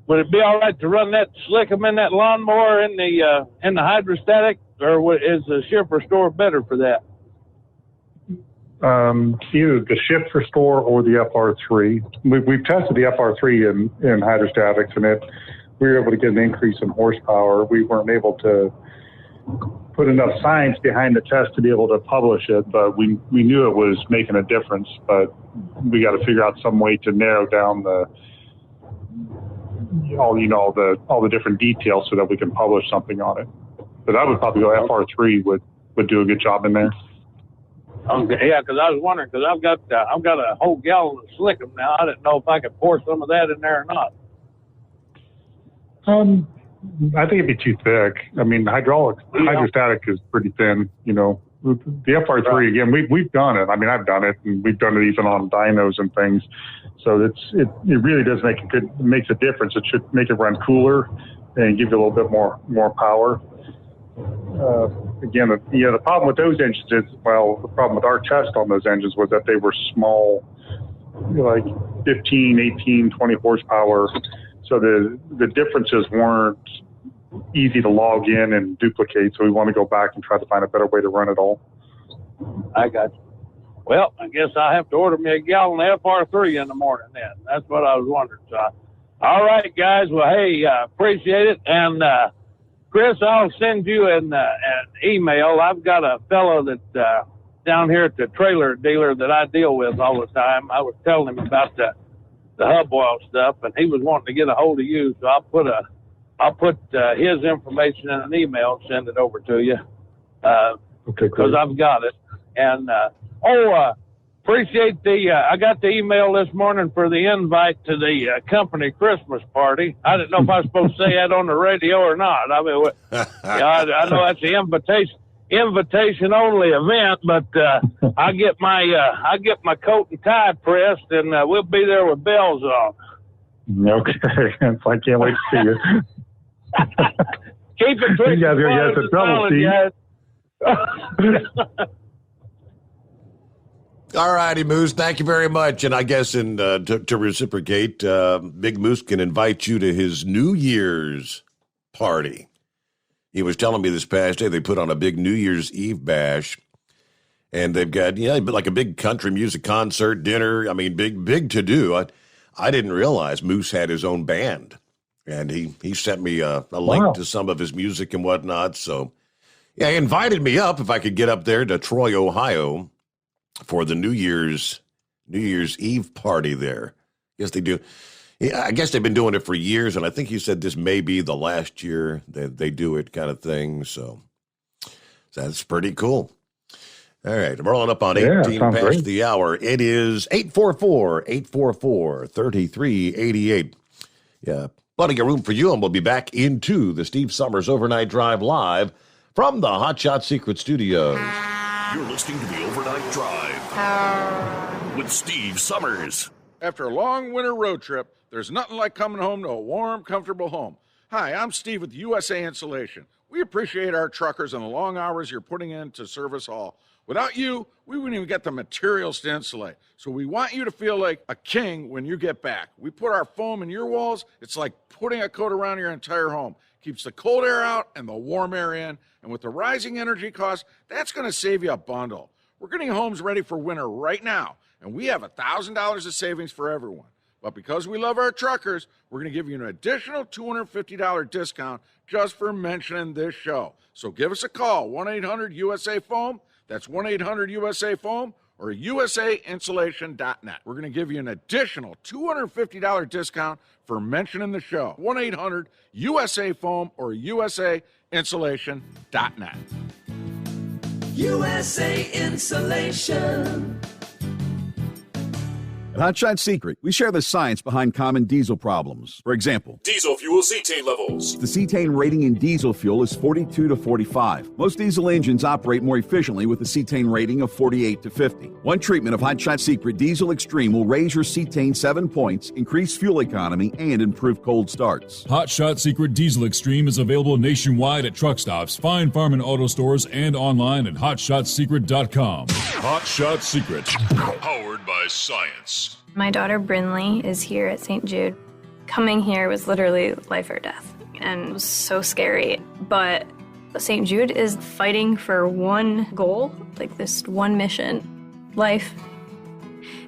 would it be all right to run that, slick them in that lawnmower in the hydrostatic, or is the shift restore better for that? Either the shift restore or the FR3. We've tested the FR3 in hydrostatics, and we were able to get an increase in horsepower. We weren't able to put enough science behind the test to be able to publish it, but we knew it was making a difference. But we got to figure out some way to narrow down all the different details so that we can publish something on it. But I would probably go FR3 would do a good job in there. Okay, yeah, because I was wondering, because I've got a whole gallon of Slickum now. I didn't know if I could pour some of that in there or not. I think it'd be too thick. I mean, hydrostatic is pretty thin, you know. The FR3, again, we've done it. I mean, I've done it, and we've done it even on dynos and things. So it really does makes a difference. It should make it run cooler and give you a little bit more power. Again, the problem with those engines is, the problem with our test on those engines was that they were small, like 15, 18, 20 horsepower. So the differences weren't easy to log in and duplicate. So we want to go back and try to find a better way to run it all. I got you. Well, I guess I have to order me a gallon of FR3 in the morning then. That's what I was wondering. So, all right, guys. Well, hey, appreciate it. And Chris, I'll send you an email. I've got a fellow that down here at the trailer dealer that I deal with all the time. I was telling him about the hub oil stuff, and he was wanting to get a hold of you. So I'll put his information in an email and send it over to you. Okay, because I've got it. And appreciate I got the email this morning for the invite to the company Christmas party. I didn't know if I was supposed to say that on the radio or not. I mean, I know that's an invitation only event, but I get my coat and tie pressed, and we'll be there with bells on. Okay, I can't wait to see you. Keep it tricky. You guys are going to get some trouble, Steve. All righty, Moose. Thank you very much. And I guess to reciprocate, Big Moose can invite you to his New Year's party. He was telling me this past day they put on a big New Year's Eve bash, and they've got like a big country music concert, dinner. I mean, big to do. I didn't realize Moose had his own band, and he sent me a link to some of his music and whatnot. So Yeah, he invited me up if I could get up there to Troy, Ohio for the New Year's Eve party there. Yes, they do. Yeah, I guess they've been doing it for years, and I think he said this may be the last year that they do it kind of thing. So that's pretty cool. All right, I'm rolling up on 18 past great. the hour. It is 844-844-3388. Yeah, plenty of room for you, and we'll be back into the Steve Summers Overnight Drive live from the Hot Shot Secret Studios. You're listening to the Overnight Drive with Steve Summers. After a long winter road trip, there's nothing like coming home to a warm, comfortable home. Hi, I'm Steve with USA Insulation. We appreciate our truckers and the long hours you're putting in to service all. Without you, we wouldn't even get the materials to insulate. So we want you to feel like a king when you get back. We put our foam in your walls. It's like putting a coat around your entire home. Keeps the cold air out and the warm air in. And with the rising energy costs, that's going to save you a bundle. We're getting homes ready for winter right now, and we have $1,000 of savings for everyone. But because we love our truckers, we're going to give you an additional $250 discount just for mentioning this show. So give us a call, 1-800-USA-FOAM. That's 1-800-USA-FOAM or usainsulation.net. We're going to give you an additional $250 discount for mentioning the show. 1-800-USA-FOAM or usainsulation.net. USA Insulation. At Hot Shot Secret, we share the science behind common diesel problems. For example, diesel fuel cetane levels. The cetane rating in diesel fuel is 42 to 45. Most diesel engines operate more efficiently with a cetane rating of 48 to 50. One treatment of Hot Shot Secret Diesel Extreme will raise your cetane 7 points, increase fuel economy, and improve cold starts. Hot Shot Secret Diesel Extreme is available nationwide at truck stops, fine farm and auto stores, and online at hotshotsecret.com. Hot Shot Secret. Powered by science. My daughter Brinley is here at St. Jude. Coming here was literally life or death, and it was so scary. But St. Jude is fighting for one goal, like this one mission, life.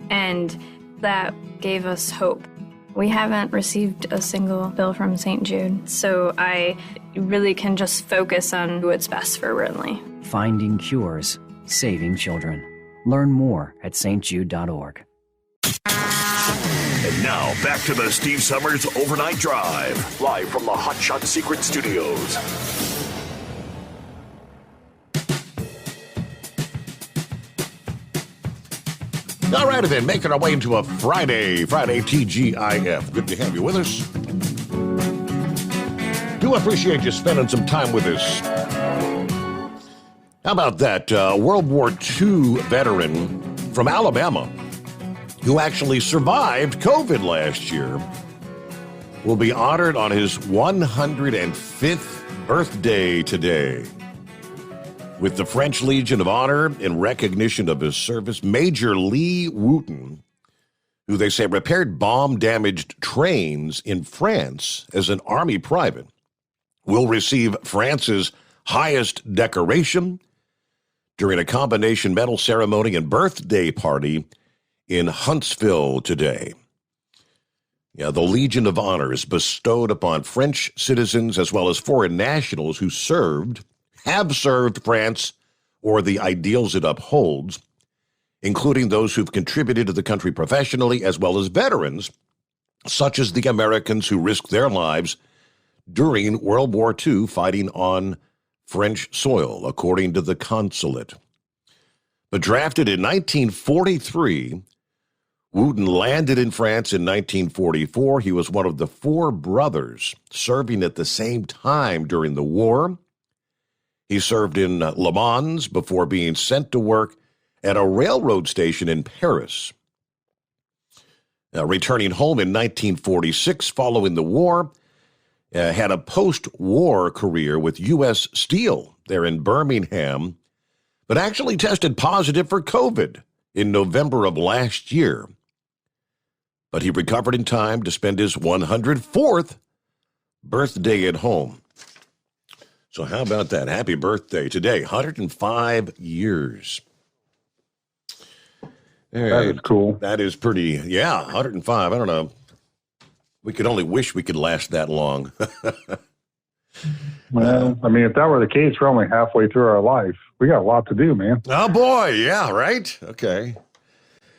And that gave us hope. We haven't received a single bill from St. Jude, so I really can just focus on what's best for Brinley. Finding cures, saving children. Learn more at stjude.org. And now, back to the Steve Summers Overnight Drive, live from the Hot Shot Secret Studios. All right, then, making our way into a Friday TGIF. Good to have you with us. Do appreciate you spending some time with us. How about that World War II veteran from Alabama who actually survived COVID last year will be honored on his 105th birthday today with the French Legion of Honor in recognition of his service. Major Lee Wooten, who they say repaired bomb-damaged trains in France as an Army private, will receive France's highest decoration during a combination medal ceremony and birthday party in Huntsville today. Yeah, the Legion of Honor is bestowed upon French citizens as well as foreign nationals who have served France or the ideals it upholds, including those who've contributed to the country professionally, as well as veterans, such as the Americans who risked their lives during World War II fighting on French soil, according to the consulate. But drafted in 1943, Wooten landed in France in 1944. He was one of the 4 brothers serving at the same time during the war. He served in Le Mans before being sent to work at a railroad station in Paris. Returning home in 1946 following the war, had a post-war career with U.S. Steel there in Birmingham, but actually tested positive for COVID in November of last year. But he recovered in time to spend his 104th birthday at home. So how about that? Happy birthday today, 105 years. That is cool. That is pretty, 105. I don't know. We could only wish we could last that long. Well, I mean, if that were the case, we're only halfway through our life. We got a lot to do, man. Oh, boy. Yeah, right? Okay.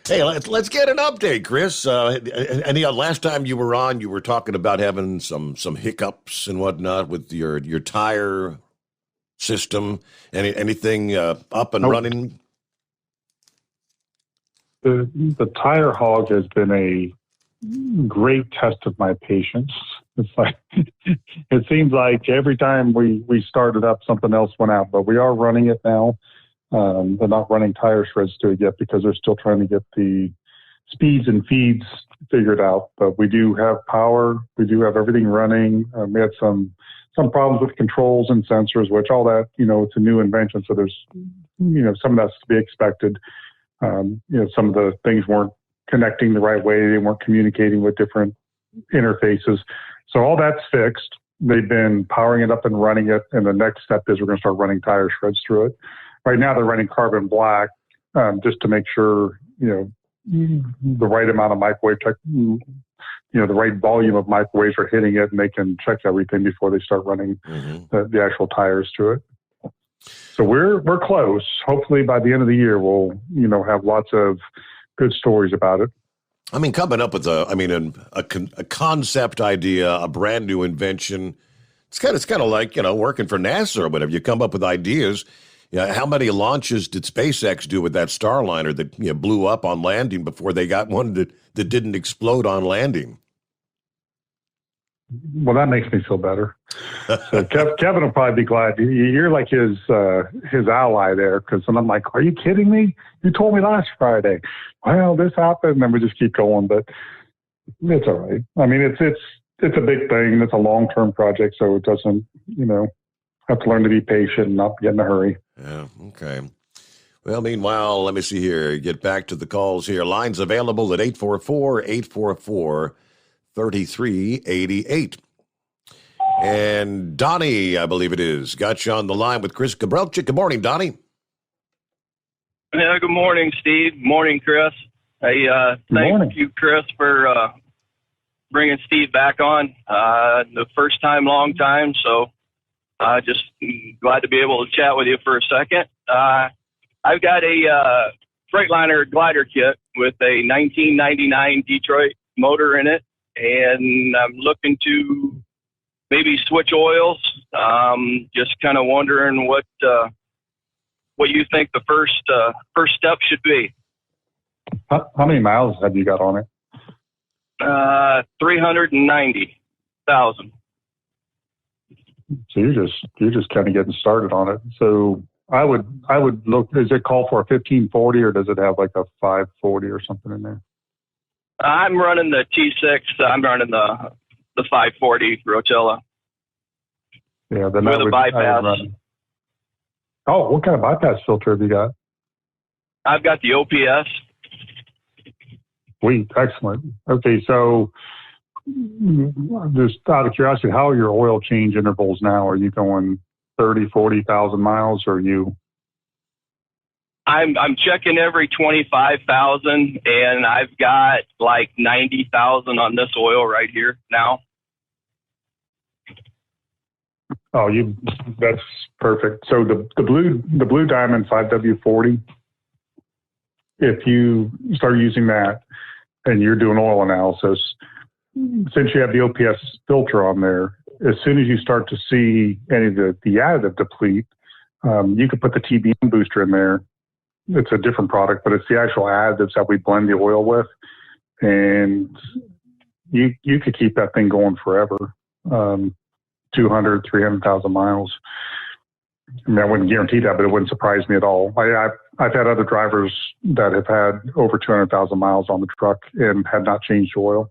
Hey, let's get an update, Chris. Last time you were on, you were talking about having some hiccups and whatnot with your tire system. Anything up and running? The tire hog has been a great test of my patience. It's like it seems like every time we started up, something else went out. But we are running it now. They're not running tire shreds to it yet because they're still trying to get the speeds and feeds figured out. But we do have power. We do have everything running. We had some problems with controls and sensors, which all that, it's a new invention. So there's, some of that's to be expected. Some of the things weren't connecting the right way. They weren't communicating with different interfaces. So all that's fixed. They've been powering it up and running it. And the next step is we're going to start running tire shreds through it. Right now they're running carbon black just to make sure, the right amount of microwave the right volume of microwaves are hitting it and they can check everything before they start running the actual tires through it. So we're close. Hopefully by the end of the year, we'll, have lots of good stories about it. I mean, coming up with a concept idea, a brand new invention. It's kind of like, working for NASA or whatever. You come up with ideas. How many launches did SpaceX do with that Starliner that blew up on landing before they got one that didn't explode on landing? Well, that makes me feel better. So Kevin will probably be glad. You're like his ally there, because I'm like, are you kidding me? You told me last Friday. Well, this happened, and then we just keep going. But it's all right. I mean, it's a big thing. It's a long-term project, so it doesn't, have to learn to be patient and not get in a hurry. Yeah, okay. Well, meanwhile, let me see here. Get back to the calls here. Lines available at 844-844-3388. And Donnie, I believe it is, got you on the line with Chris Gabrelchik. Good morning, Donnie. Yeah, good morning, Steve. Morning, Chris. Hey, thank you, Chris, for bringing Steve back on. The first time, long time, so just glad to be able to chat with you for a second. I've got a Freightliner glider kit with a 1999 Detroit motor in it, and I'm looking to maybe switch oils. Just kind of wondering what you think the first step should be. How many miles have you got on it? 390,000. So you're just kind of getting started on it. So I would look. Does it call for a 1540 or does it have like a 540 or something in there? I'm running the T6. I'm running the 540 Rotella. Yeah, then with a bypass. Oh, what kind of bypass filter have you got? I've got the OPS. Sweet, excellent. Okay, so just out of curiosity, how are your oil change intervals now? Are you going 30, 40,000 miles, or are you? I'm checking every 25,000, and I've got like 90,000 on this oil right here now. Oh, that's perfect. So the Blue Diamond 5W40, if you start using that and you're doing oil analysis, since you have the OPS filter on there, as soon as you start to see any of the additive deplete, you could put the TBM booster in there. It's a different product, but it's the actual additives that we blend the oil with. And you could keep that thing going forever. 200, 300,000 miles. I mean, I wouldn't guarantee that, but it wouldn't surprise me at all. I've had other drivers that have had over 200,000 miles on the truck and had not changed oil.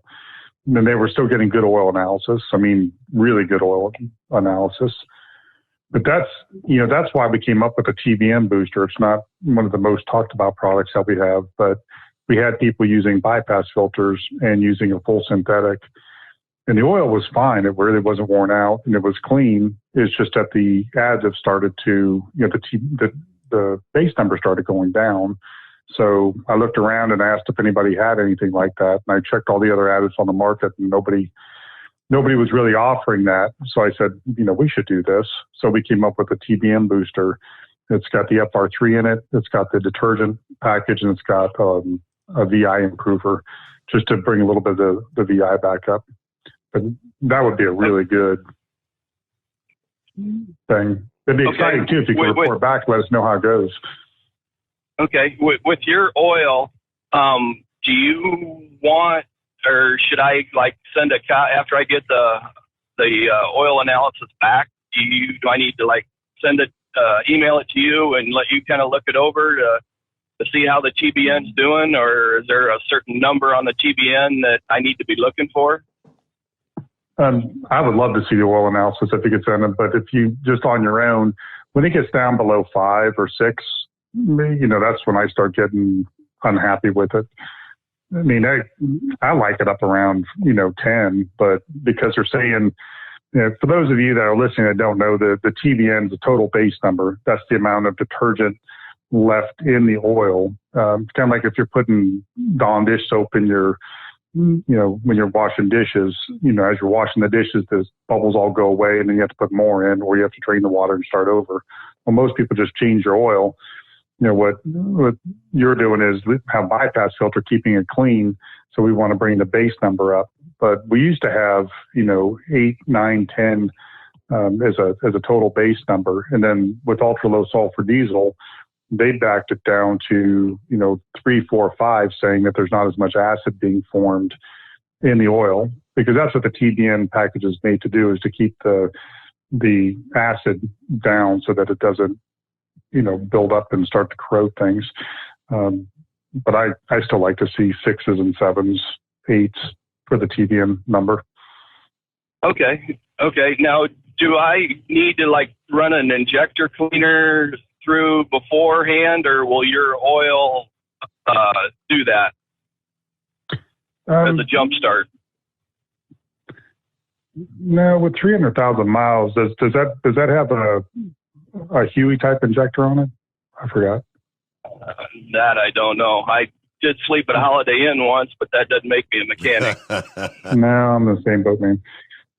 And they were still getting good oil analysis. I mean, really good oil analysis. But that's why we came up with a TBM booster. It's not one of the most talked about products that we have, but we had people using bypass filters and using a full synthetic. And the oil was fine. It really wasn't worn out and it was clean. It's just that the additive started to, the base number started going down. So I looked around and asked if anybody had anything like that. And I checked all the other additives on the market and nobody nobody was really offering that. So I said, we should do this. So we came up with a TBM booster. It's got the FR3 in it. It's got the detergent package, and it's got a VI improver just to bring a little bit of the VI back up. But that would be a really good thing. It'd be exciting, too, if you could report back, let us know how it goes. Okay. With your oil, do you want, or should I send after I get the oil analysis back? Do I need to send it, email it to you and let you kind of look it over to see how the TBN's doing, or is there a certain number on the TBN that I need to be looking for? I would love to see the oil analysis if you could send it, but if you just on your own, when it gets down below 5 or 6, that's when I start getting unhappy with it. I mean, I like it up around, 10, but because they're saying, for those of you that are listening that don't know, the TBN is the total base number. That's the amount of detergent left in the oil. It's kind of like if you're putting Dawn dish soap in your, when you're washing dishes, as you're washing the dishes, the bubbles all go away and then you have to put more in, or you have to drain the water and start over. Well, most people just change your oil. What you're doing is have bypass filter, keeping it clean. So we want to bring the base number up. But we used to have, 8, 9, 10 as a total base number. And then with ultra low sulfur diesel, they backed it down to, 3, 4, 5, saying that there's not as much acid being formed in the oil, because that's what the TBN package is made to do, is to keep the acid down so that it doesn't, build up and start to corrode things. But I still like to see 6s and 7s, 8s for the TBN number. Okay. Now, do I need to run an injector cleaner through beforehand, or will your oil do that as a jump start? No, with 300,000 miles, does that have a Huey type injector on it? I forgot. That I don't know. I did sleep at a Holiday Inn once, but that doesn't make me a mechanic. No, I'm the same boat, man.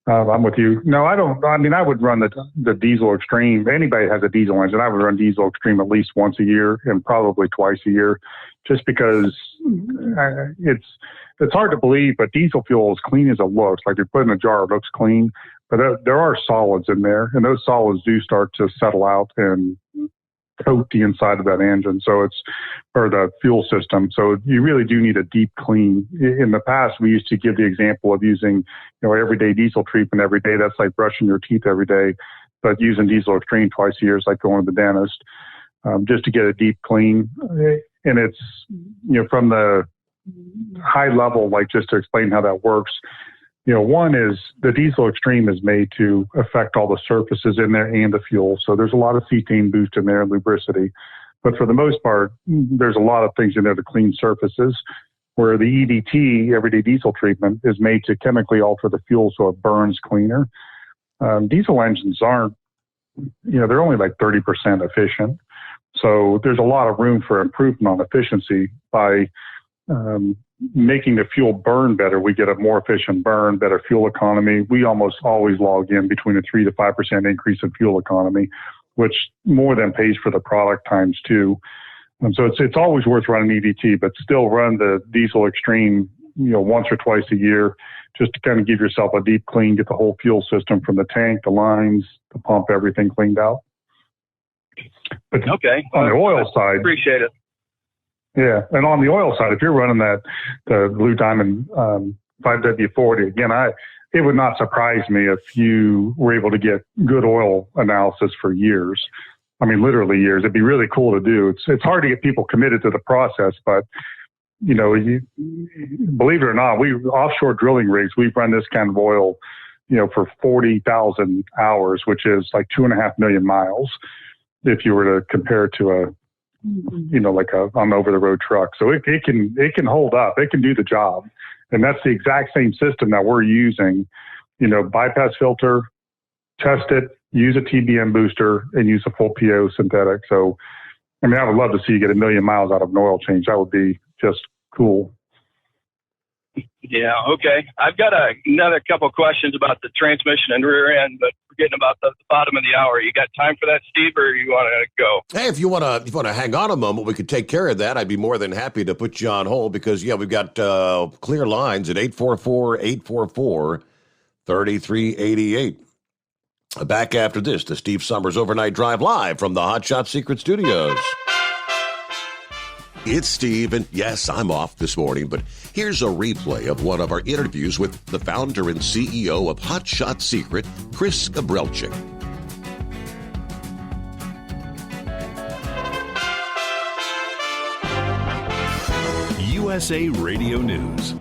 I'm with you. No, I don't. I mean, I would run the Diesel Extreme. Anybody that has a diesel engine, I would run Diesel Extreme at least once a year and probably twice a year, just because it's hard to believe, but diesel fuel, as clean as it looks, like you put in a jar, it looks clean, but there are solids in there, and those solids do start to settle out and coat the inside of that engine, or the fuel system. So you really do need a deep clean. In the past, we used to give the example of using, everyday diesel treatment every day. That's like brushing your teeth every day, but using Diesel Extreme twice a year is like going to the dentist, just to get a deep clean. And it's, from the high level, just to explain how that works. One is the Diesel Extreme is made to affect all the surfaces in there and the fuel. So there's a lot of cetane boost in there and lubricity. But for the most part, there's a lot of things in there to clean surfaces, where the EDT, everyday diesel treatment, is made to chemically alter the fuel so it burns cleaner. Diesel engines aren't, they're only like 30% efficient. So there's a lot of room for improvement on efficiency by making the fuel burn better. We get a more efficient burn, better fuel economy. We almost always log in between a 3 to 5% increase in fuel economy, which more than pays for the product times 2. So it's always worth running EDT, but still run the Diesel Extreme, once or twice a year, just to kind of give yourself a deep clean, get the whole fuel system from the tank, the lines, the pump, everything cleaned out. But okay. On the oil side, appreciate it. Yeah, and on the oil side, if you're running the Blue Diamond 5W40, again, it would not surprise me if you were able to get good oil analysis for years. I mean, literally years. It'd be really cool to do. It's hard to get people committed to the process, but you believe it or not, offshore drilling rigs, we've run this kind of oil, for 40,000 hours, which is like 2.5 million miles. If you were to compare it to like an over-the-road truck. So it can hold up. It can do the job. And that's the exact same system that we're using, bypass filter, test it, use a TBM booster, and use a full PO synthetic. So, I mean, I would love to see you get 1 million miles out of an oil change. That would be just cool. Yeah, okay. I've got another couple questions about the transmission and rear end, but we're getting about the bottom of the hour. You got time for that, Steve, or you want to go? Hey, if you want to hang on a moment, we could take care of that. I'd be more than happy to put you on hold because, yeah, we've got clear lines at 844-844-3388. Back after this, the Steve Sommers Overnight Drive live from the Hot Shot Secret Studios. It's Steve, and yes, I'm off this morning, but here's a replay of one of our interviews with the founder and CEO of Hot Shot Secret, Chris Gabrelchik. USA Radio News.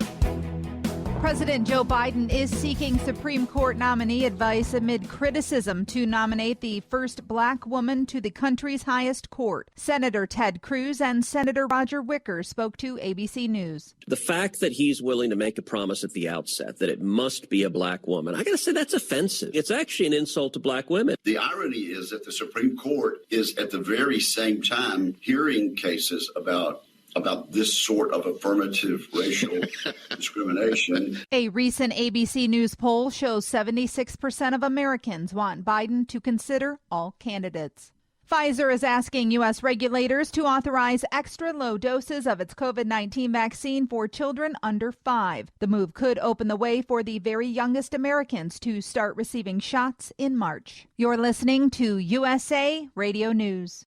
President Joe Biden is seeking Supreme Court nominee advice amid criticism to nominate the first black woman to the country's highest court. Senator Ted Cruz and Senator Roger Wicker spoke to ABC News. The fact that he's willing to make a promise at the outset that it must be a black woman, I got to say that's offensive. It's actually an insult to black women. The irony is that the Supreme Court is at the very same time hearing cases about this sort of affirmative racial discrimination. A recent ABC News poll shows 76% of Americans want Biden to consider all candidates. Pfizer is asking U.S. regulators to authorize extra low doses of its COVID-19 vaccine for children under 5. The move could open the way for the very youngest Americans to start receiving shots in March. You're listening to USA Radio News.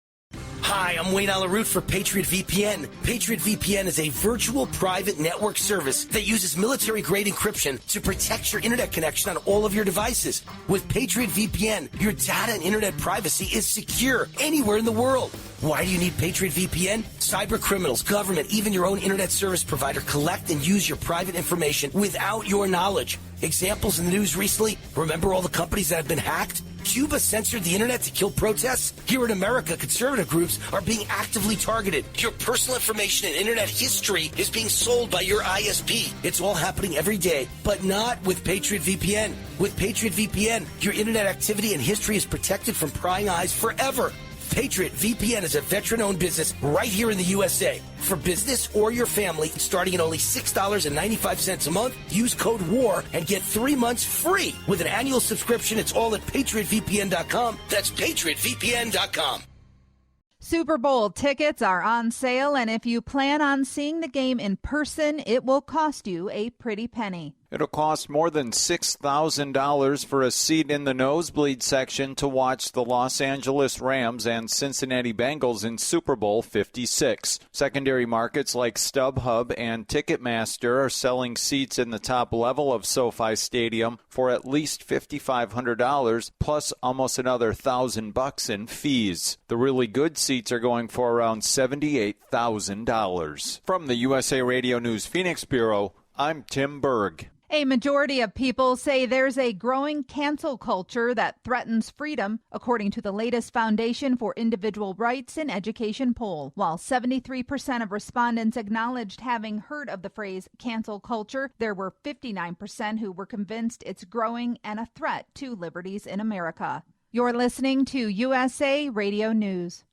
Hi, I'm Wayne Alaroot for Patriot Vpn. Patriot VpN is a virtual private network service that uses military-grade encryption to protect your internet connection on all of your devices. With Patriot VPN, your data and internet privacy is secure anywhere in the world. Why do you need Patriot VPN? Cyber criminals, government, even your own internet service provider collect and use your private information without your knowledge. Examples in the news recently, remember all the companies that have been hacked? Cuba censored the internet to kill protests? Here in America, conservative groups are being actively targeted. Your personal information and internet history is being sold by your ISP. It's all happening every day, but not with Patriot VPN. With Patriot VPN, your internet activity and history is protected from prying eyes forever. Patriot VPN is a veteran-owned business right here in the USA. For business or your family, starting at only $6.95 a month, use code WAR and get 3 months free. With an annual subscription, it's all at PatriotVPN.com. That's PatriotVPN.com. Super Bowl tickets are on sale, and if you plan on seeing the game in person, it will cost you a pretty penny. It'll cost more than $6,000 for a seat in the nosebleed section to watch the Los Angeles Rams and Cincinnati Bengals in Super Bowl 56. Secondary markets like StubHub and Ticketmaster are selling seats in the top level of SoFi Stadium for at least $5,500 plus almost another $1,000 in fees. The really good seats are going for around $78,000. From the USA Radio News Phoenix Bureau, I'm Tim Berg. A majority of people say there's a growing cancel culture that threatens freedom, according to the latest Foundation for Individual Rights in Education poll. While 73% of respondents acknowledged having heard of the phrase cancel culture, there were 59% who were convinced it's growing and a threat to liberties in America. You're listening to USA Radio News.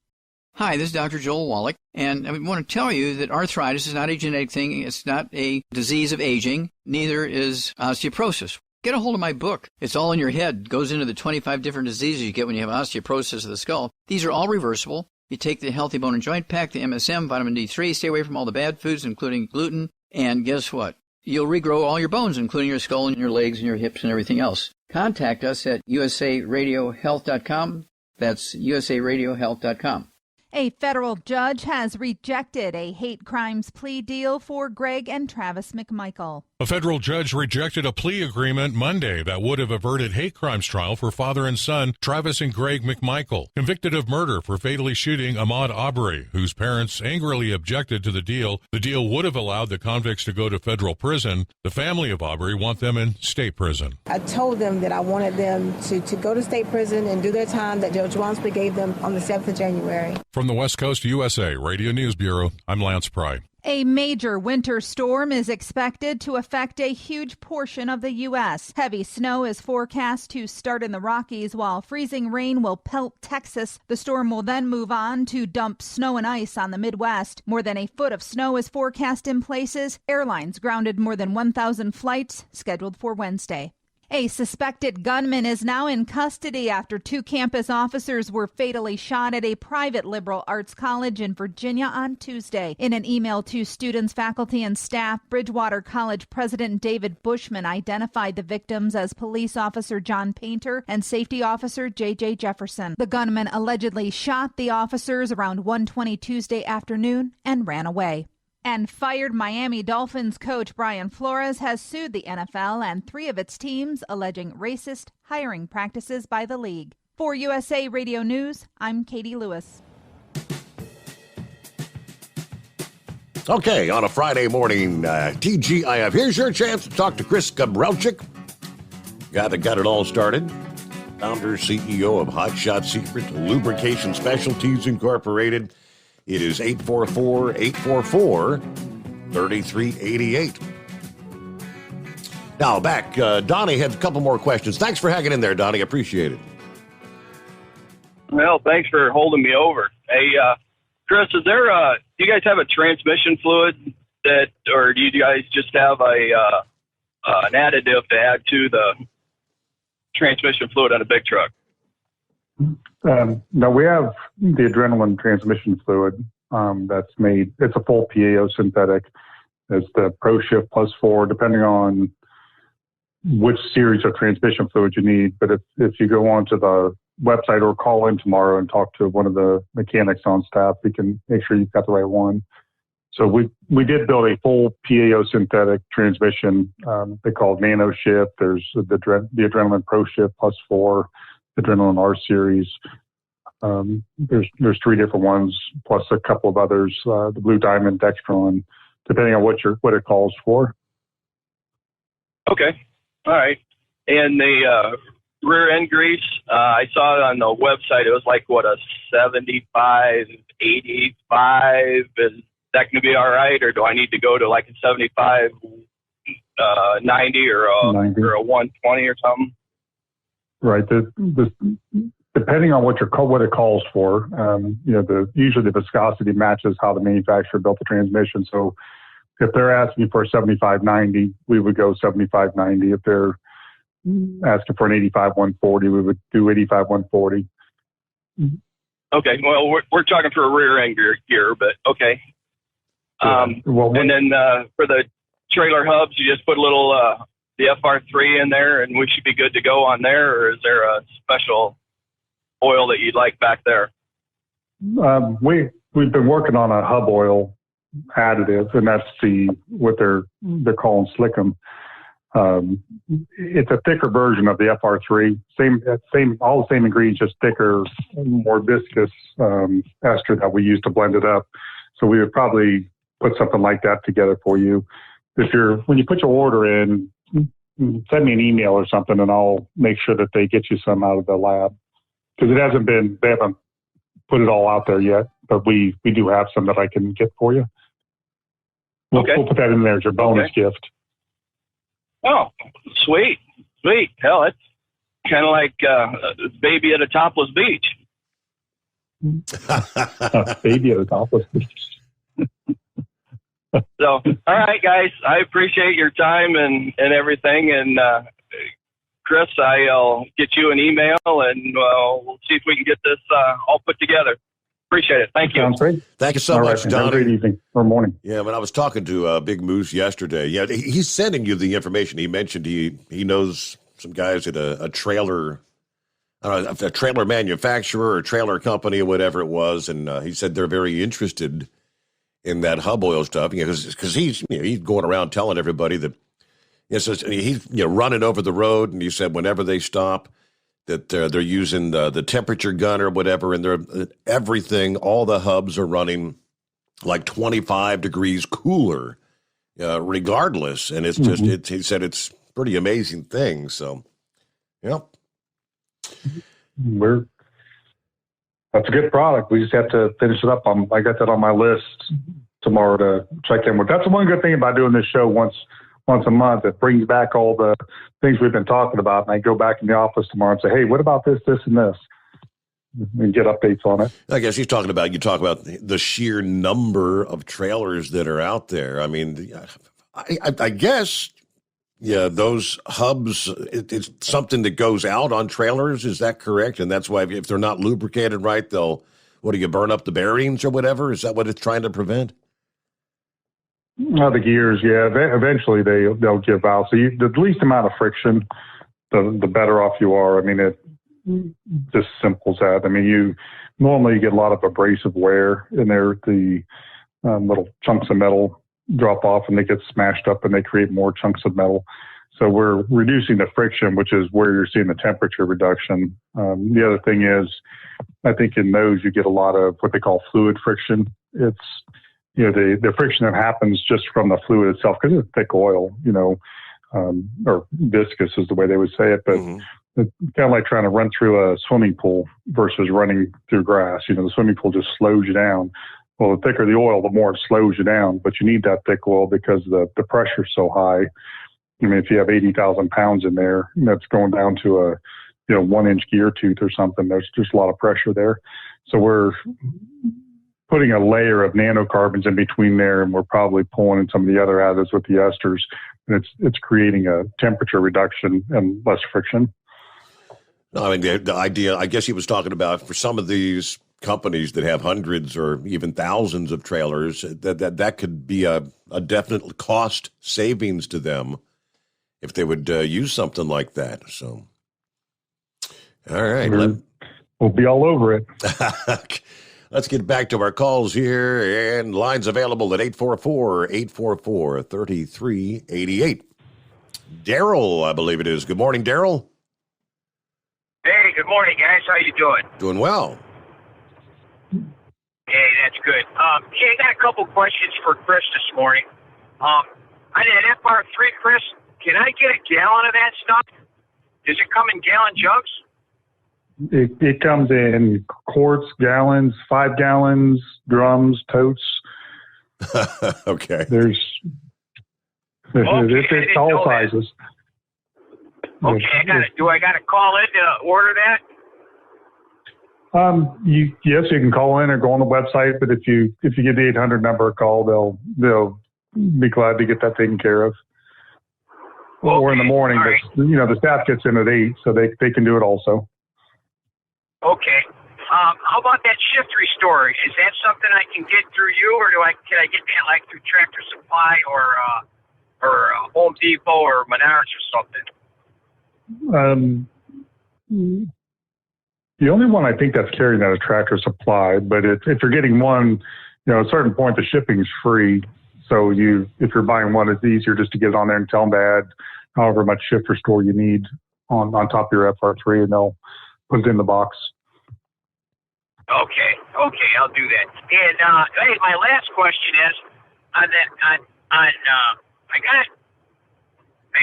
Hi, this is Dr. Joel Wallach, and I want to tell you that arthritis is not a genetic thing. It's not a disease of aging. Neither is osteoporosis. Get a hold of my book. It's all in your head. It goes into the 25 different diseases you get when you have osteoporosis of the skull. These are all reversible. You take the Healthy Bone and Joint Pack, the MSM, vitamin D3, stay away from all the bad foods, including gluten, and guess what? You'll regrow all your bones, including your skull and your legs and your hips and everything else. Contact us at usaradiohealth.com. That's usaradiohealth.com. A federal judge has rejected a hate crimes plea deal for Greg and Travis McMichael. A federal judge rejected a plea agreement Monday that would have averted hate crimes trial for father and son Travis and Greg McMichael, convicted of murder for fatally shooting Ahmaud Arbery, whose parents angrily objected to the deal. The deal would have allowed the convicts to go to federal prison. The family of Arbery want them in state prison. I told them that I wanted them to go to state prison and do their time that Judge Wansby gave them on the 7th of January. From the West Coast USA Radio News Bureau, I'm Lance Pry. A major winter storm is expected to affect a huge portion of the U.S. Heavy snow is forecast to start in the Rockies, while freezing rain will pelt Texas. The storm will then move on to dump snow and ice on the Midwest. More than a foot of snow is forecast in places. Airlines grounded more than 1,000 flights scheduled for Wednesday. A suspected gunman is now in custody after 2 campus officers were fatally shot at a private liberal arts college in Virginia on Tuesday. In an email to students, faculty, and staff, Bridgewater College President David Bushman identified the victims as police officer John Painter and safety officer J.J. Jefferson. The gunman allegedly shot the officers around 1:20 Tuesday afternoon and ran away. And fired Miami Dolphins coach Brian Flores has sued the NFL and 3 of its teams, alleging racist hiring practices by the league. For USA Radio News, I'm Katie Lewis. Okay, on a Friday morning, TGIF, here's your chance to talk to Chris Gabrelchik, guy that got it all started, founder, CEO of Hot Shot Secret Lubrication Specialties Incorporated. It is 844-844-3388. Now back, Donnie had a couple more questions. Thanks for hanging in there, Donnie. Appreciate it. Well, thanks for holding me over. Hey, Chris, do you guys have a transmission fluid or do you guys just have an additive to add to the transmission fluid on a big truck? No, we have the adrenaline transmission fluid that's made. It's a full PAO synthetic. It's the Pro Shift +4, depending on which series of transmission fluid you need. But if you go onto the website or call in tomorrow and talk to one of the mechanics on staff, we can make sure you've got the right one. So we did build a full PAO synthetic transmission. They call it Nano Shift. There's the Adrenaline Pro Shift +4. Adrenaline R series. There's 3 different ones, plus a couple of others. The Blue Diamond, Dextron, depending on what it calls for. Okay, all right. And the rear end grease, I saw it on the website. It was like a 75, 85. Is that going to be all right, or do I need to go to like a 75, 90, or a 120 or something? Right. Depending on what it calls for, usually the viscosity matches how the manufacturer built the transmission. So if they're asking for a 75-90, we would go 75-90. If they're asking for an 85-140, we would do 85-140. Okay. Well, we're talking for a rear end gear, but okay. And then for the trailer hubs, you just put a little the FR3 in there, and we should be good to go on there, or is there a special oil that you'd like back there? We've been working on a hub oil additive, and that's what they're calling Slickum. It's a thicker version of the FR3. All the same ingredients, just thicker, more viscous ester that we use to blend it up. So we would probably put something like that together for you. When you put your order in, send me an email or something, and I'll make sure that they get you some out of the lab, because they haven't put it all out there yet, but we do have some that I can get for you. We'll put that in there as your bonus gift. Oh, sweet. Hell, it's kind of like baby at a topless beach. Baby at a topless beach. So, all right, guys, I appreciate your time and everything. And Chris, I'll get you an email, and we'll see if we can get this all put together. Appreciate it. Thank you. Sounds great. Thank you so much, Donnie. Have a great evening or morning. Yeah, when I was talking to Big Moose yesterday, he's sending you the information. He mentioned he knows some guys at a trailer, a trailer manufacturer or trailer company or whatever it was, and he said they're very interested in that hub oil stuff, because he's going around telling everybody that he's running over the road, and he said whenever they stop, that they're using the temperature gun or whatever, and everything, all the hubs are running like 25 degrees cooler, regardless. And it's just, he said it's a pretty amazing thing. So, yeah. That's a good product. We just have to finish it up. I got that on my list tomorrow to check in with. That's the one good thing about doing this show once a month. It brings back all the things we've been talking about, and I go back in the office tomorrow and say, hey, what about this, this, and this? And get updates on it. I guess you talk about the sheer number of trailers that are out there. I mean, I guess, yeah, those hubs, it's something that goes out on trailers. Is that correct? And that's why if they're not lubricated right, they'll, burn up the bearings or whatever? Is that what it's trying to prevent? The gears, yeah. Eventually they'll give out. So the least amount of friction, the better off you are. I mean, it just simple as that. I mean, you normally get a lot of abrasive wear in there. The little chunks of metal drop off and they get smashed up and they create more chunks of metal. So we're reducing the friction, which is where you're seeing the temperature reduction. The other thing is, I think in those you get a lot of what they call fluid friction. It's, the friction that happens just from the fluid itself, because it's thick oil, or viscous is the way they would say it, but it's kind of like trying to run through a swimming pool versus running through grass. The swimming pool just slows you down. Well, the thicker the oil, the more it slows you down, but you need that thick oil because the pressure's so high. I mean, if you have 80,000 pounds in there, that's going down to a 1-inch gear tooth or something. There's just a lot of pressure there. So we're putting a layer of nanocarbons in between there, and we're probably pulling in some of the other additives with the esters, and it's creating a temperature reduction and less friction. No, I mean, the idea, I guess he was talking about for some of these companies that have hundreds or even thousands of trailers, that could be a definite cost savings to them if they would use something like that. So, all right. We'll be all over it. Let's get back to our calls here, and lines available at 844-844-3388. Daryl, I believe it is. Good morning, Daryl. Hey, good morning, guys. How you doing? Doing well. Hey, that's good. Hey, I got a couple questions for Chris this morning. I did an FR3, Chris. Can I get a gallon of that stuff? Does it come in gallon jugs? It comes in quarts, gallons, 5 gallons, drums, totes. Okay. There's all sizes. Okay, do I got to call in to order that? Yes, you can call in or go on the website, but if you give the 800 number a call, they'll be glad to get that taken care of. Or in the morning, but the staff gets in at 8, so they can do it also. Okay. How about that shift restore? Is that something I can get through you, or can I get that like through Tractor Supply or Home Depot or Menards or something? The only one I think that's carrying that is Tractor Supply, but if you're getting one, at a certain point the shipping is free. So if you're buying one, it's easier just to get it on there and tell them to add however much shift restore you need on top of your FR3, and they'll put it in the box. Okay, I'll do that. And hey, my last question is on that. I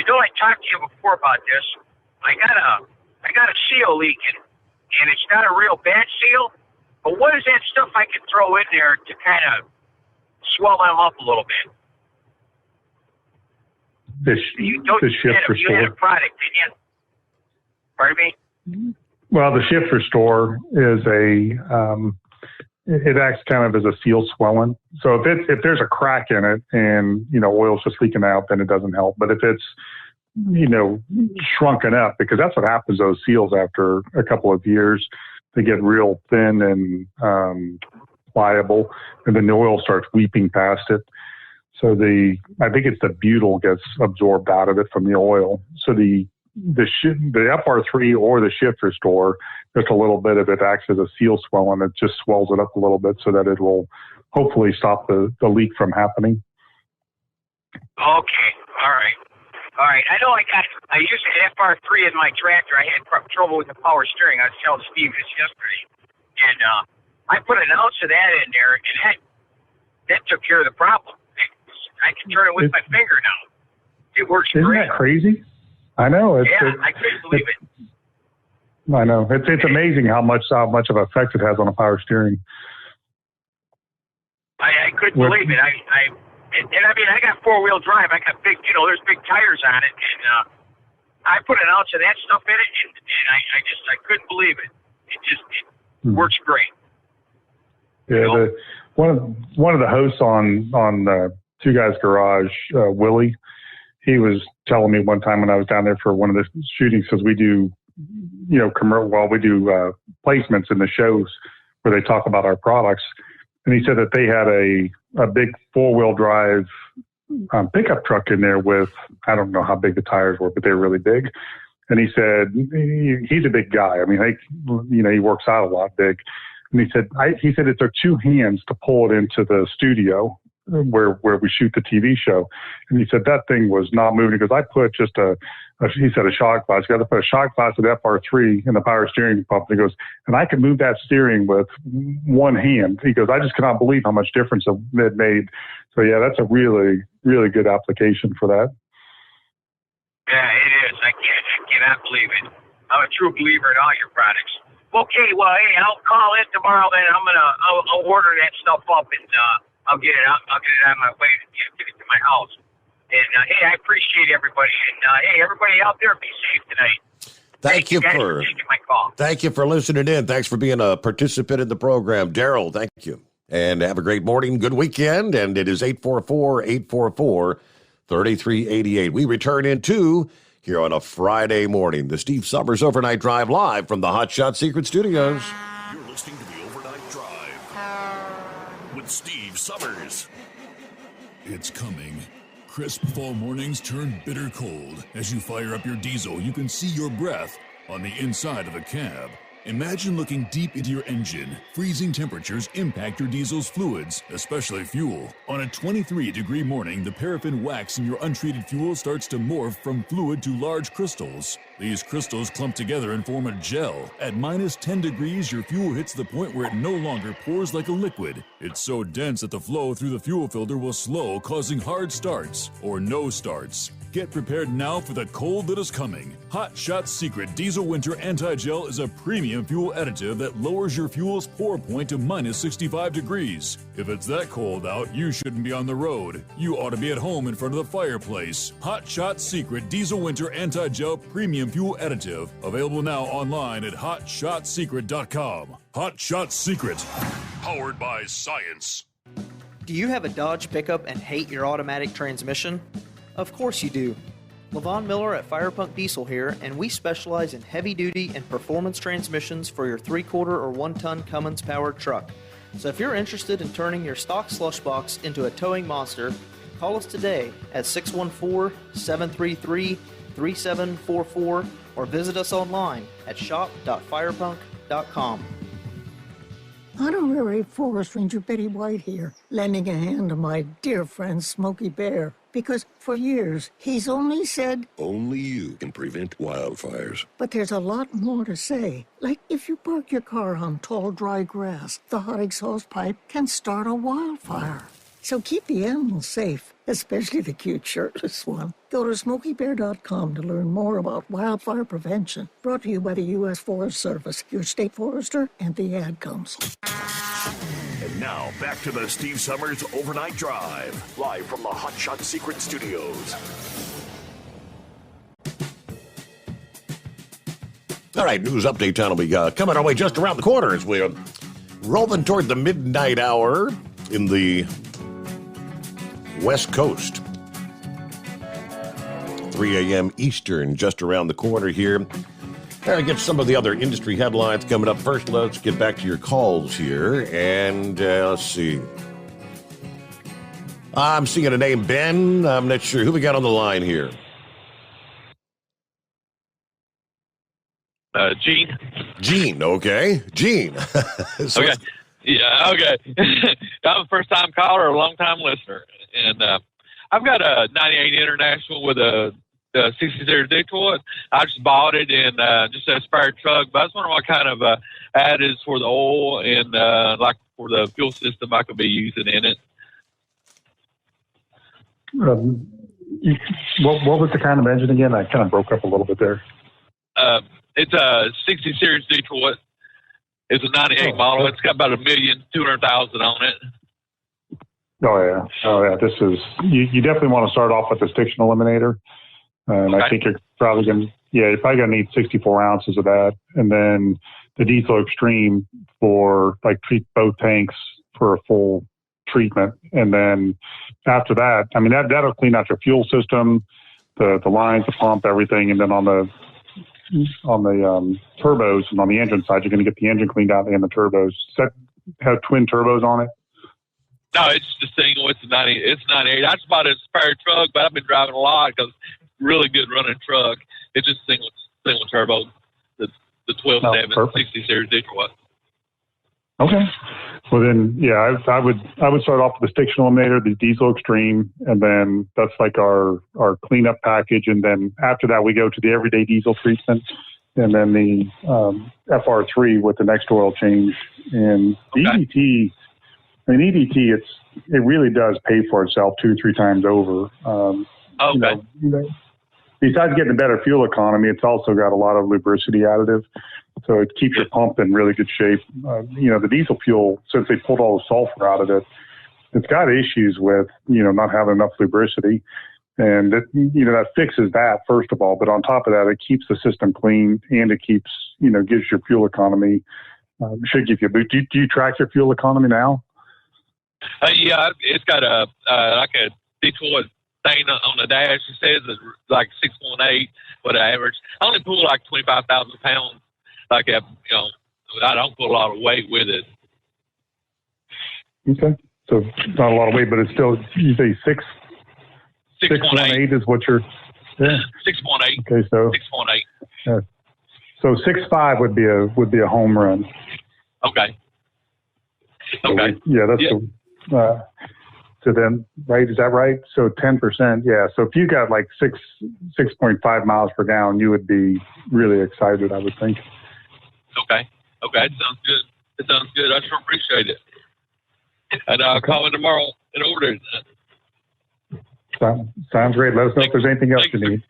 know I talked to you before about this. I got a seal leaking, and it's not a real bad seal. But what is that stuff I could throw in there to kind of swell them up a little bit? The shift restore. You had a product, didn't you? Pardon me? Well, the shift restore is it acts kind of as a seal swelling. So if there's a crack in it and, oil's just leaking out, then it doesn't help. But if it's, shrunken up, because that's what happens to those seals after a couple of years, they get real thin and pliable, and then the oil starts weeping past it. So I think it's the butyl gets absorbed out of it from the oil. So the FR3 or the shift restore, just a little bit of it acts as a seal swell, and it just swells it up a little bit so that it will hopefully stop the leak from happening. Okay. All right. I know I used an FR3 in my tractor. I had trouble with the power steering. I was telling Steve this yesterday. And I put an ounce of that in there, and that took care of the problem. I can turn it with my finger now. It works great. Isn't that crazy? I know. I couldn't believe it. I know. It's amazing how much of an effect it has on the power steering. I couldn't believe it. I got 4-wheel drive. I got big, there's big tires on it, and I put an ounce of that stuff in it, and I couldn't believe it. It works great. Yeah, one of the hosts on Two Guys Garage, Willie, he was telling me one time when I was down there for one of the shootings, because we do, we do placements in the shows where they talk about our products, and he said that they had a big 4-wheel drive pickup truck in there with, I don't know how big the tires were, but they were really big. And he said he's a big guy. I mean, he works out a lot, big. And he said it took 2 hands to pull it into the studio where we shoot the TV show. And he said that thing was not moving, because I put just a shot glass. You got to put a shot glass with FR3 in the power steering pump. And he goes, and I could move that steering with one hand. He goes, I just cannot believe how much difference it made. So yeah, that's a really, really good application for that. Yeah, it is. I cannot believe it. I'm a true believer in all your products. Okay, well, hey, I'll call in tomorrow. Then I'll order that stuff up, and I'll get it on my way to get it to my house. And hey, I appreciate everybody. And hey, everybody out there, be safe tonight. Thank you for taking my call. Thank you for listening in. Thanks for being a participant in the program, Daryl. Thank you, and have a great morning, good weekend. And it is 844-844-3388. We return in 2 here on a Friday morning. The Steve Sommers Overnight Drive, live from the Hot Shot Secret Studios. You're listening to the Overnight Drive with Steve Sommers. It's coming. Crisp fall mornings turn bitter cold. As you fire up your diesel, you can see your breath on the inside of the cab. Imagine looking deep into your engine. Freezing temperatures impact your diesel's fluids, especially fuel. On a 23-degree morning, the paraffin wax in your untreated fuel starts to morph from fluid to large crystals. These crystals clump together and form a gel. At minus 10 degrees, your fuel hits the point where it no longer pours like a liquid. It's so dense that the flow through the fuel filter will slow, causing hard starts or no starts. Get prepared now for the cold that is coming. Hot Shot Secret Diesel Winter Anti-Gel is a premium fuel additive that lowers your fuel's pour point to minus 65 degrees. If it's that cold out, you shouldn't be on the road. You ought to be at home in front of the fireplace. Hot Shot Secret Diesel Winter Anti-Gel Premium Fuel Additive. Available now online at hotshotsecret.com. Hot Shot Secret. Powered by science. Do you have a Dodge pickup and hate your automatic transmission? Of course you do. LaVon Miller at Firepunk Diesel here, and we specialize in heavy-duty and performance transmissions for your 3-quarter or 1-ton Cummins-powered truck. So if you're interested in turning your stock slush box into a towing monster, call us today at 614-733-3744 or visit us online at shop.firepunk.com. Honorary Forest Ranger Betty White here, lending a hand to my dear friend Smokey Bear. Because for years, he's only said, only you can prevent wildfires. But there's a lot more to say. Like if you park your car on tall, dry grass, the hot exhaust pipe can start a wildfire. So keep the animals safe, especially the cute shirtless one. Go to SmokeyBear.com to learn more about wildfire prevention. Brought to you by the U.S. Forest Service, your state forester, and the Ad Council. And now, back to the Steve Sommers Overnight Drive, live from the Hot Shot Secret Studios. All right, news update time will be coming our way just around the corner as we're rolling toward the midnight hour in the West Coast. 3 a.m. Eastern, just around the corner here. I get some of the other industry headlines coming up. First, let's get back to your calls here. And let's see. I'm seeing a name, Ben. I'm not sure. Who we got on the line here? Gene. Gene, okay. Gene. Okay. Yeah, okay. I'm a first-time caller, a long-time listener. And I've got a 98 International with a 60 series Detroit. I just bought it and just a spare truck. But I was wondering what kind of additives for the oil and like for the fuel system I could be using in it. What was the kind of engine again? I kind of broke up a little bit there. It's a 60 series Detroit. It's a 98 model. It's got about 1,200,000 on it. Oh yeah. This is you definitely want to start off with the stiction eliminator, and I think you're probably you're probably gonna need 64 ounces of that, and then the diesel extreme for like treat both tanks for a full treatment, and then after that, I mean that'll clean out your fuel system, the lines, the pump, everything, and then on the turbos and on the engine side, you're going to get the engine cleaned out and the turbos. Does that have twin turbos on it? No, it's just a single. It's a 90. It's 98. I just bought a spare truck, but I've been driving a lot because really good running truck. It's just single turbo. The 12.7 60 series diesel. Okay. Well then, yeah, I would start off with the stiction eliminator, the diesel extreme, and then that's like our cleanup package, and then after that we go to the everyday diesel treatment, and then the FR3 with the next oil change. And the EDT, it really does pay for itself 2-3 times over. Besides getting a better fuel economy, it's also got a lot of lubricity additive, so it keeps your pump in really good shape. The diesel fuel, since they pulled all the sulfur out of it, it's got issues with not having enough lubricity, and that fixes that first of all. But on top of that, it keeps the system clean, and it keeps gives your fuel economy. Should give you a boost. Do you track your fuel economy now? Yeah, it's got like a Detroit thing on the dash. It says it's like 6.8 for the average. I only pull like 25,000 pounds. Like I don't put a lot of weight with it. Okay, so not a lot of weight, but it's still, you say 6.8 is what you're. Yeah. 6.8. Okay, so 6.8. So 6.5 would be a home run. Okay. So so then, right? Is that right? So 10%, yeah. So if you got like 6.5 miles per gallon, you would be really excited, I would think. Okay. It sounds good. I sure appreciate it. And I'll call in tomorrow and order it. Sounds great. Let us know if there's anything else you need.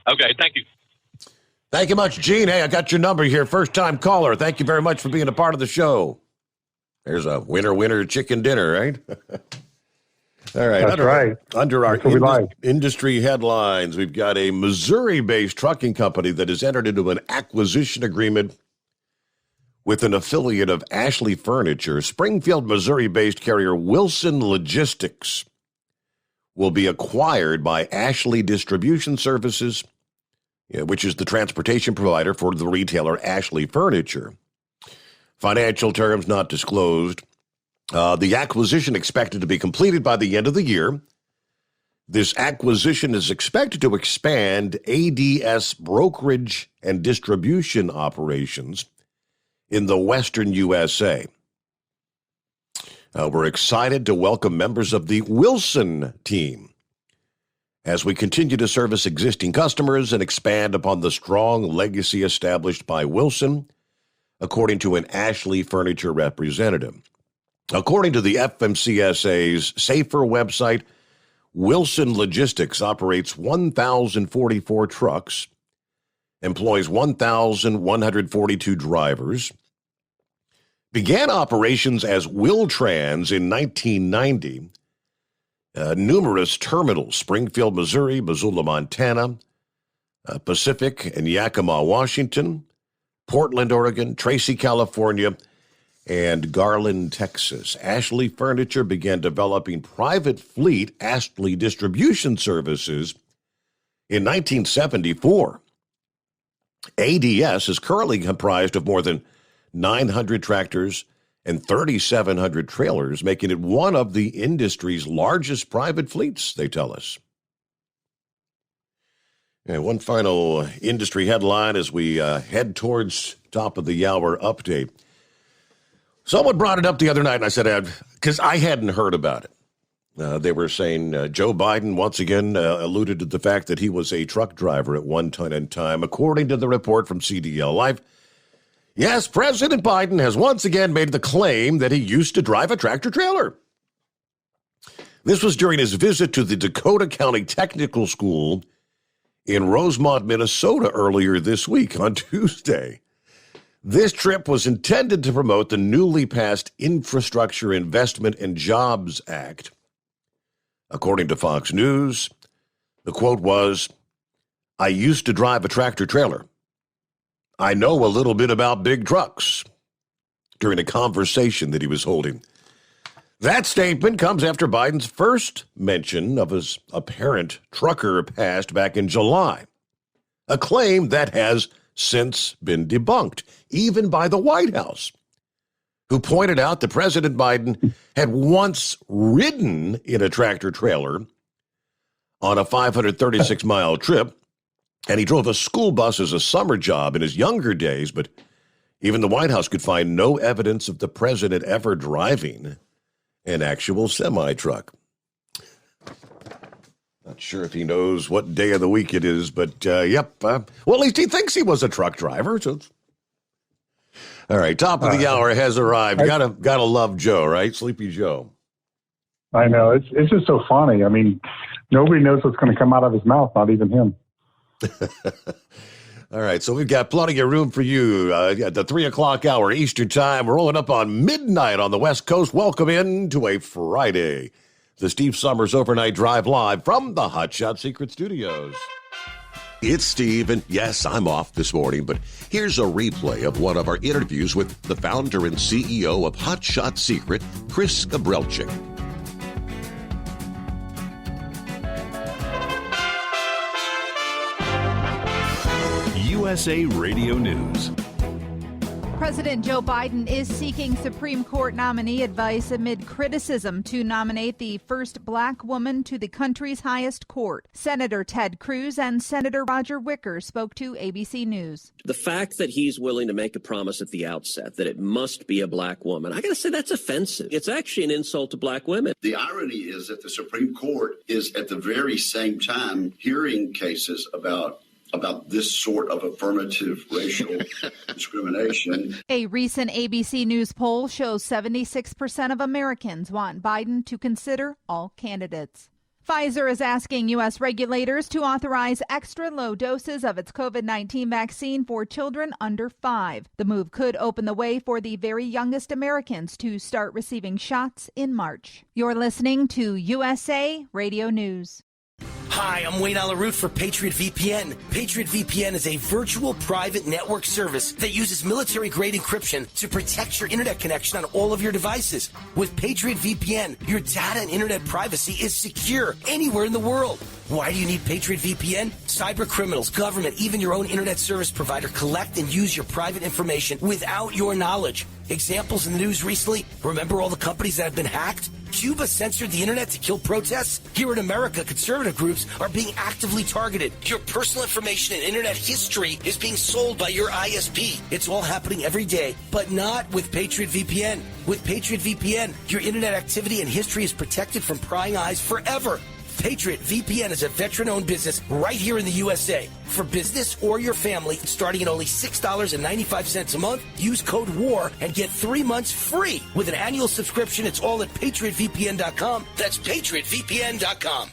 Okay, thank you. Thank you much, Gene. Hey, I got your number here. First-time caller. Thank you very much for being a part of the show. There's a winner chicken dinner, right? All right. That's right. Under our industry headlines, we've got a Missouri-based trucking company that has entered into an acquisition agreement with an affiliate of Ashley Furniture. Springfield, Missouri-based carrier Wilson Logistics will be acquired by Ashley Distribution Services, which is the transportation provider for the retailer Ashley Furniture. Financial terms not disclosed. The acquisition expected to be completed by the end of the year. This acquisition is expected to expand ADS brokerage and distribution operations in the Western USA. We're excited to welcome members of the Wilson team as we continue to service existing customers and expand upon the strong legacy established by Wilson, according to an Ashley Furniture representative. According to the FMCSA's SAFER website, Wilson Logistics operates 1,044 trucks, employs 1,142 drivers, began operations as Wiltrans in 1990, numerous terminals, Springfield, Missouri, Missoula, Montana, Pacific and Yakima, Washington, Portland, Oregon, Tracy, California, and Garland, Texas. Ashley Furniture began developing private fleet Ashley Distribution Services in 1974. ADS is currently comprised of more than 900 tractors and 3,700 trailers, making it one of the industry's largest private fleets, they tell us. And one final industry headline as we head towards top of the hour update. Someone brought it up the other night, and I said, because I hadn't heard about it. They were saying Joe Biden once again alluded to the fact that he was a truck driver at one time in time. According to the report from CDL Live, yes, President Biden has once again made the claim that he used to drive a tractor trailer. This was during his visit to the Dakota County Technical School in Rosemont, Minnesota earlier this week on Tuesday. This trip was intended to promote the newly passed Infrastructure Investment and Jobs Act, According to Fox News, the quote was, "I used to drive a tractor trailer. I know a little bit about big trucks," during a conversation that he was holding. That statement comes after Biden's first mention of his apparent trucker past back in July, a claim that has since been debunked, even by the White House, who pointed out that President Biden had once ridden in a tractor trailer on a 536-mile trip, and he drove a school bus as a summer job in his younger days, but even the White House could find no evidence of the president ever driving an actual semi-truck. Not sure if he knows what day of the week it is, but well, at least he thinks he was a truck driver. So all right, top of the hour has arrived. Gotta love Joe, right? Sleepy Joe. I know. It's just so funny. I mean, nobody knows what's going to come out of his mouth, not even him. All right, so we've got plenty of room for you at the 3 o'clock hour Eastern time. We're rolling up on midnight on the West Coast. Welcome in to a Friday. The Steve Sommers Overnight Drive live from the Hot Shot Secret Studios. It's Steve, and yes, I'm off this morning, but here's a replay of one of our interviews with the founder and CEO of Hot Shot Secret, Chris Gabrelchik. USA Radio News. President Joe Biden is seeking Supreme Court nominee advice amid criticism to nominate the first black woman to the country's highest court. Senator Ted Cruz and Senator Roger Wicker spoke to ABC News. The fact that he's willing to make a promise at the outset that it must be a black woman, I got to say that's offensive. It's actually an insult to black women. The irony is that the Supreme Court is at the very same time hearing cases about this sort of affirmative racial discrimination. A recent ABC News poll shows 76% of Americans want Biden to consider all candidates. Pfizer is asking U.S. regulators to authorize extra low doses of its COVID-19 vaccine for children under 5. The move could open the way for the very youngest Americans to start receiving shots in March. You're listening to USA Radio News. Hi, I'm Wayne Alaroot for Patriot Vpn. Patriot Vpn is a virtual private network service that uses military-grade encryption to protect your internet connection on all of your devices. With Patriot VPN, your data and internet privacy is secure anywhere in the world. Why do you need Patriot VPN? Cyber criminals, government, even your own internet service provider collect and use your private information without your knowledge. Examples in the news recently, remember all the companies that have been hacked? Cuba censored the internet to kill protests? Here in America, conservative groups are being actively targeted. Your personal information and internet history is being sold by your ISP. It's all happening every day, but not with Patriot VPN. With Patriot VPN, your internet activity and history is protected from prying eyes forever. Patriot VPN is a veteran-owned business right here in the USA. For business or your family, starting at only $6.95 a month, use code WAR and get 3 months free. With an annual subscription, it's all at PatriotVPN.com. That's PatriotVPN.com.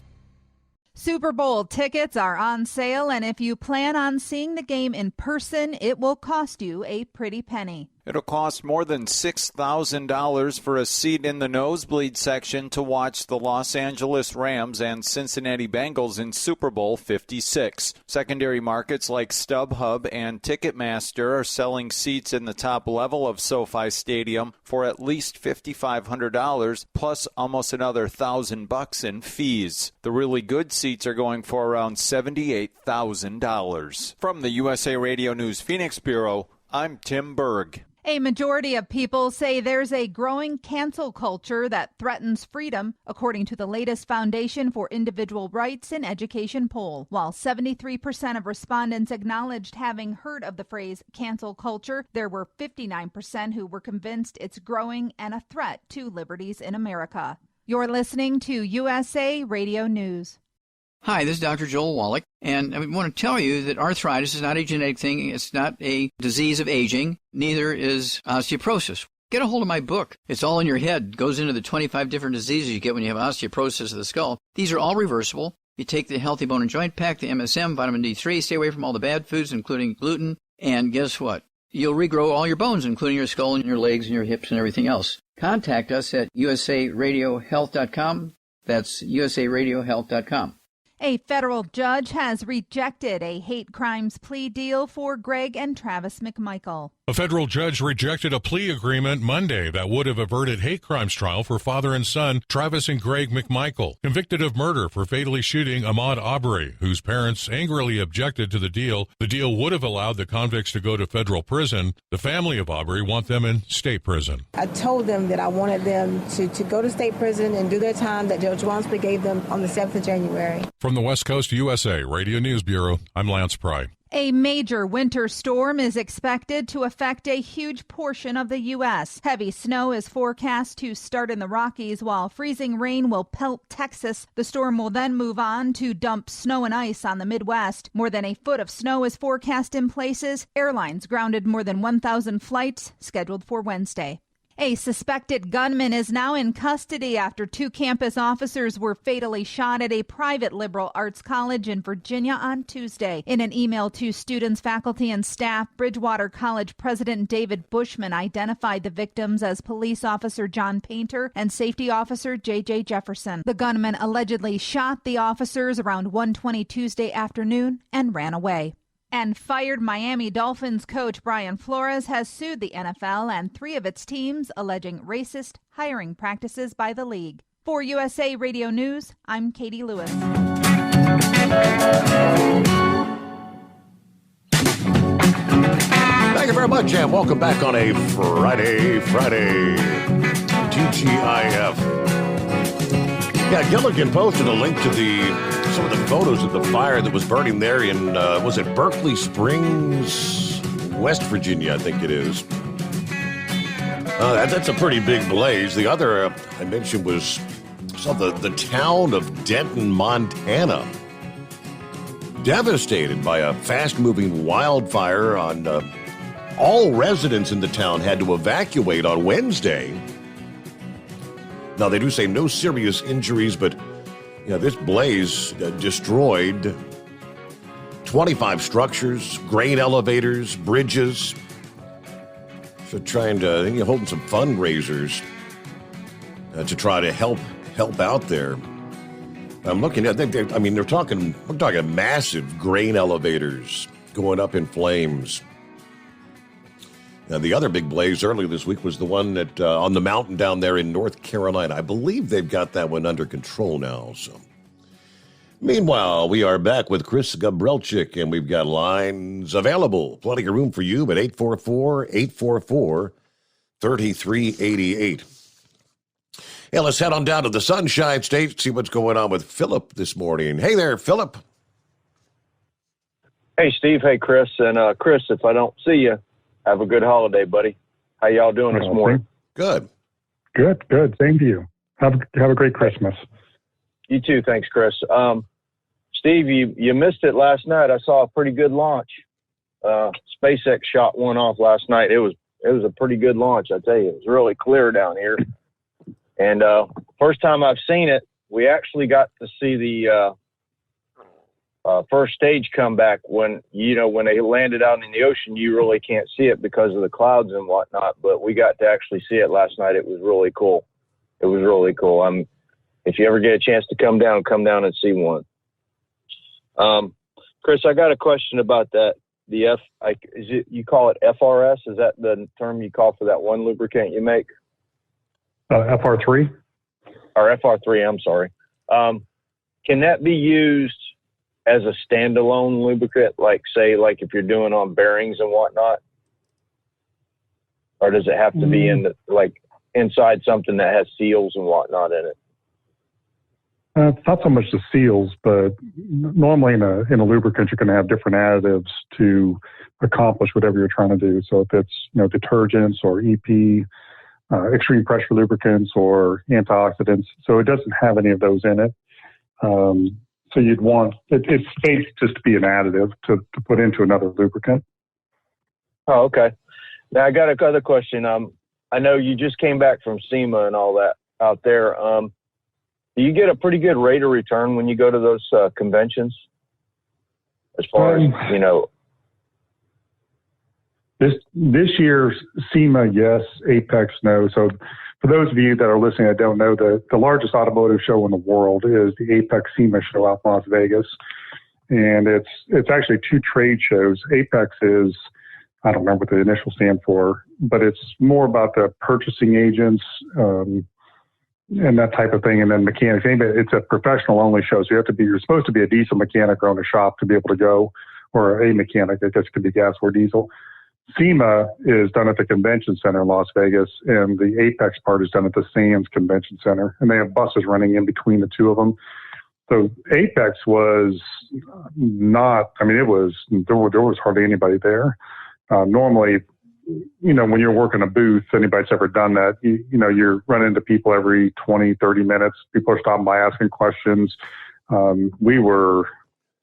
Super Bowl tickets are on sale, and if you plan on seeing the game in person, it will cost you a pretty penny. It'll cost more than $6,000 for a seat in the nosebleed section to watch the Los Angeles Rams and Cincinnati Bengals in Super Bowl 56. Secondary markets like StubHub and Ticketmaster are selling seats in the top level of SoFi Stadium for at least $5,500 plus almost another $1,000 in fees. The really good seats are going for around $78,000. From the USA Radio News Phoenix Bureau, I'm Tim Berg. A majority of people say there's a growing cancel culture that threatens freedom, according to the latest Foundation for Individual Rights in Education poll. While 73% of respondents acknowledged having heard of the phrase cancel culture, there were 59% who were convinced it's growing and a threat to liberties in America. You're listening to USA Radio News. Hi, this is Dr. Joel Wallach, and I want to tell you that arthritis is not a genetic thing. It's not a disease of aging. Neither is osteoporosis. Get a hold of my book. It's all in your head. It goes into the 25 different diseases you get when you have osteoporosis of the skull. These are all reversible. You take the Healthy Bone and Joint Pack, the MSM, vitamin D3, stay away from all the bad foods, including gluten, and guess what? You'll regrow all your bones, including your skull and your legs and your hips and everything else. Contact us at usaradiohealth.com. That's usaradiohealth.com. A federal judge has rejected a hate crimes plea deal for Greg and Travis McMichael. A federal judge rejected a plea agreement Monday that would have averted hate crimes trial for father and son Travis and Greg McMichael, convicted of murder for fatally shooting Ahmaud Arbery, whose parents angrily objected to the deal. The deal would have allowed the convicts to go to federal prison. The family of Arbery want them in state prison. I told them that I wanted them to go to state prison and do their time that Judge Wansby gave them on the 7th of January. From the West Coast USA Radio News Bureau, I'm Lance Pry. A major winter storm is expected to affect a huge portion of the U.S. Heavy snow is forecast to start in the Rockies, while freezing rain will pelt Texas. The storm will then move on to dump snow and ice on the Midwest. More than a foot of snow is forecast in places. Airlines grounded more than 1,000 flights scheduled for Wednesday. A suspected gunman is now in custody after 2 campus officers were fatally shot at a private liberal arts college in Virginia on Tuesday. In an email to students, faculty, and staff, Bridgewater College President David Bushman identified the victims as police officer John Painter and safety officer J.J. Jefferson. The gunman allegedly shot the officers around 1:20 Tuesday afternoon and ran away. And fired Miami Dolphins coach Brian Flores has sued the NFL and 3 of its teams, alleging racist hiring practices by the league. For USA Radio News, I'm Katie Lewis. Thank you very much, and welcome back on a Friday. TGIF. Yeah, Gilligan posted a link to some of the photos of the fire that was burning there in, was it Berkeley Springs, West Virginia, I think it is. That's a pretty big blaze. The other I mentioned was the town of Denton, Montana. Devastated by a fast-moving wildfire. All residents in the town had to evacuate on Wednesday. Now, they do say no serious injuries, but this blaze destroyed 25 structures, grain elevators, bridges. So holding some fundraisers to try to help out there. I'm looking at, we're talking massive grain elevators going up in flames. Now, the other big blaze earlier this week was the one that on the mountain down there in North Carolina. I believe they've got that one under control now. So, meanwhile, we are back with Chris Gabrelchik, and we've got lines available. Plenty of room for you at 844-844-3388. Hey, let's head on down to the Sunshine State, see what's going on with Philip this morning. Hey there, Philip. Hey, Steve. Hey, Chris. And Chris, if I don't see you, have a good holiday, buddy. How y'all doing this morning? Good. Good. Same to you. Have a great Christmas. You too. Thanks, Chris. Steve, you missed it last night. I saw a pretty good launch. SpaceX shot one off last night. It was a pretty good launch, I tell you. It was really clear down here. And first time I've seen it, we actually got to see the first stage comeback when they landed out in the ocean. You really can't see it because of the clouds and whatnot, but we got to actually see it last night. It was really cool. If you ever get a chance to come down and see one. Chris, I got a question about that. You call it FRS? Is that the term you call for that one lubricant you make? FR3? Or FR3, I'm sorry. Can that be used as a standalone lubricant, like if you're doing on bearings and whatnot? Or does it have to be inside something that has seals and whatnot in it? It's not so much the seals, but normally in a lubricant, you're going to have different additives to accomplish whatever you're trying to do. So if it's, detergents or EP, extreme pressure lubricants or antioxidants. So it doesn't have any of those in it. So you'd want, it's safe just to be an additive to put into another lubricant. Oh, okay. Now I got another question. I know you just came back from SEMA and all that out there. Do you get a pretty good rate of return when you go to those conventions? As far as, This year, SEMA, yes. Apex, no. So for those of you that are listening that don't know, the largest automotive show in the world is the Apex SEMA show out in Las Vegas. And it's actually two trade shows. Apex is, I don't remember what the initials stand for, but it's more about the purchasing agents and that type of thing, and then mechanics. It's a professional only show, so you're supposed to be a diesel mechanic or own a shop to be able to go, or a mechanic. I guess it could be gas or diesel. SEMA is done at the Convention Center in Las Vegas, and the Apex part is done at the Sands Convention Center, and they have buses running in between the two of them. So Apex was not, there was hardly anybody there. Normally, when you're working a booth, anybody's ever done that, you're running into people every 20, 30 minutes. People are stopping by asking questions. We were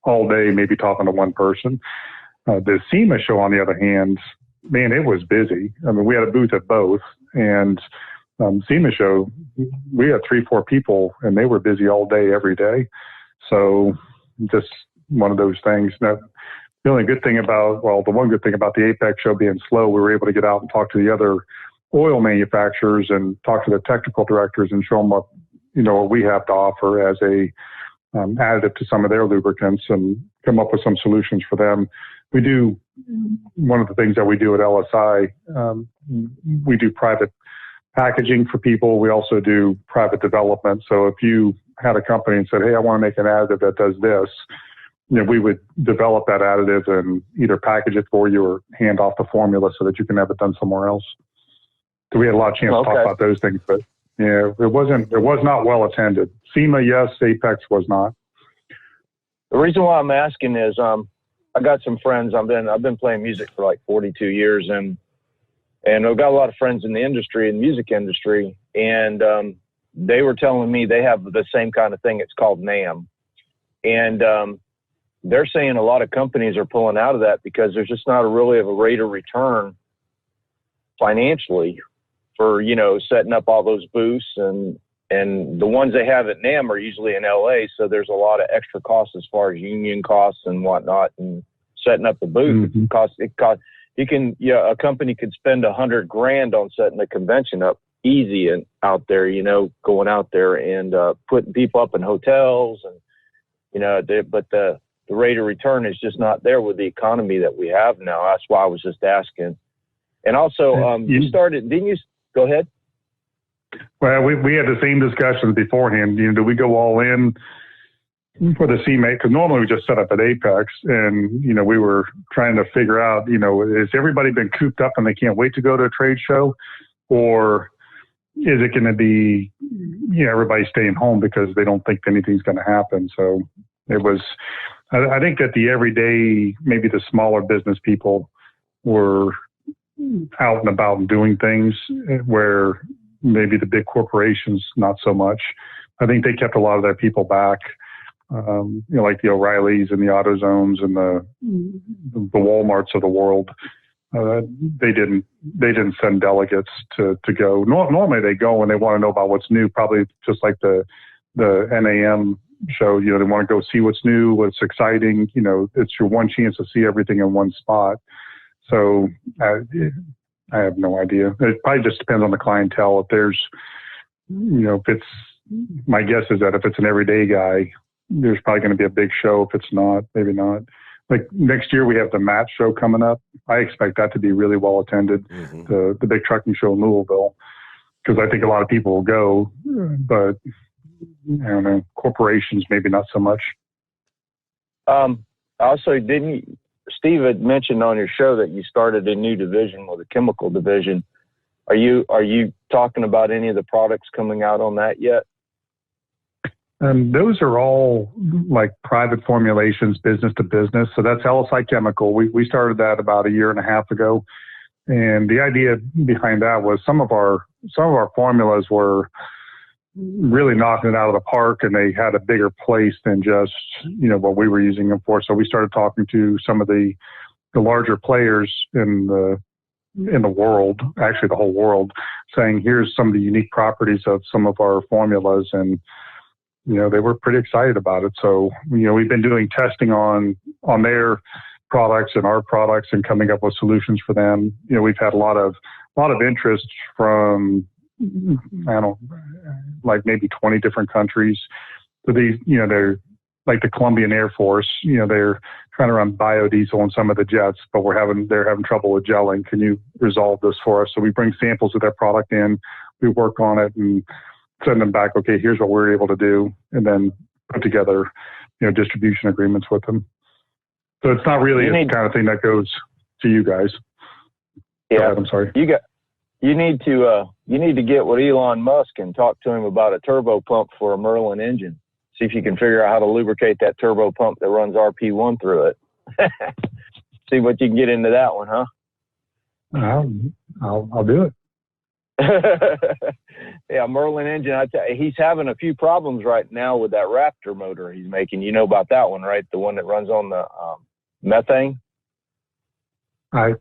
all day maybe talking to one person. The SEMA show, on the other hand, man, it was busy. We had a booth at both, and SEMA show, we had 3-4 people, and they were busy all day, every day. So just one of those things. Now, the one good thing about the Apex show being slow, we were able to get out and talk to the other oil manufacturers and talk to the technical directors and show them what we have to offer as a additive to some of their lubricants and come up with some solutions for them. We do, one of the things that we do at LSI, we do private packaging for people. We also do private development. So if you had a company and said, hey, I want to make an additive that does this, we would develop that additive and either package it for you or hand off the formula so that you can have it done somewhere else. So we had a lot of chance to talk about those things, but it was not well attended. SEMA, yes. Apex was not. The reason why I'm asking is, I got some friends. I've been playing music for like 42 years, and I've got a lot of friends in the industry, in the music industry, and they were telling me they have the same kind of thing. It's called NAMM, and they're saying a lot of companies are pulling out of that because there's just not really of a rate of return financially for setting up all those booths, and the ones they have at NAMM are usually in LA, so there's a lot of extra costs as far as union costs and whatnot, and setting up the booth. Mm-hmm. A company could spend $100,000 on setting a convention up easy and out there, going out there and putting people up in hotels, and but the rate of return is just not there with the economy that we have now. That's why I was just asking. And also, you started, didn't you? Go ahead. Well, we had the same discussions beforehand. Do we go all in for the CMA? Because normally we just set up at Apex, and we were trying to figure out, has everybody been cooped up and they can't wait to go to a trade show, or is it going to be everybody staying home because they don't think anything's going to happen? So it was. I think that the everyday, maybe the smaller business people were out and about and doing things where maybe the big corporations, not so much. I think they kept a lot of their people back, like the O'Reillys and the AutoZones and the Walmarts of the world. They didn't send delegates to go. Normally they go when they want to know about what's new, probably just like the NAM show. They want to go see what's new, what's exciting. It's your one chance to see everything in one spot. So I have no idea. It probably just depends on the clientele. If there's, if it's, my guess is that if it's an everyday guy, there's probably going to be a big show. If it's not, maybe not. Like next year we have the MAT show coming up. I expect that to be really well attended, the big trucking show in Louisville, because I think a lot of people will go, but I don't know, corporations maybe not so much. Also, Steve had mentioned on your show that you started a new division with a chemical division. Are you talking about any of the products coming out on that yet? Those are all like private formulations, business to business. So that's LSI Chemical. We started that about 1.5 years ago. And the idea behind that was some of our formulas were really knocking it out of the park, and they had a bigger place than just, what we were using them for. So we started talking to some of the larger players in the world, actually the whole world, saying, here's some of the unique properties of some of our formulas. And, they were pretty excited about it. So, we've been doing testing on their products and our products and coming up with solutions for them. We've had a lot of interest from, I don't know, like maybe 20 different countries. So these, they're like the Colombian Air Force, they're trying to run biodiesel on some of the jets, but they're having trouble with gelling. Can you resolve this for us? So we bring samples of their product in, we work on it and send them back. Okay, here's what we're able to do. And then put together, distribution agreements with them. So it's not really the kind of thing that goes to you guys. Yeah. Go ahead, I'm sorry. You need to get with Elon Musk and talk to him about a turbo pump for a Merlin engine. See if you can figure out how to lubricate that turbo pump that runs RP1 through it. See what you can get into that one, huh? I'll do it. Yeah, Merlin engine. He's having a few problems right now with that Raptor motor he's making. You know about that one, right? The one that runs on the methane.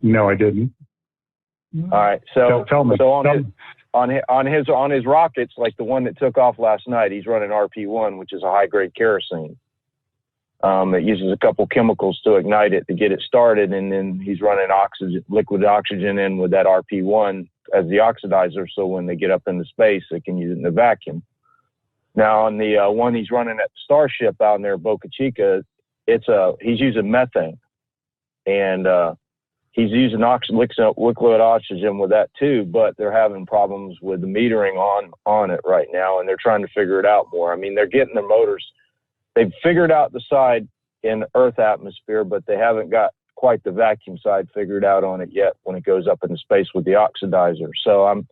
No, I didn't. All right, so tell me. So on his rockets, like the one that took off last night, he's running RP1, which is a high grade kerosene. It uses a couple chemicals to ignite it to get it started, and then he's running liquid oxygen in with that RP1 as the oxidizer, so when they get up into space, they can use it in the vacuum. Now, on the one he's running at Starship out in there, Boca Chica, he's using methane, and he's using liquid oxygen with that too, but they're having problems with the metering on it right now, and they're trying to figure it out more. I mean, they're getting their motors. They've figured out the side in Earth atmosphere, but they haven't got quite the vacuum side figured out on it yet when it goes up into space with the oxidizer. So I'm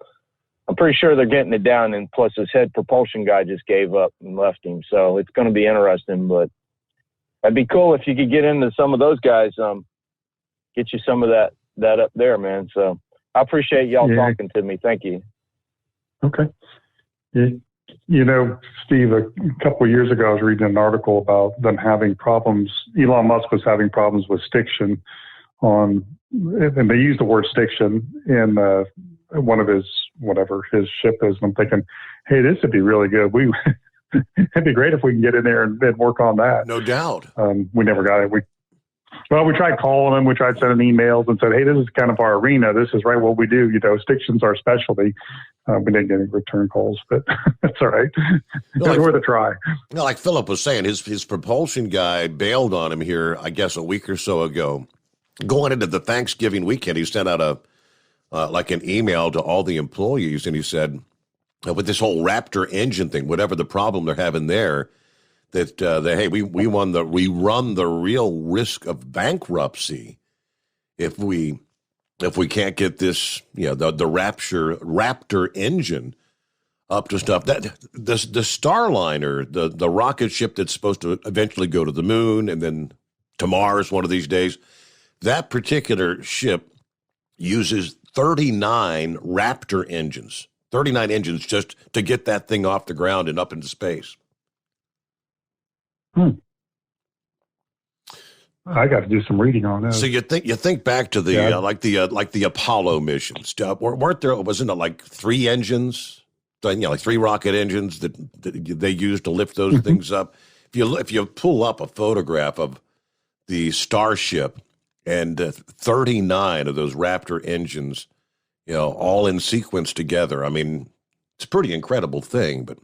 pretty sure they're getting it down, and plus his head propulsion guy just gave up and left him. So it's going to be interesting, but that'd be cool if you could get into some of those guys, get you some of that up there, man. So I appreciate y'all talking to me. Thank you. Okay. Steve, a couple of years ago, I was reading an article about them having problems. Elon Musk was having problems with stiction and they used the word stiction in one of his ship is. And I'm thinking, hey, this would be really good. It'd be great if we can get in there and work on that. No doubt. We never got it. We tried calling them. We tried sending emails and said, hey, this is kind of our arena. This is right what we do. Stiction's our specialty. We didn't get any return calls, but that's all right. It's worth a try. Like Philip was saying, his propulsion guy bailed on him here, I guess, a week or so ago. Going into the Thanksgiving weekend, he sent out an email to all the employees, and he said, with this whole Raptor engine thing, whatever the problem they're having there, that hey, we run the real risk of bankruptcy if we can't get this, the Raptor engine up to stuff. That the Starliner, the rocket ship that's supposed to eventually go to the moon and then to Mars one of these days, that particular ship uses 39 Raptor engines, 39 engines just to get that thing off the ground and up into space. I got to do some reading on that. So you think back to the like the Apollo missions. Weren't there? Wasn't it like 3 engines? Like 3 rocket engines that they used to lift those things up. If you pull up a photograph of the Starship and 39 of those Raptor engines, all in sequence together. I mean, it's a pretty incredible thing. But